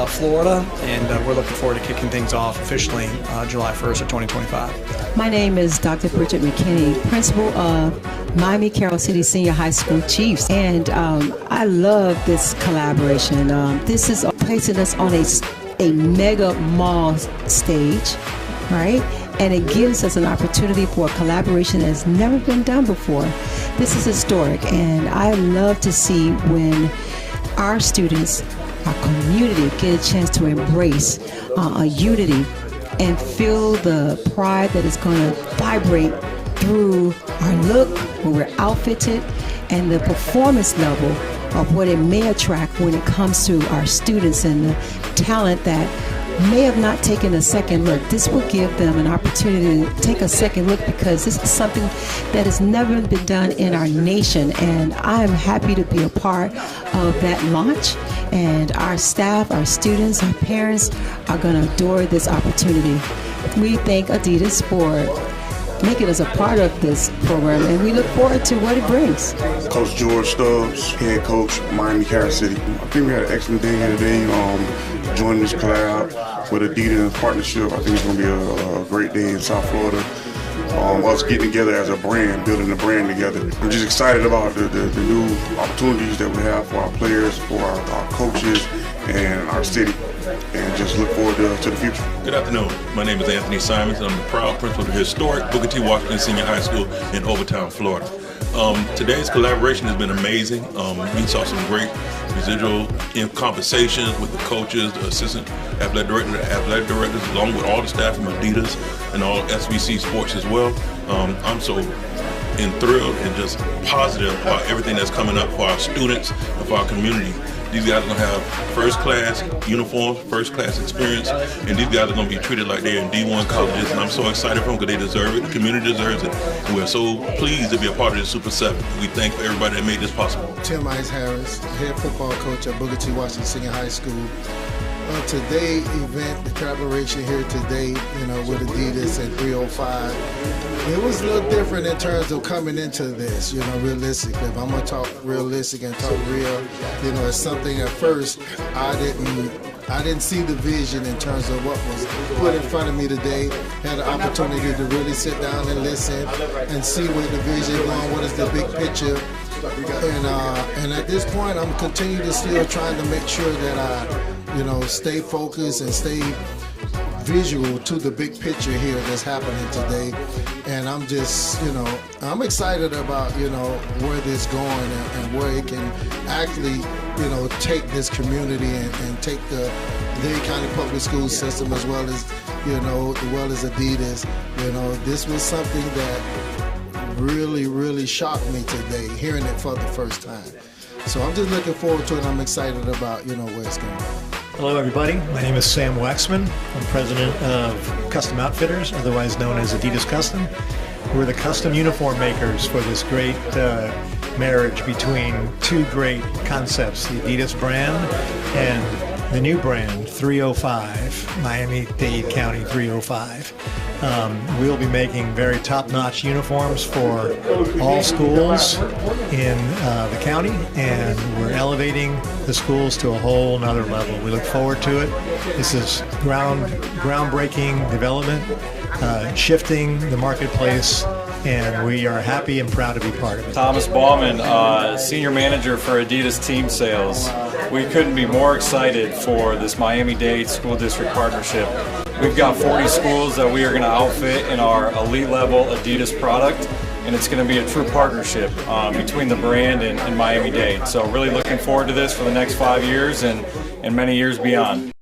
Florida, and we're looking forward to kicking things off officially July 1st of 2025. My name is Dr. Bridget McKinney, principal of Miami Carroll City Senior High School Chiefs, and I love this collaboration. This is placing us on a mega mall stage, right? And it gives us an opportunity for a collaboration that has never been done before. This is historic, and I love to see when our students, our community, get a chance to embrace a unity and feel the pride that is going to vibrate through our look, when we're outfitted, and the performance level of what it may attract when it comes to our students and the talent that may have not taken a second look. This will give them an opportunity to take a second look, because this is something that has never been done in our nation, and I am happy to be a part of that launch. And our staff, our students, our parents are going to adore this opportunity. We thank Adidas for making us a part of this program, and we look forward to what it brings. Coach George Stubbs, head coach, Miami Carroll City. I think we had an excellent day here today. Joining this collab with Adidas partnership, I think it's going to be a great day in South Florida. Us getting together as a brand, building the brand together. I'm just excited about the new opportunities that we have for our players, for our coaches, and our city, and just look forward to the future. Good afternoon. My name is Anthony Simons, and I'm the proud principal of the historic Booker T. Washington Senior High School in Overtown, Florida. Today's collaboration has been amazing. We saw some great residual conversations with the coaches, the assistant athletic directors, along with all the staff from Adidas and all SVC Sports as well. I'm so thrilled and just positive about everything that's coming up for our students and for our community. These guys are going to have first-class uniforms, first-class experience, and these guys are going to be treated like they're in D1 colleges, and I'm so excited for them because they deserve it, the community deserves it, and we're so pleased to be a part of the Super 7. We thank everybody that made this possible. Tim Ice Harris, head football coach at Booker T. Washington Senior High School. Today event, the collaboration here today, with Adidas and 305, it was a little different in terms of coming into this, realistically. If I'm gonna talk realistic and talk real, it's something at first I didn't see the vision in terms of what was put in front of me today. Had an opportunity to really sit down and listen and see where the vision going, what is the big picture. And at this point, I'm continuing to still trying to make sure that I, stay focused and stay visual to the big picture here that's happening today. And I'm just, I'm excited about, where this going and where it can actually, take this community and take the Dade County public school system as well as, as Adidas. This was something that really shocked me today, hearing it for the first time. So I'm just looking forward to it. I'm excited about, where it's going. Hello, everybody. My name is Sam Waxman. I'm president of Custom Outfitters, otherwise known as Adidas Custom. We're the custom uniform makers for this great marriage between two great concepts, the Adidas brand and the new brand, 305, Miami-Dade County 305. We'll be making very top-notch uniforms for all schools in the county, and we're elevating the schools to a whole nother level. We look forward to it. This is groundbreaking development, shifting the marketplace, and we are happy and proud to be part of it. Thomas Bauman, Senior Manager for Adidas Team Sales. We couldn't be more excited for this Miami-Dade School District partnership. We've got 40 schools that we are going to outfit in our elite level Adidas product, and it's going to be a true partnership between the brand and Miami-Dade. So really looking forward to this for the next 5 years and many years beyond.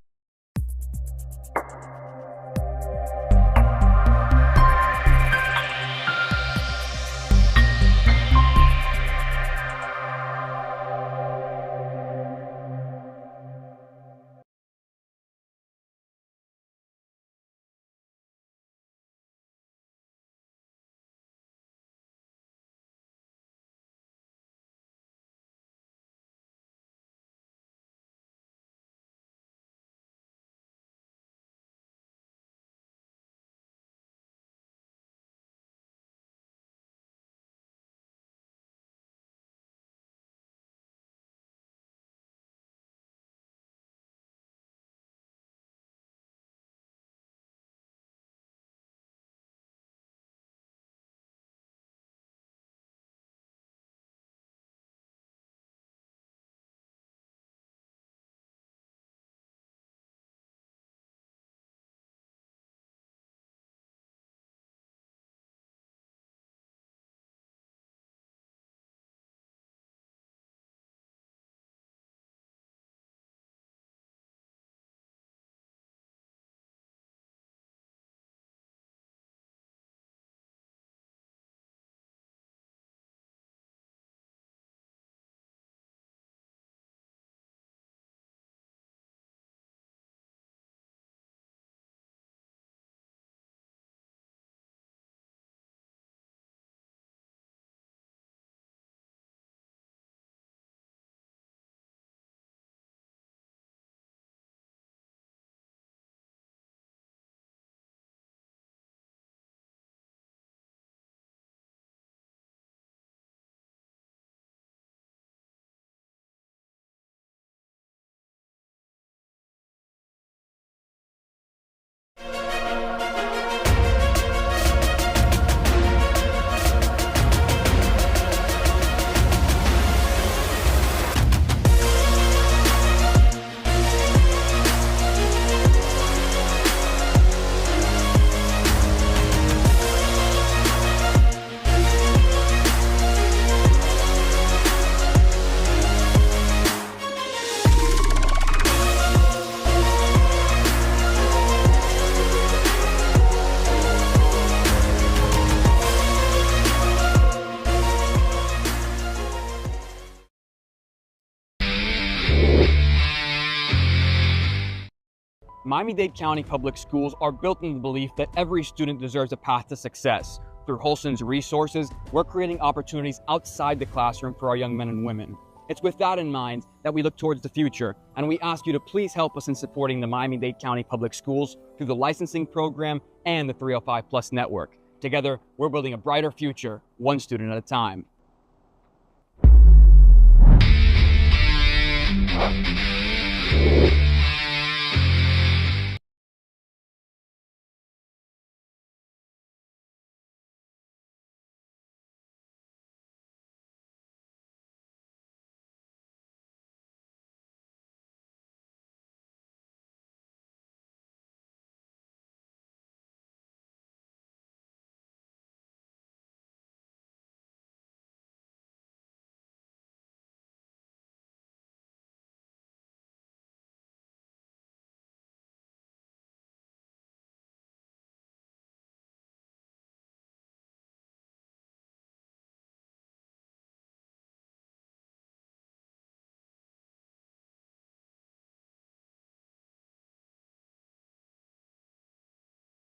Miami-Dade County Public Schools are built on the belief that every student deserves a path to success. Through Holston's resources, we're creating opportunities outside the classroom for our young men and women. It's with that in mind that we look towards the future, and we ask you to please help us in supporting the Miami-Dade County Public Schools through the licensing program and the 305 Plus network. Together, we're building a brighter future, one student at a time.